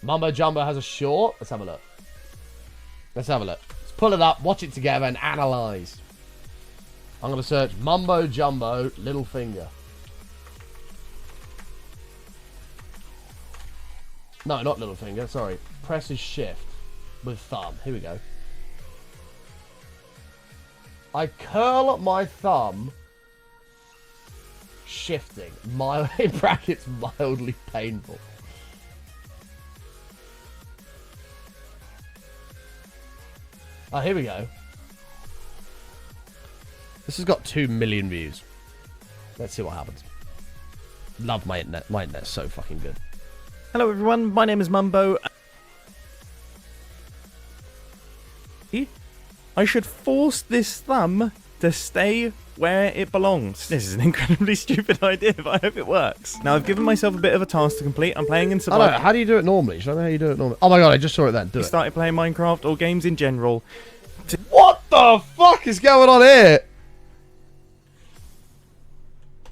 S1: Mumbo Jumbo has a short. Let's have a look. Let's have a look. Let's pull it up, watch it together, and analyze. I'm going to search Mumbo Jumbo Little Finger. No, not Little Finger. Sorry. Presses shift with thumb. Here we go. I curl my thumb, shifting, in brackets, mildly painful. Oh, here we go. This has got 2 million views. Let's see what happens. Love my internet. My internet's so fucking good.
S7: Hello everyone, my name is Mumbo. I should force this thumb to stay where it belongs. This is an incredibly stupid idea, but I hope it works. Now, I've given myself a bit of a task to complete. I'm playing in survival.
S1: I don't know. How do you do it normally? Show me how you do it normally. Oh my god, I just saw it then. Do it.
S7: Started playing Minecraft or games in general.
S1: What the fuck is going on here?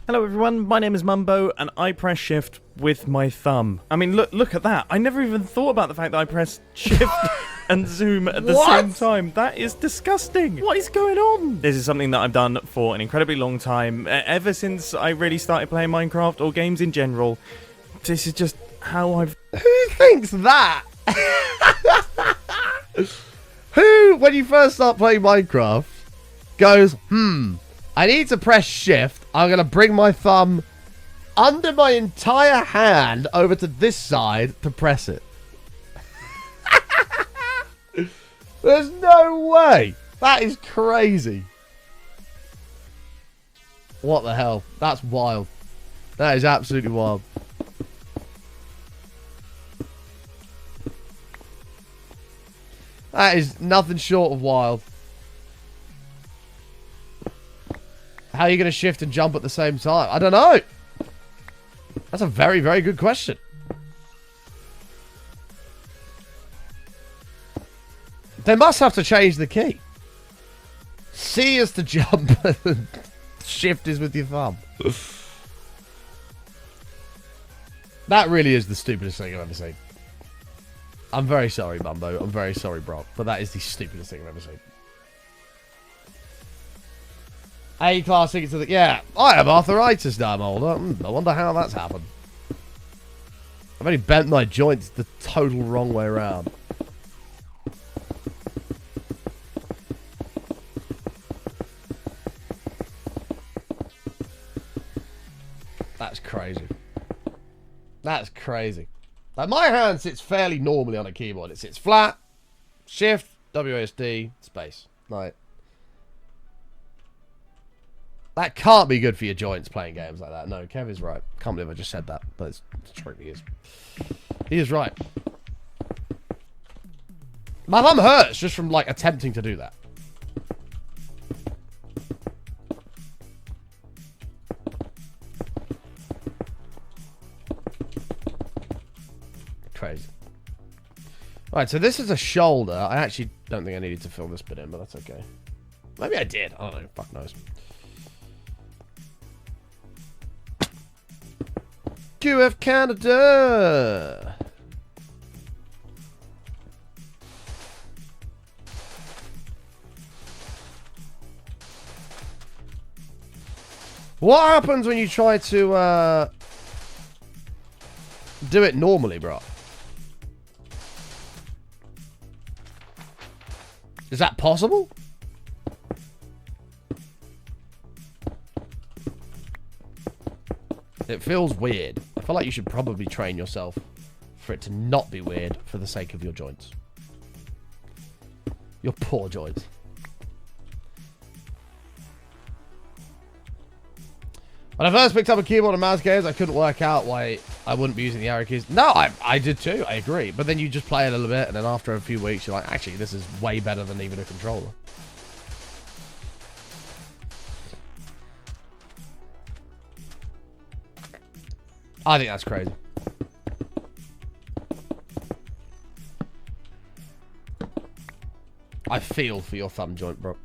S7: Hello everyone, my name is Mumbo, and I press shift with my thumb. I mean, look at that. I never even thought about the fact that I press shift and zoom at the same time. That is disgusting. What is going on? This is something that I've done for an incredibly long time. Ever since I really started playing Minecraft or games in general. This is just how I've...
S1: Who thinks that? Who, when you first start playing Minecraft, goes, I need to press shift. I'm going to bring my thumb under my entire hand over to this side to press it. There's no way. That is crazy. What the hell? That's wild. That is absolutely wild. That is nothing short of wild. How are you going to shift and jump at the same time? I don't know. That's a very, very good question. They must have to change the key. C is to jump and shift is with your thumb. That really is the stupidest thing I've ever seen. I'm very sorry, Mumbo. I'm very sorry, Brock. But that is the stupidest thing I've ever seen. A-class tickets to the... Yeah, I have arthritis now I'm older. I wonder how that's happened. I've only bent my joints the total wrong way around. That's crazy. That's crazy. Like, my hand sits fairly normally on a keyboard. It sits flat, shift, WASD, space. Like... That can't be good for your joints playing games like that. No, Kev is right. Can't believe I just said that, but it's true. He is. He is right. My thumb hurts just from, like, attempting to do that. Crazy. Alright, so this is a shoulder. I actually don't think I needed to fill this bit in, but that's okay. Maybe I did. I don't know. Fuck knows. QF Canada. What happens when you try to do it normally, bro? Is that possible? It feels weird. I feel like you should probably train yourself for it to not be weird for the sake of your joints. Your poor joints. When I first picked up a keyboard and mouse games, I couldn't work out why I wouldn't be using the arrow keys. No, I did too. I agree. But then you just play a little bit, and then after a few weeks, you're like, actually, this is way better than even a controller. I think that's crazy. I feel for your thumb joint, bro.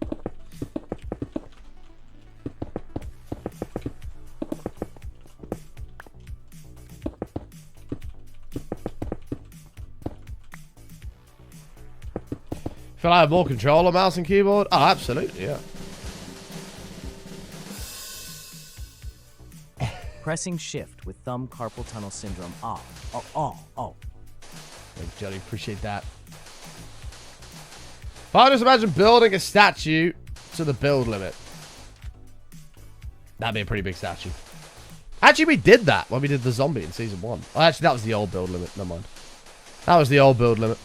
S1: Feel I have more control on mouse and keyboard? Oh, absolutely, yeah.
S8: Pressing shift with thumb carpal tunnel syndrome off. Oh.
S1: Thanks, Johnny. Appreciate that. If I just imagine building a statue to the build limit. That'd be a pretty big statue. Actually, we did that when we did the zombie in season 1. Oh, actually, that was the old build limit. Never mind. That was the old build limit.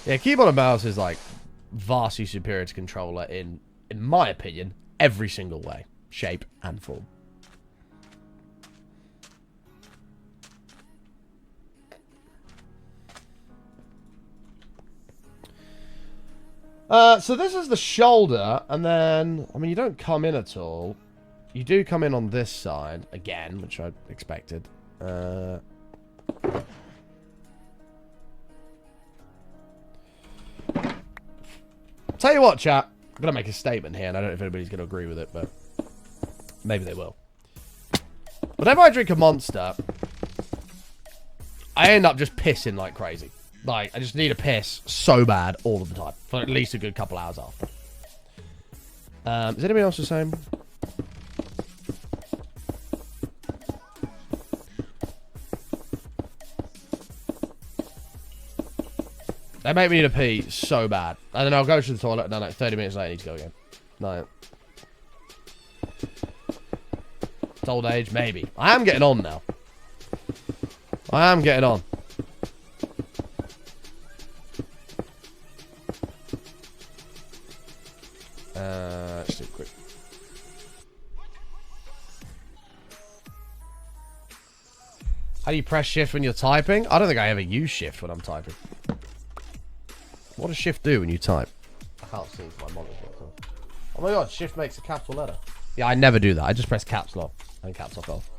S1: Yeah, keyboard and mouse is like vastly superior to controller in my opinion, every single way, shape and form. So this is the shoulder, and then, I mean, you don't come in at all. You do come in on this side, again, which I expected. Tell you what, chat. I'm going to make a statement here, and I don't know if anybody's going to agree with it, but maybe they will. Whenever I drink a Monster, I end up just pissing like crazy. Like, I just need a piss so bad all of the time. For at least a good couple hours after. Is anybody else the same? They make me need a pee so bad. And then I'll go to the toilet, and then like 30 minutes later I need to go again. No. It's old age? Maybe. I am getting on now. I am getting on. Let's do it quick. How do you press shift when you're typing? I don't think I ever use shift when I'm typing. What does shift do when you type? I can't see my monitor. Oh my god, shift makes a capital letter. Yeah, I never do that. I just press caps lock and caps lock off.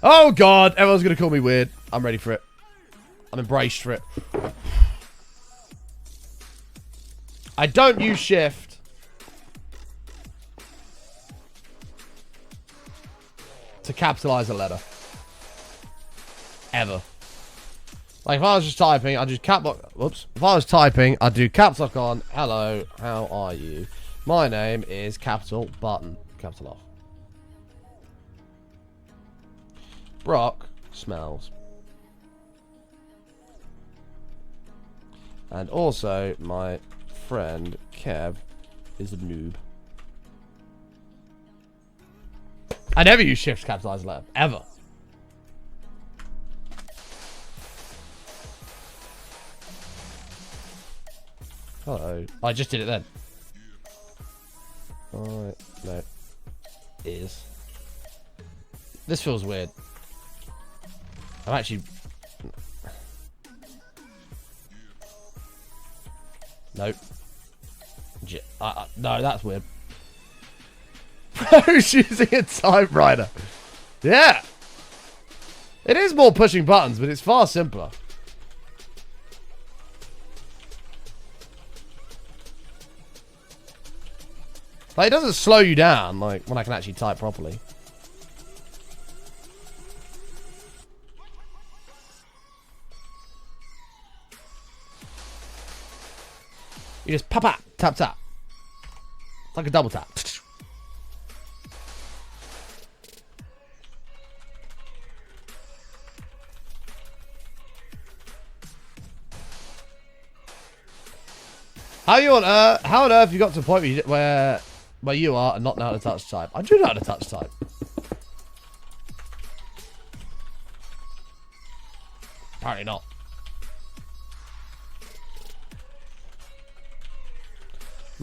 S1: Oh god, everyone's gonna call me weird. I'm ready for it. I'm embraced for it. I don't use shift to capitalize a letter. Ever. Like, if I was just typing, I'd do cap lock. Whoops. If I was typing, I'd do caps lock on. Hello, how are you? My name is capital button. Capital off. Brock smells. And also, my friend Kev is a noob. I never use shift to capitalize a letter. Ever. Hello. I just did it then. Alright. No. Is. This feels weird. I'm actually... Nope. No, that's weird. Who's using a typewriter? Yeah. It is more pushing buttons, but it's far simpler. Like, it doesn't slow you down, like, when I can actually type properly. You just tap, tap. It's like a double tap. How on earth you got to the point where you are and not know how to touch type? I do know how to touch type. Apparently not.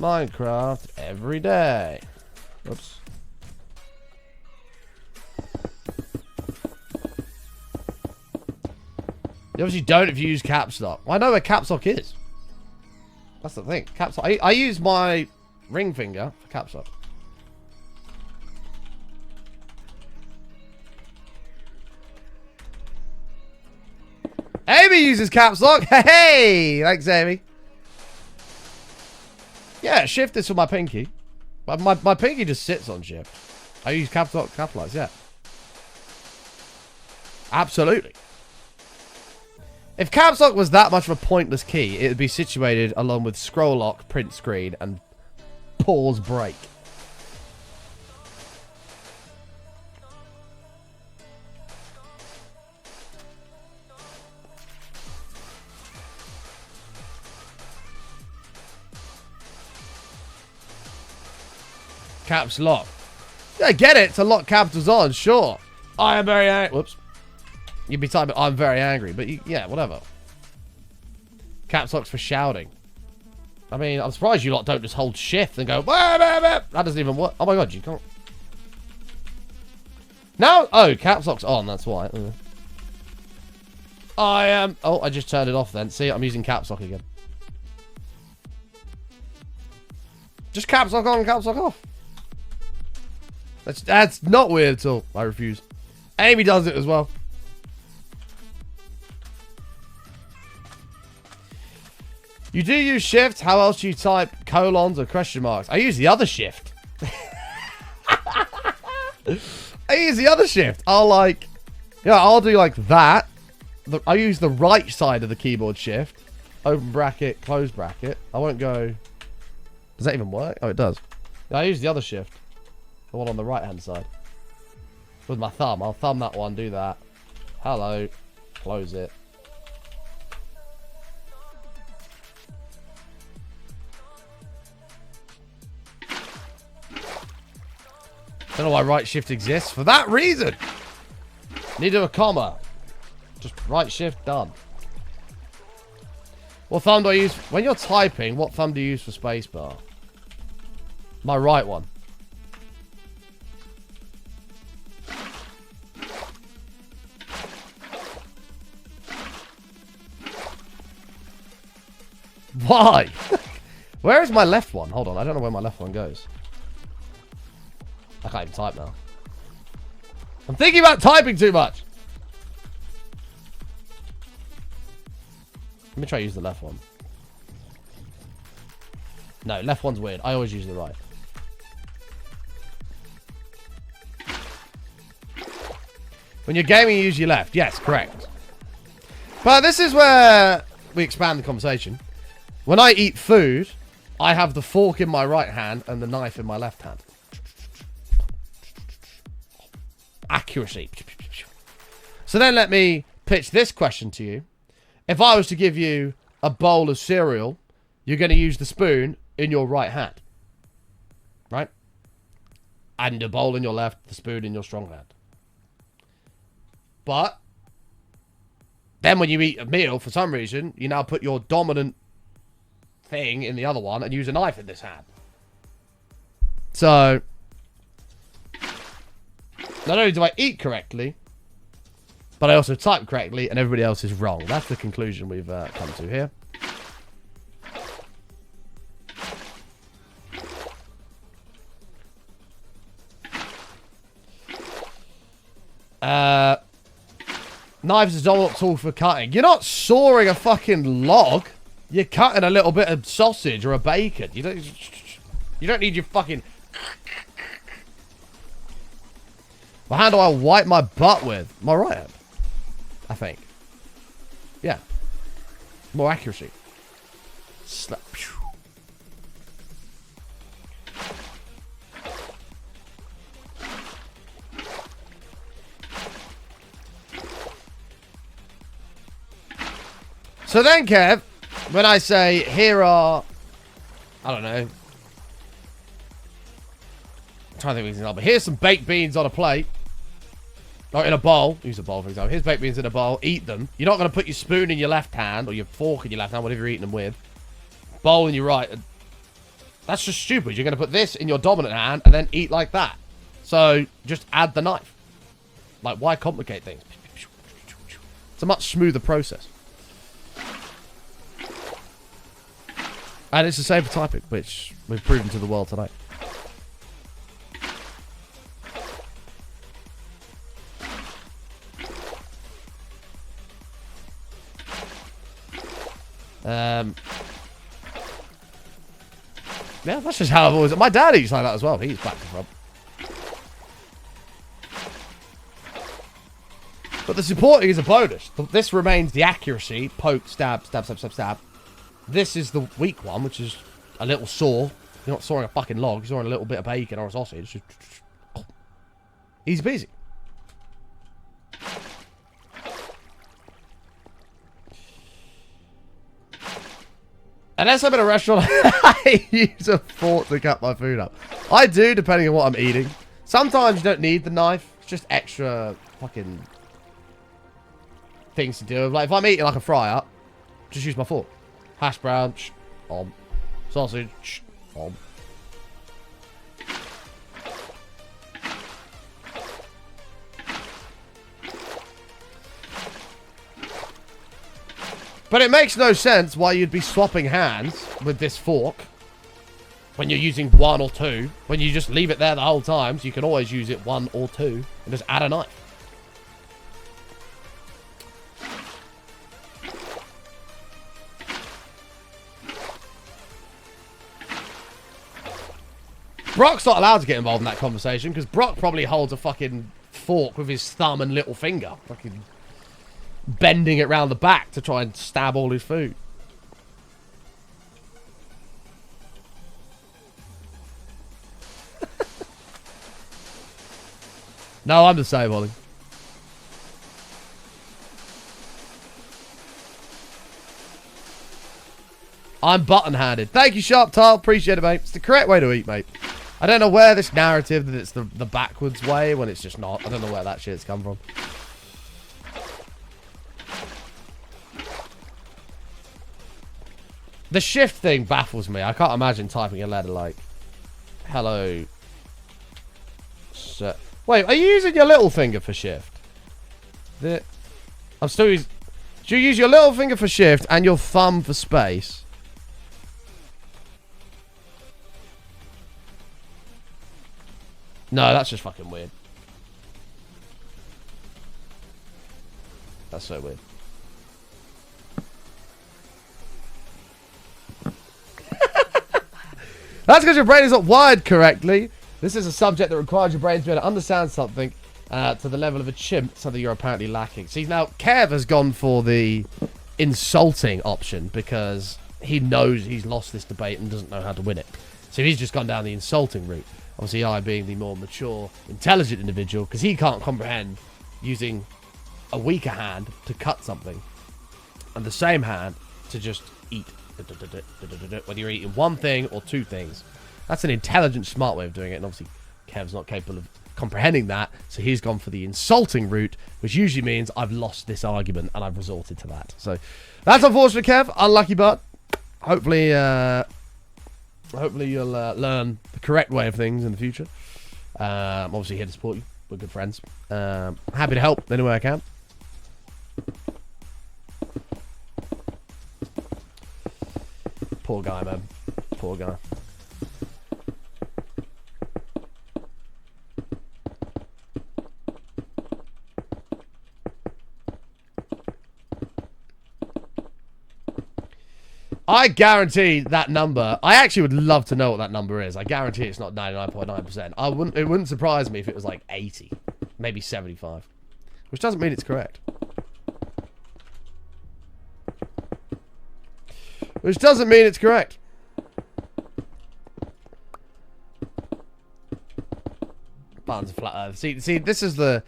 S1: Minecraft every day. Oops. You obviously don't if you use caps lock. Well, I know where caps lock is. That's the thing. Caps lock. I use my ring finger for caps lock. Amy uses caps lock. Hey, thanks, Amy. Yeah, shift is for my pinky. But my pinky just sits on shift. I use caps lock, capitalize, yeah. Absolutely. If caps lock was that much of a pointless key, it would be situated along with scroll lock, print screen, and pause break. Caps lock. Yeah, I get it. To lock capitals on, sure. I am very angry. Whoops. You'd be typing, I'm very angry. But, yeah, whatever. Caps lock's for shouting. I mean, I'm surprised you lot don't just hold shift and go, bah, bah, bah. That doesn't even work. Oh, my God, you can't. No. Oh, caps lock's on. That's why. I am. Oh, I just turned it off then. See, I'm using caps lock again. Just caps lock on, caps lock off. That's not weird at all. I refuse. Amy does it as well. You do use shift. How else do you type colons or question marks? I use the other shift. I use the other shift. I'll do like that. I use the right side of the keyboard shift. Open bracket, close bracket. I won't go. Does that even work? Oh, it does. Yeah, I use the other shift. The one on the right hand side. With my thumb. I'll thumb that one, do that. Hello. Close it. Don't know why right shift exists. For that reason. Need a comma. Just right shift, done. What thumb do I use? When you're typing, what thumb do you use for spacebar? My right one. Why? Where is my left one? Hold on, I don't know where my left one goes. I can't even type now. I'm thinking about typing too much. Let me try to use the left one. No, left one's weird. I always use the right. When you're gaming, you use your left. Yes, correct. But this is where we expand the conversation. When I eat food, I have the fork in my right hand and the knife in my left hand. Accuracy. So then let me pitch this question to you. If I was to give you a bowl of cereal, you're going to use the spoon in your right hand. Right? And a bowl in your left, the spoon in your strong hand. But then when you eat a meal, for some reason, you now put your dominant thing in the other one and use a knife in this hand. So, not only do I eat correctly, but I also type correctly and everybody else is wrong. That's the conclusion we've come to here. Knives is a dominant tool for cutting. You're not sawing a fucking log. You're cutting a little bit of sausage or a bacon. You don't need your fucking... What hand do I wipe my butt with? My right hand. I think. Yeah. More accuracy. Slap. So then, Kev, when I say, here are, I don't know, I'm trying to think of an example. Here's some baked beans on a plate. Or in a bowl. Use a bowl, for example. Here's baked beans in a bowl. Eat them. You're not going to put your spoon in your left hand or your fork in your left hand, whatever you're eating them with. Bowl in your right. That's just stupid. You're going to put this in your dominant hand and then eat like that. So, just add the knife. Like, why complicate things? It's a much smoother process. And it's the same for typing, which we've proven to the world tonight. Yeah, that's just how I've always... My dad eats like that as well. He eats back to front. But the supporting is a bonus. This remains the accuracy. Poke, stab, stab, stab, stab, stab. This is the weak one, which is a little saw. You're not sawing a fucking log. You're sawing a little bit of bacon or a sausage. Easy peasy. Unless I'm in a restaurant, I use a fork to cut my food up. I do, depending on what I'm eating. Sometimes you don't need the knife. It's just extra fucking things to do. Like, if I'm eating like a fry-up, just use my fork. Hash brown, om. Sausage, om. But it makes no sense why you'd be swapping hands with this fork when you're using one or two, when you just leave it there the whole time, so you can always use it one or two, and just add a knife. Brock's not allowed to get involved in that conversation, because Brock probably holds a fucking fork with his thumb and little finger. Fucking bending it round the back to try and stab all his food. No, I'm the same, Ollie. I'm button-handed. Thank you, Sharp Tile. Appreciate it, mate. It's the correct way to eat, mate. I don't know where this narrative that it's the backwards way when it's just not. I don't know where that shit's come from. The shift thing baffles me. I can't imagine typing a letter like, hello. Sir. Wait, are you using your little finger for shift? I'm still using... Do you use your little finger for shift and your thumb for space? No, that's just fucking weird. That's so weird. That's because your brain is not wired correctly. This is a subject that requires your brain to be able to understand something to the level of a chimp, something you're apparently lacking. See, now, Kev has gone for the insulting option because he knows he's lost this debate and doesn't know how to win it. So he's just gone down the insulting route. Obviously, I being the more mature, intelligent individual, because he can't comprehend using a weaker hand to cut something and the same hand to just eat. Whether you're eating one thing or two things. That's an intelligent, smart way of doing it, and obviously Kev's not capable of comprehending that, so he's gone for the insulting route, which usually means I've lost this argument and I've resorted to that. So that's unfortunate, Kev. Unlucky, but hopefully you'll learn the correct way of things in the future. I'm obviously here to support you. We're good friends. Happy to help any way I can. Poor guy, man. Poor guy. I guarantee that number. I actually would love to know what that number is. I guarantee it's not 99.9%. It wouldn't surprise me if it was like 80, maybe 75, which doesn't mean it's correct. Which doesn't mean it's correct. Buttons are flat earth. See, this is the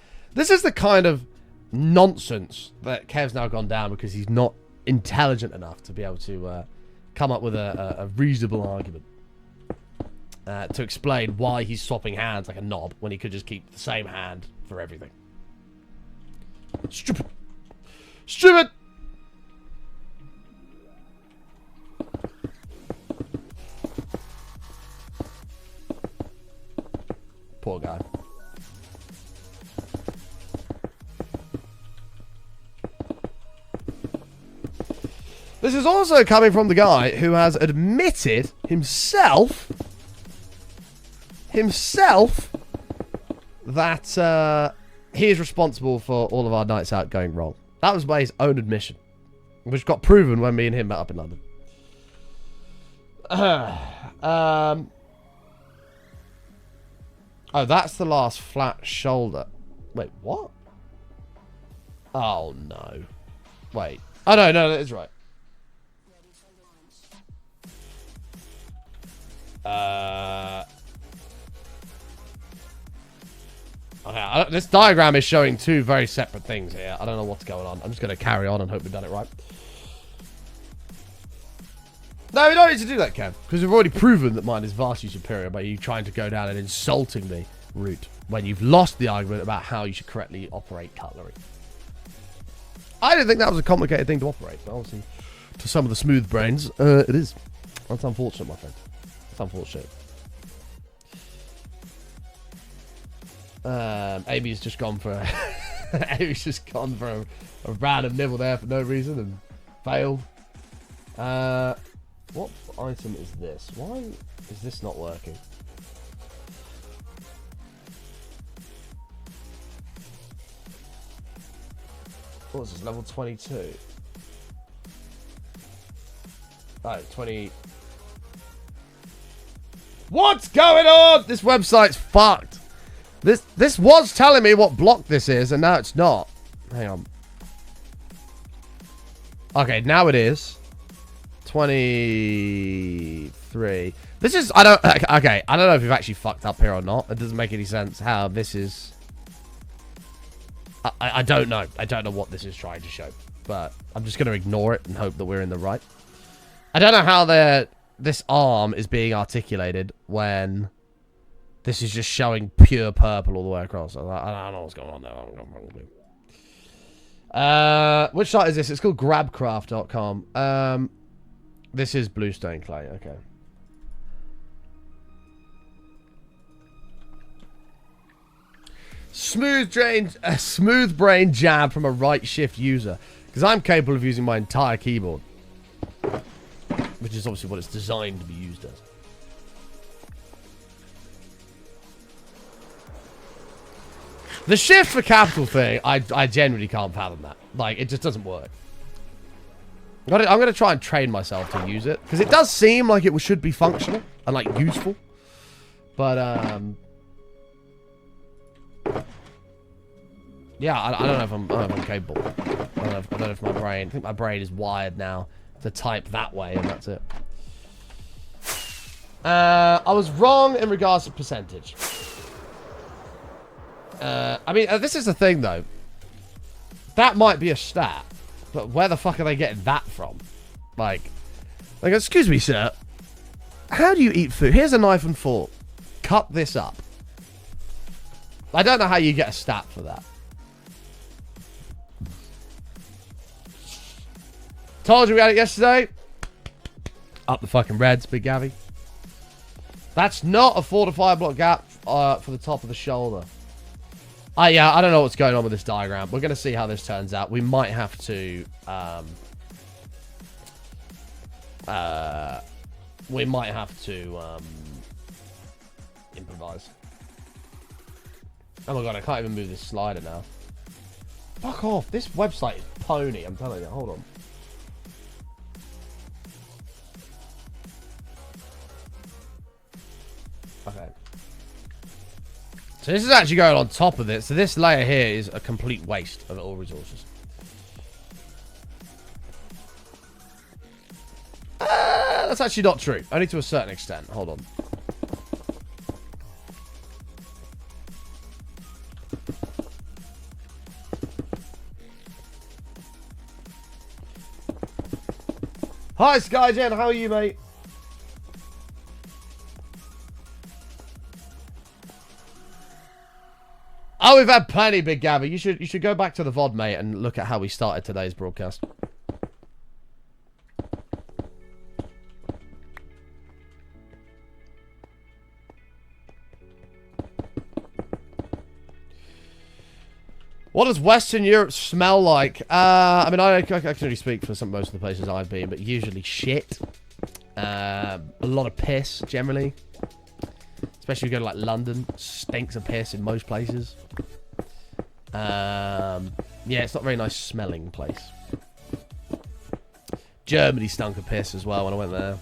S1: kind of nonsense that Kev's now gone down because he's not intelligent enough to be able to come up with a reasonable argument to explain why he's swapping hands like a knob when he could just keep the same hand for everything. Stupid. Stupid. This is also coming from the guy who has admitted himself that he is responsible for all of our nights out going wrong. That was by his own admission, which got proven when me and him met up in London. Oh, that's the last flat shoulder. Wait, what? Oh, no. Wait. Oh, no, that is right. Okay, this diagram is showing two very separate things here. I don't know what's going on. I'm just going to carry on and hope we've done it right. No, we don't need to do that, Kev. Because we've already proven that mine is vastly superior by you trying to go down an insulting me route when you've lost the argument about how you should correctly operate cutlery. I didn't think that was a complicated thing to operate, but obviously, to some of the smooth brains, it is. That's unfortunate, my friend. It's unfortunate. Amy's just gone for a Amy's just gone for a random nibble there for no reason and failed. What item is this? Why is this not working? What was this? Level 22. Oh, 20. What's going on? This website's fucked. This was telling me what block this is, and now it's not. Hang on. Okay, now it is. 23. This is, okay, I don't know if we've actually fucked up here or not. It doesn't make any sense how this is. I don't know. I don't know what this is trying to show, but I'm just going to ignore it and hope that we're in the right. I don't know how this arm is being articulated when this is just showing pure purple all the way across. I don't know what's going on there. Which site is this? It's called grabcraft.com. This is bluestone clay. Okay. Smooth brain jab from a right shift user. Because I'm capable of using my entire keyboard. Which is obviously what it's designed to be used as. The shift for capital thing, I genuinely can't fathom that. Like, it just doesn't work. I'm going to try and train myself to use it. Because it does seem like it should be functional and, like, useful. But, yeah, I don't know if I'm capable. I don't know if my brain... I think my brain is wired now to type that way, and that's it. I was wrong in regards to percentage. I mean, this is the thing, though. That might be a stat, but where the fuck are they getting that from? Like, excuse me, sir. How do you eat food? Here's a knife and fork. Cut this up. I don't know how you get a stat for that. Told you we had it yesterday. Up the fucking Reds, Big Gabby. That's not a 4 to 5 block gap for the top of the shoulder. Yeah, I don't know what's going on with this diagram. We're going to see how this turns out. We might have to... improvise. Oh my god, I can't even move this slider now. Fuck off. This website is pony, I'm telling you. Hold on. Okay. So this is actually going on top of it. So this layer here is a complete waste of all resources. That's actually not true. Only to a certain extent. Hold on. Hi, Skygen. How are you, mate? Oh, we've had plenty, Big Gabby. You should go back to the VOD, mate, and look at how we started today's broadcast. What does Western Europe smell like? I mean, I can only speak for most of the places I've been, but usually shit. A lot of piss, generally. Especially if you go to, like, London. Stinks of piss in most places. Yeah, it's not a very nice smelling place. Germany stunk of piss as well when I went there.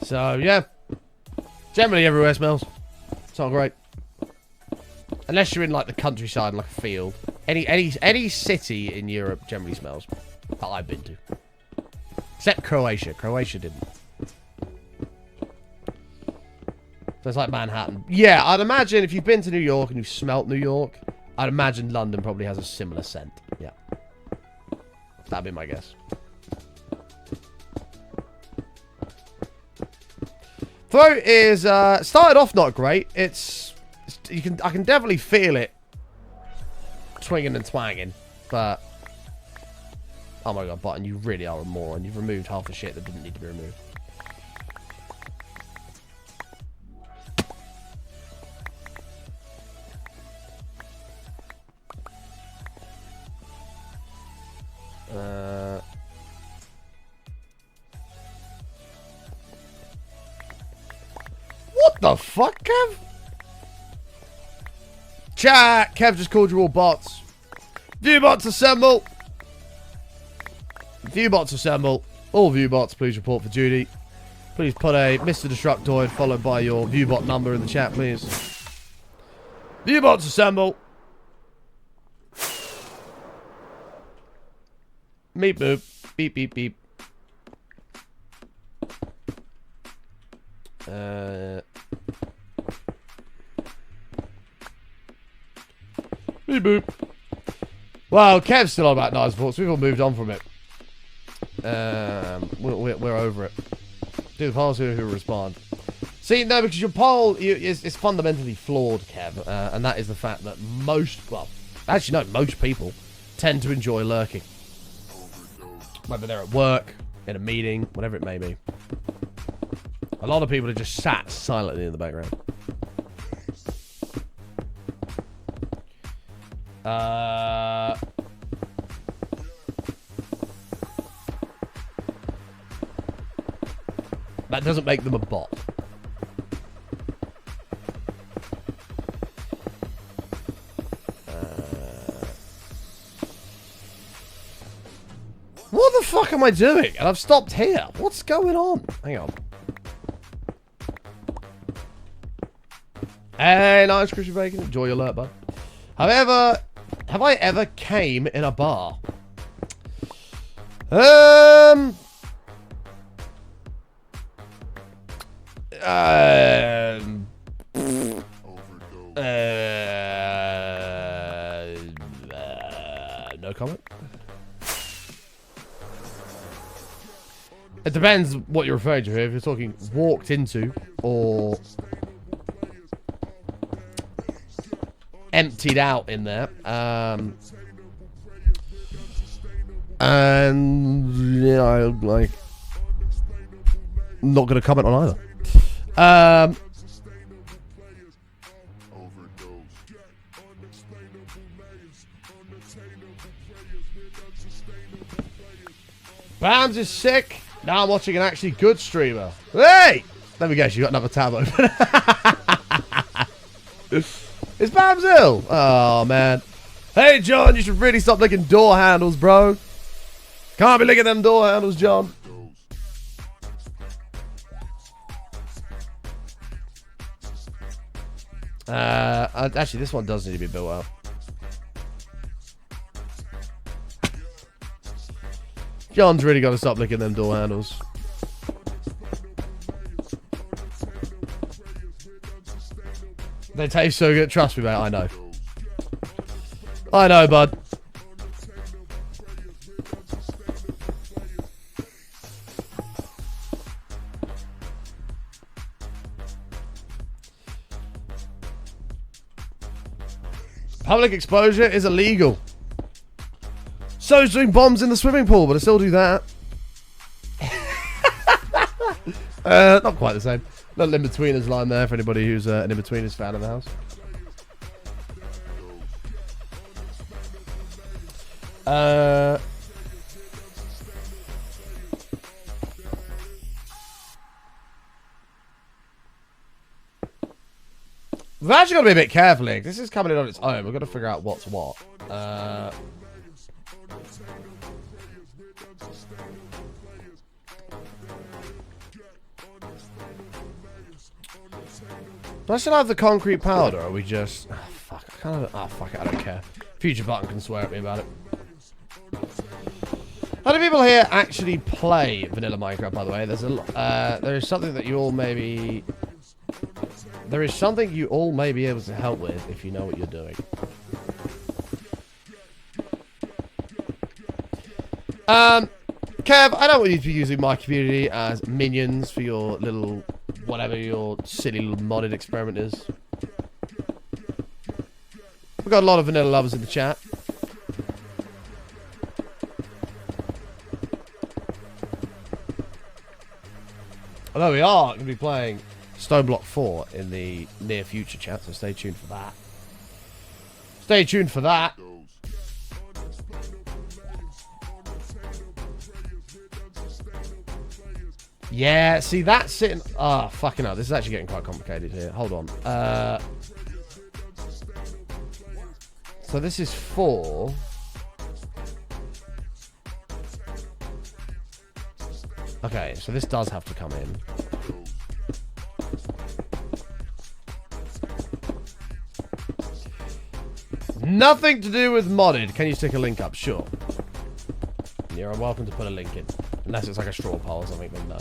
S1: So, yeah. Generally everywhere smells. It's not great. Unless you're in, like, the countryside, like a field. Any city in Europe generally smells. That I've been to. Except Croatia. Croatia didn't. So it's like Manhattan. Yeah, I'd imagine if you've been to New York and you've smelt New York, I'd imagine London probably has a similar scent. Yeah. That'd be my guess. Throat is started off not great. I can definitely feel it swinging and twanging, but oh my god, Button, you really are a moron. You've removed half the shit that didn't need to be removed. What the fuck, Kev? Chat! Kev just called you all bots. Viewbots assemble! Viewbots assemble. All viewbots, please report for duty. Please put a Mr. Destructoid followed by your viewbot number in the chat, please. Viewbots assemble. Meep boop. Beep beep beep. Beep boop. Well, Kev's still on about Knives Force. We've all moved on from it. We're over it. Do the polls who respond. See, no, because your poll is fundamentally flawed, Kev. And that is the fact that most people tend to enjoy lurking. Whether they're at work, in a meeting, whatever it may be. A lot of people are just sat silently in the background. That doesn't make them a bot. What the fuck am I doing? And I've stopped here. What's going on? Hang on. Hey, nice crispy bacon. Enjoy your alert, bud. Have I ever came in a bar? No comment. It depends what you're referring to here. If you're talking walked into or emptied out in there, and you know, like, not going to comment on either. Bams is sick. Now I'm watching an actually good streamer. Hey! Let me guess, you got another tab open. Is Bams ill? Oh, man. Hey, John, you should really stop licking door handles, bro. Can't be licking them door handles, John. Actually, this one does need to be built up. John's really got to stop licking them door handles. They taste so good. Trust me, mate. I know. I know, bud. Public exposure is illegal. So is doing bombs in the swimming pool, but I still do that. Not quite the same. Little in-betweeners line there for anybody who's an in-betweeners fan of the house. We've actually got to be a bit careful here. This is coming in on its own. We've got to figure out what's what. Do I still have the concrete powder, or are we just... Oh, fuck. I kind of... Oh, fuck it. I don't care. Future button can swear at me about it. How do people here actually play vanilla Minecraft, by the way? There is something that you all maybe... There is something you all may be able to help with if you know what you're doing. Kev, I don't want you to be using my community as minions for your little... whatever your silly little modded experiment is. We've got a lot of vanilla lovers in the chat. Although we are going to be playing Stone Block 4 in the near future, chat, so stay tuned for that. Stay tuned for that. Yeah, see, that's sitting... Ah, fucking hell. This is actually getting quite complicated here. Hold on. So this is 4. Okay, so this does have to come in. Nothing to do with modded. Can you stick a link up? Sure. You're welcome to put a link in. Unless it's like a straw poll or something, then no.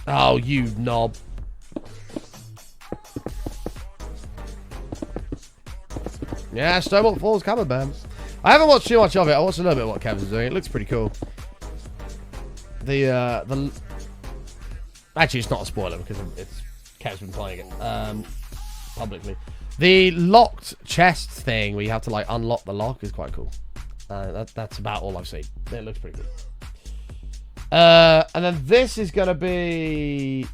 S1: Oh, you knob. Yeah, Stonewall Falls coming, man. I haven't watched too much of it. I watched a little bit of what Kevin's doing. It looks pretty cool. The actually, it's not a spoiler because Kev's been playing it publicly. The locked chest thing where you have to like unlock the lock is quite cool. That's about all I've seen. It looks pretty good. And then this is gonna be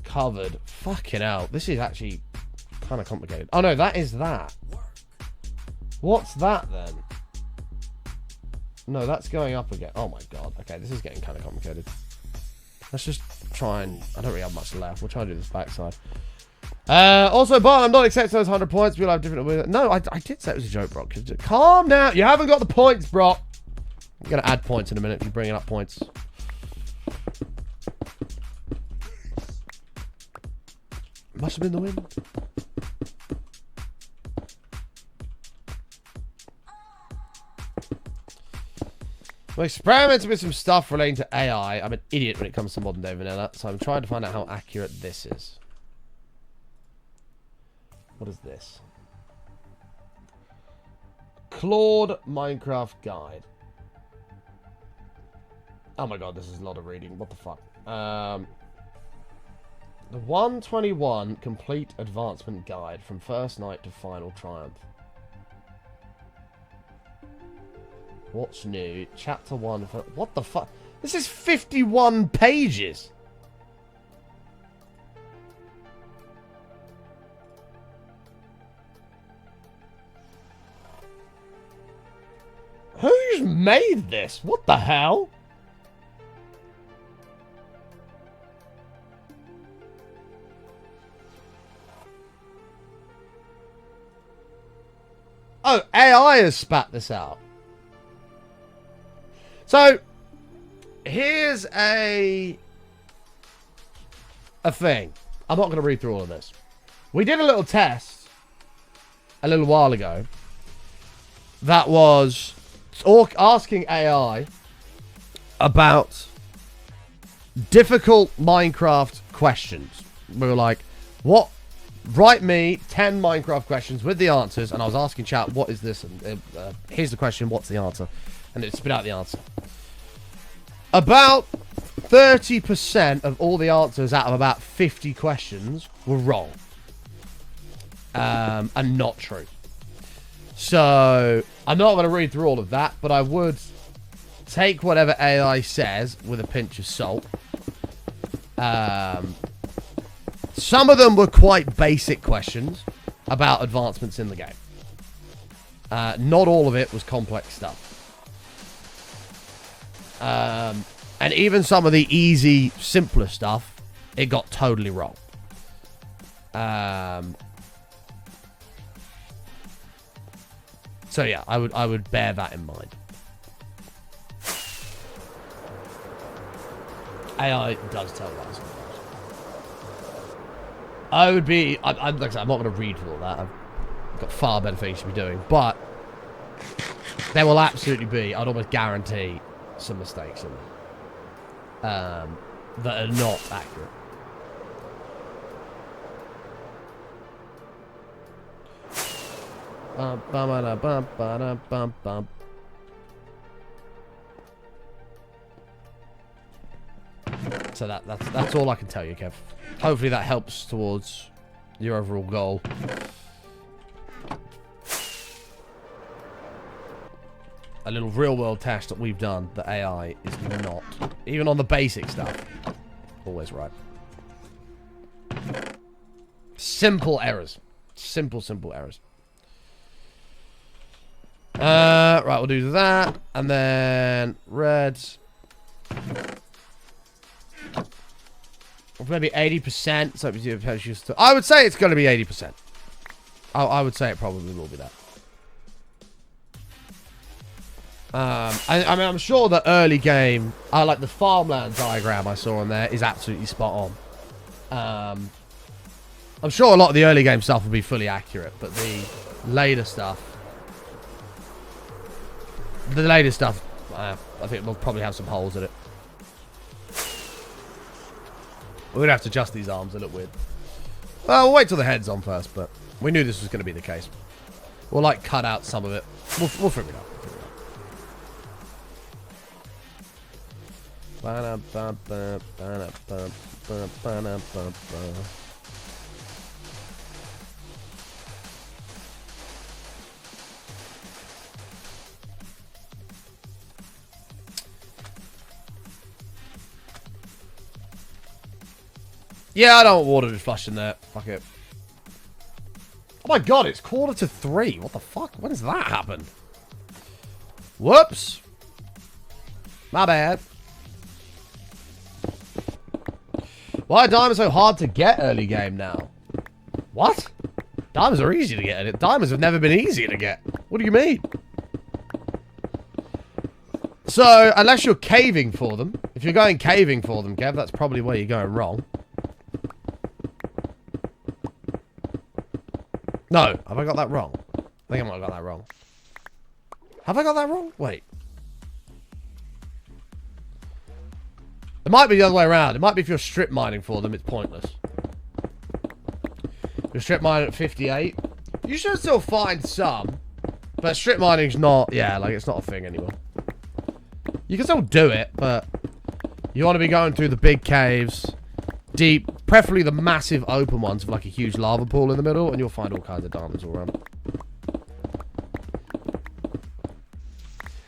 S1: covered. Fucking hell. This is actually kind of complicated. Oh no, that is that. What's that then? No, that's going up again. Oh my god. Okay, this is getting kind of complicated. Let's just try and... I don't really have much left. We'll try and do this backside. Also, Bart, I'm not accepting those 100 points. We'll have different... No, I did say it was a joke, Brock. Calm down. You haven't got the points, Brock. I'm going to add points in a minute if you're bringing up points. Must have been the wind. I'm experimenting with some stuff relating to AI. I'm an idiot when it comes to modern day vanilla, so I'm trying to find out how accurate this is. What is this? Claude Minecraft Guide. Oh my god, this is a lot of reading. What the fuck? The 121 Complete Advancement Guide from First Night to Final Triumph. What's new? Chapter 1. What the fuck? This is 51 pages. Who's made this? What the hell? Oh, AI has spat this out. So, here's a thing. I'm not going to read through all of this. We did a little test a little while ago that was asking AI about difficult Minecraft questions. We were like, write me 10 Minecraft questions with the answers, and I was asking chat, what is this? And here's the question, what's the answer? And it spit out the answer. About 30% of all the answers out of about 50 questions were wrong. And not true. So, I'm not going to read through all of that, but I would take whatever AI says with a pinch of salt. Some of them were quite basic questions about advancements in the game. Not all of it was complex stuff. And even some of the easy, simpler stuff, it got totally wrong. So yeah, I would bear that in mind. AI does tell lies. Like I said, I'm not going to read through all that. I've got far better things to be doing. But there will absolutely be, I'd almost guarantee, some mistakes in there that are not accurate. So that's all I can tell you, Kev. Hopefully that helps towards your overall goal. A little real-world test that we've done, the AI is not, even on the basic stuff, always right. Simple errors. Simple errors. Right, we'll do that. And then red. Maybe 80%. So I would say it's going to be 80%. I would say it probably will be that. I mean, I'm sure the early game, like the farmland diagram I saw on there, is absolutely spot on. I'm sure a lot of the early game stuff will be fully accurate, but the later stuff, I think we'll probably have some holes in it. We're going to have to adjust these arms, they look weird. Well, we'll wait till the head's on first, but we knew this was going to be the case. We'll, like, cut out some of it. We'll figure it out. Yeah, I don't want water just flushing there. Fuck it. Oh my god, it's 2:45. What the fuck? When does that happen? Whoops. My bad. Why are diamonds so hard to get early game now? What? Diamonds are easy to get. Diamonds have never been easier to get. What do you mean? So, unless you're caving for them. If you're going caving for them, Kev, that's probably where you're going wrong. No, have I got that wrong? I think I might have got that wrong. Have I got that wrong? Wait. It might be the other way around. It might be if you're strip mining for them, it's pointless. You're strip mining at 58. You should still find some. But strip mining's not, yeah, like it's not a thing anymore. You can still do it, but you want to be going through the big caves, deep, preferably the massive open ones with like a huge lava pool in the middle, and you'll find all kinds of diamonds all around.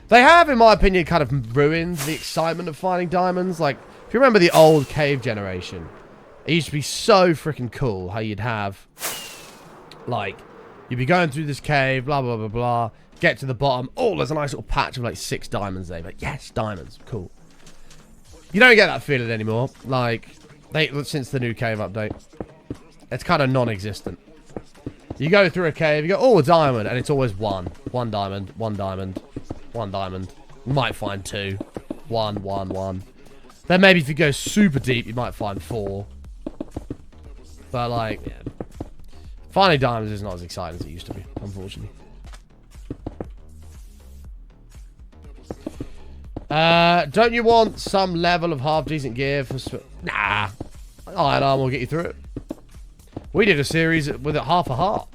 S1: They have, in my opinion, kind of ruined the excitement of finding diamonds. Like, if you remember the old cave generation, it used to be so freaking cool how you'd have, like, you'd be going through this cave, blah, blah, blah, blah, get to the bottom. Oh, there's a nice little patch of, like, 6 diamonds there. But yes, diamonds. Cool. You don't get that feeling anymore. Like, since the new cave update. It's kind of non-existent. You go through a cave, you go, oh, a diamond, and it's always one. One diamond, one diamond. One diamond. You might find 2. 1, 1, 1. Then maybe if you go super deep, you might find 4. But, like, yeah. Finding diamonds is not as exciting as it used to be, unfortunately. Don't you want some level of half-decent gear for... Nah. Iron armor will get you through it. We did a series with it half a heart.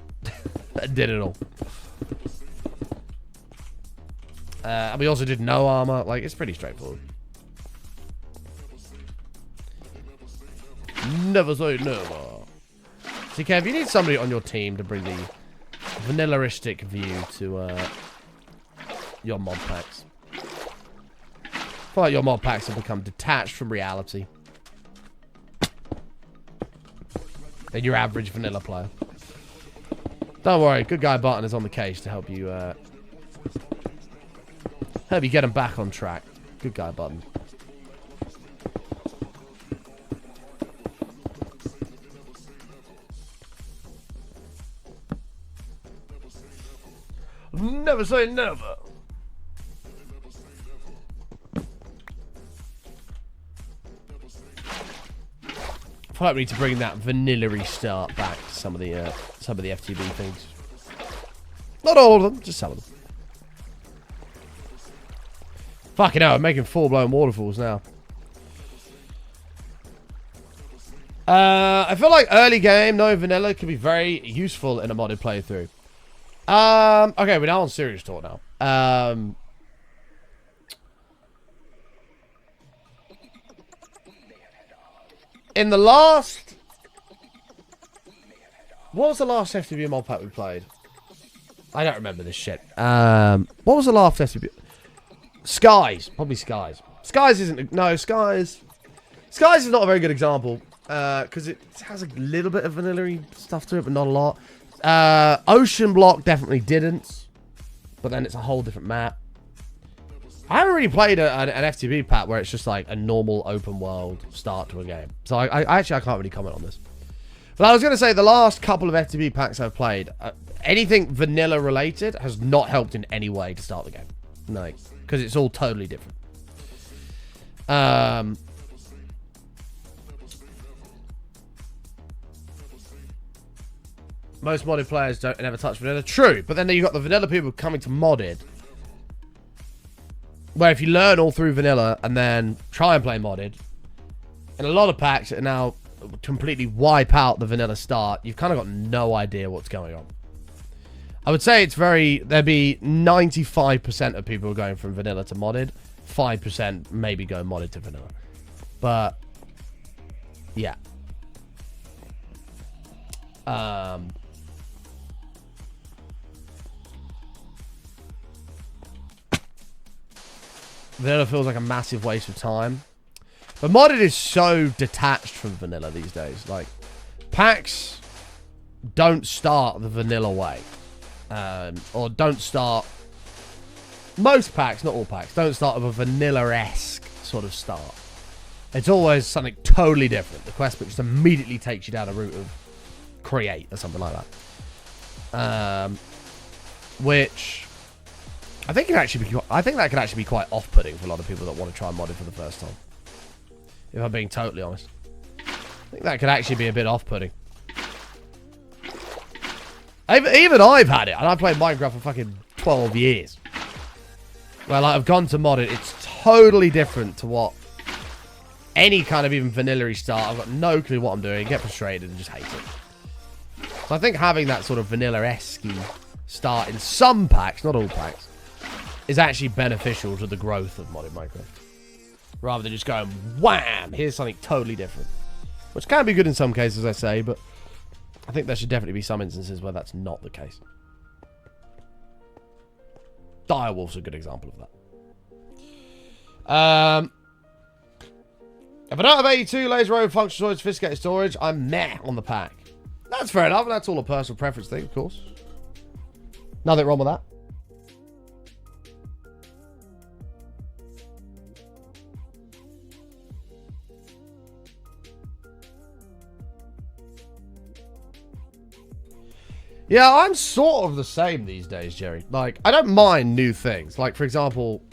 S1: That did it all. And we also did no armor. Like, it's pretty straightforward. Never say never. See, Kev, you need somebody on your team to bring the vanilla-istic view to your mod packs. I feel like your mod packs have become detached from reality than your average vanilla player. Don't worry, good guy Barton is on the case to help you get him back on track. Good guy Barton. Never say never. I feel like we need to bring that vanilla-y start back to some of the FTB things. Not all of them, just some of them. Fucking hell, I'm making full-blown waterfalls now. I feel like early game, no vanilla, can be very useful in a modded playthrough. Okay, we're now on serious talk now. In the last... What was the last FTB mod pack we played? I don't remember this shit. What was the last FTB? Skies. Probably Skies. Skies isn't... No, Skies... Skies is not a very good example. Because it has a little bit of vanilla-y stuff to it, but not a lot. Ocean Block definitely didn't. But then it's a whole different map. I haven't really played an FTB pack where it's just like a normal open world start to a game. So I can't really comment on this. But I was going to say the last couple of FTB packs I've played, anything vanilla related has not helped in any way to start the game. No, because it's all totally different. Most modded players don't ever touch vanilla. True, but then you've got the vanilla people coming to modded. Where if you learn all through vanilla and then try and play modded, in a lot of packs that now completely wipe out the vanilla start, you've kind of got no idea what's going on. I would say there'd be 95% of people going from vanilla to modded. 5% maybe go modded to vanilla. But, yeah. Vanilla feels like a massive waste of time. But modded is so detached from vanilla these days. Like, packs don't start the vanilla way. Or don't start... Most packs, not all packs, don't start with a vanilla-esque sort of start. It's always something totally different. The quest book just immediately takes you down a route of create or something like that. Which... I think that could actually be quite off-putting for a lot of people that want to try modded for the first time. If I'm being totally honest. I think that could actually be a bit off-putting. Even I've had it, and I've played Minecraft for fucking 12 years. Well, I've gone to modded. It's totally different to what any kind of even vanilla-y start. I've got no clue what I'm doing, get frustrated, and just hate it. So I think having that sort of vanilla-esque start in some packs, not all packs, is actually beneficial to the growth of modded Minecraft. Rather than just going, wham, here's something totally different. Which can be good in some cases, I say, but I think there should definitely be some instances where that's not the case. Direwolf's a good example of that. If I don't have 82 laser road functional storage, sophisticated storage, I'm meh on the pack. That's fair enough, and that's all a personal preference thing, of course. Nothing wrong with that. Yeah, I'm sort of the same these days, Jerry. Like, I don't mind new things. Like, for example,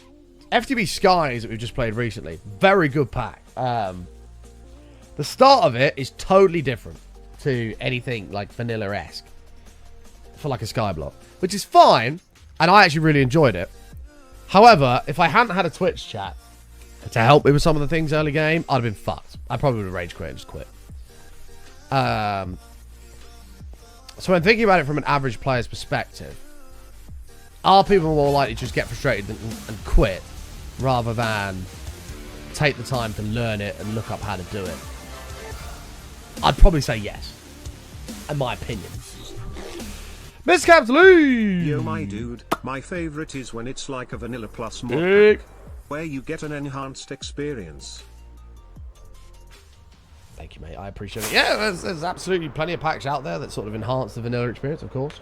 S1: FTB Skies that we've just played recently. Very good pack. The start of it is totally different to anything like vanilla-esque for like a Skyblock, which is fine, and I actually really enjoyed it. However, if I hadn't had a Twitch chat to help me with some of the things early game, I'd have been fucked. I probably would have rage quit and just quit. So when thinking about it from an average player's perspective, are people more likely to just get frustrated and quit rather than take the time to learn it and look up how to do it? I'd probably say yes, in my opinion. Miss Captain
S5: Yo, my dude, my favorite is when it's like a vanilla plus mod
S1: Dick.
S5: pack, where you get an enhanced experience.
S1: Thank you, mate. I appreciate it. Yeah, there's absolutely plenty of packs out there that sort of enhance the vanilla experience, of course.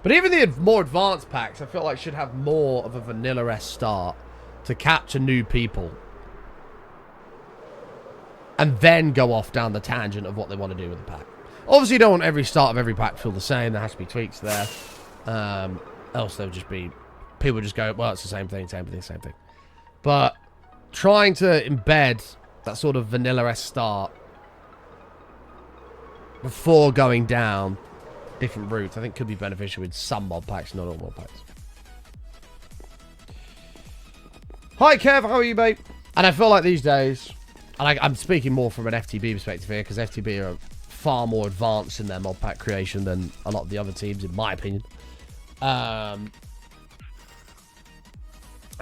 S1: But even the more advanced packs, I feel like should have more of a vanilla-esque start to capture new people. And then go off down the tangent of what they want to do with the pack. Obviously, you don't want every start of every pack to feel the same. There has to be tweaks there. Else there would just be... People would just go, well, it's the same thing. But trying to embed that sort of vanilla-esque start before going down different routes, I think could be beneficial with some mod packs, not all mod packs. Hi, Kev. How are you, mate? And I feel like these days... And I'm speaking more from an FTB perspective here, because FTB are far more advanced in their mod pack creation than a lot of the other teams, in my opinion. I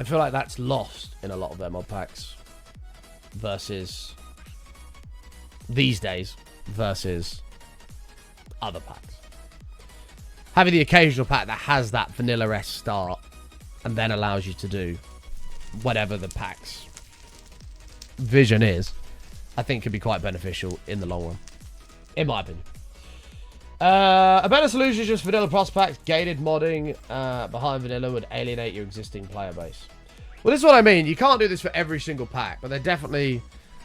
S1: feel like that's lost in a lot of their mod packs versus these days versus other packs. Having the occasional pack that has that vanilla-esque start and then allows you to do whatever the pack's vision is, I think could be quite beneficial in the long run, in my opinion. A better solution is just vanilla prospects. Gated modding behind vanilla would alienate your existing player base. Well, this is what I mean. You can't do this for every single pack, but they're definitely...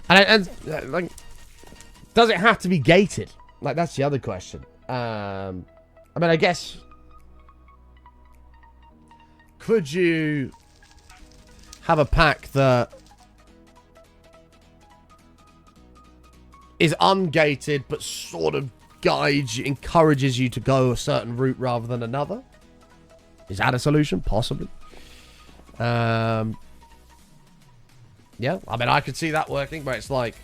S1: And like, does it have to be gated? Like, that's the other question. I mean, I guess... Could you have a pack that is ungated, but sort of guides you, encourages you to go a certain route rather than another? Is that a solution? Possibly. Yeah, I mean, I could see that working, where it's like,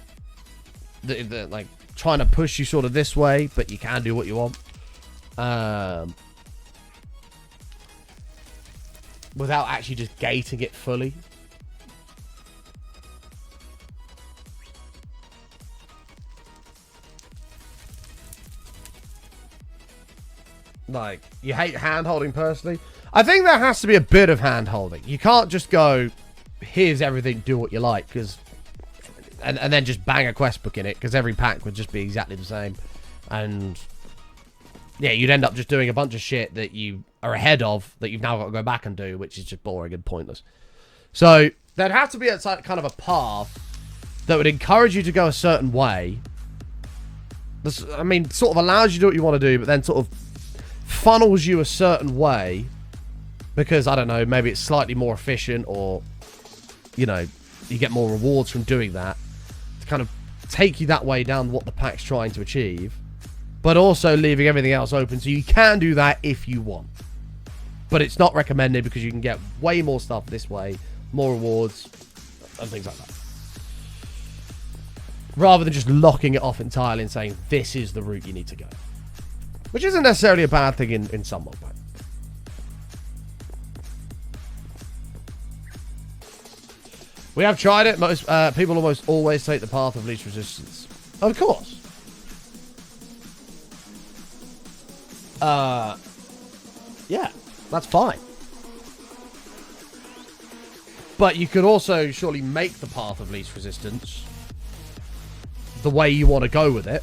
S1: like trying to push you sort of this way, but you can do what you want. Without actually just gating it fully. Like, you hate hand-holding personally? I think there has to be a bit of hand-holding. You can't just go, here's everything, do what you like, because... And then just bang a quest book in it, because every pack would just be exactly the same. And... yeah, you'd end up just doing a bunch of shit that you are ahead of, that you've now got to go back and do, which is just boring and pointless. So, there'd have to be a kind of a path that would encourage you to go a certain way. This, I mean, sort of allows you to do what you want to do, but then sort of funnels you a certain way because, I don't know, maybe it's slightly more efficient, or, you know, you get more rewards from doing that, to kind of take you that way down what the pack's trying to achieve, but also leaving everything else open, so you can do that if you want. But it's not recommended because you can get way more stuff this way, more rewards, and things like that. Rather than just locking it off entirely and saying, this is the route you need to go. Which isn't necessarily a bad thing in some mod pack. We have tried it. Most people almost always take the path of least resistance. Of course. Yeah, that's fine. But you could also surely make the path of least resistance the way you want to go with it,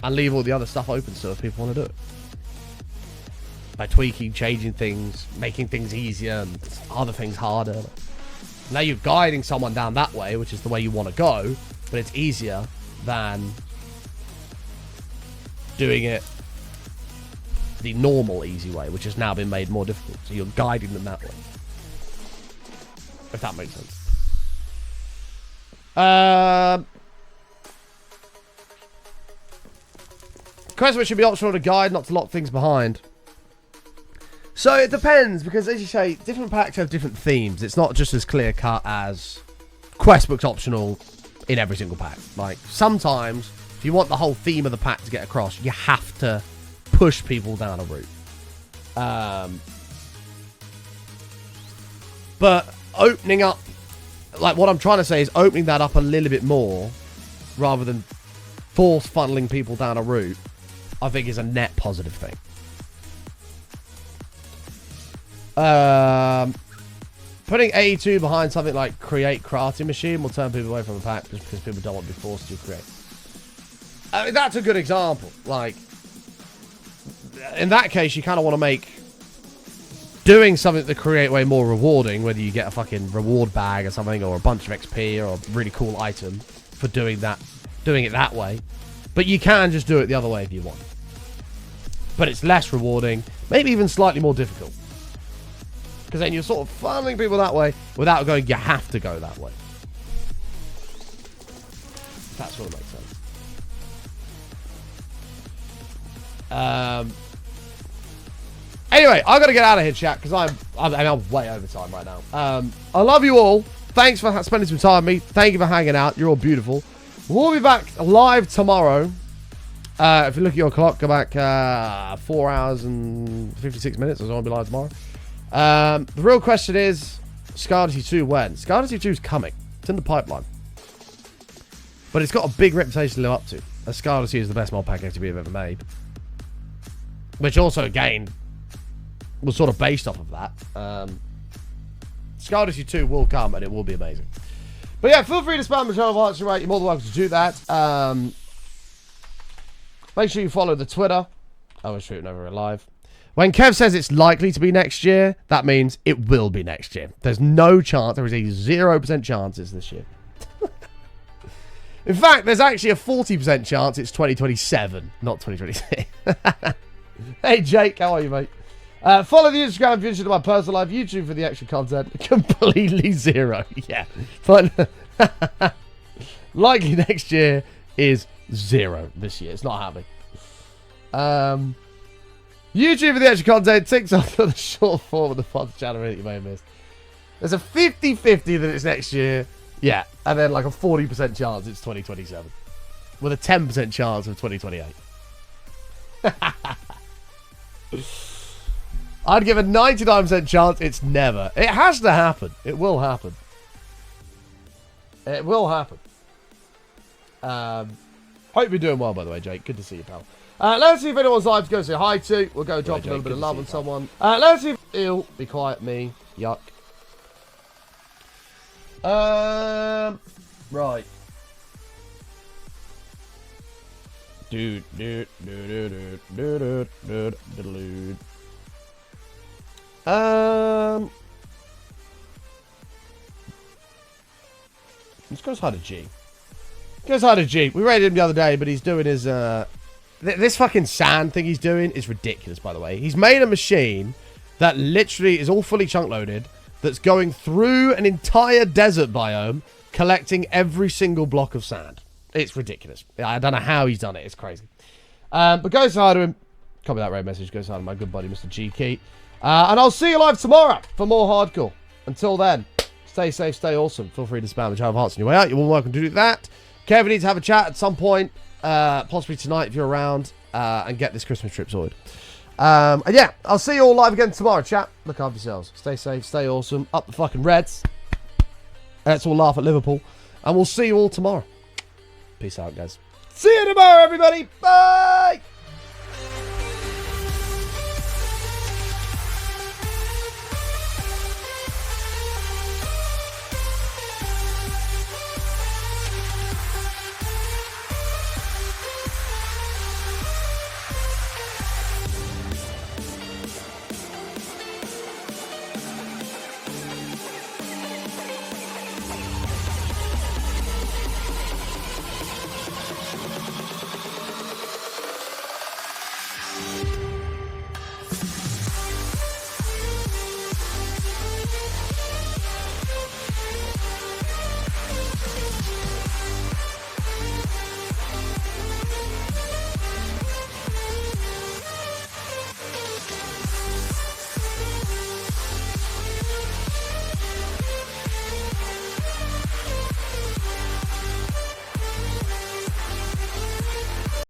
S1: and leave all the other stuff open so if people want to do it. By tweaking, changing things, making things easier and other things harder. Now you're guiding someone down that way, which is the way you want to go, but it's easier than doing it the normal easy way, which has now been made more difficult. So you're guiding them that way. If that makes sense. Quest should be optional to guide, not to lock things behind. So it depends, because as you say, different packs have different themes. It's not just as clear cut as quest books optional in every single pack. Like, sometimes, if you want the whole theme of the pack to get across, you have to push people down a route. But opening up, like what I'm trying to say is opening that up a little bit more, rather than force funneling people down a route, I think is a net positive thing. Putting 82 behind something like create crafting machine will turn people away from the pack just because people don't want to be forced to create. I mean, that's a good example. Like, in that case, you kind of want to make doing something to create way more rewarding, whether you get a fucking reward bag or something, or a bunch of XP, or a really cool item for doing it that way. But you can just do it the other way if you want. But it's less rewarding, maybe even slightly more difficult. Because then you're sort of funneling people that way without going, you have to go that way. That sort of makes sense. Anyway, I got to get out of here, chat, because I'm way over time right now. I love you all. Thanks for spending some time with me. Thank you for hanging out. You're all beautiful. We'll be back live tomorrow. If you look at your clock, go back 4 hours and 56 minutes. I want to be live tomorrow. The real question is, Scar Odyssey 2 when? Scar Odyssey 2 is coming. It's in the pipeline. But it's got a big reputation to live up to. As Scar Odyssey is the best mod pack FTB I've ever made. Which also, again, was sort of based off of that. Scar Odyssey 2 will come and it will be amazing. But yeah, feel free to spam the channel of Archie, right? You're more than welcome to do that. Make sure you follow the Twitter. I was shooting over it live. When Kev says it's likely to be next year, that means it will be next year. There's no chance. There is a 0% chance it's this year. In fact, there's actually a 40% chance it's 2027, not 2026. Hey, Jake. How are you, mate? Follow the Instagram if you're interested in my personal life. YouTube for the extra content. Completely zero. Yeah. But likely next year is 0 this year. It's not happening. YouTube for the extra content, TikTok for the short form of the fun channel that you may have missed. There's a 50-50 that it's next year. Yeah. And then like a 40% chance it's 2027. With a 10% chance of 2028. I'd give a 99% chance it's never. It has to happen. It will happen. It will happen. Hope you're doing well, by the way, Jake. Good to see you, pal. Let's see if anyone's live to go say hi to. We'll go drop a little bit of love on someone. Let's see if... Ew. Be quiet, me. Yuck. Right. Dude. Let's go hard to G. Goes hard to G. We rated him the other day, but he's doing his this fucking sand thing he's doing is ridiculous, by the way. He's made a machine that literally is all fully chunk loaded, that's going through an entire desert biome, collecting every single block of sand. It's ridiculous. I don't know how he's done it. It's crazy. But go hard to him. Copy that raid message. Goes hard to my good buddy, Mr. G Keat. And I'll see you live tomorrow for more hardcore. Until then, stay safe, stay awesome. Feel free to spam the Child of Hearts on your way out. You're all welcome to do that. Kevin needs to have a chat at some point, possibly tonight if you're around, and get this Christmas trip sorted. And yeah, I'll see you all live again tomorrow, chat. Look after yourselves. Stay safe, stay awesome. Up the fucking Reds. Let's all laugh at Liverpool. And we'll see you all tomorrow. Peace out, guys. See you tomorrow, everybody. Bye!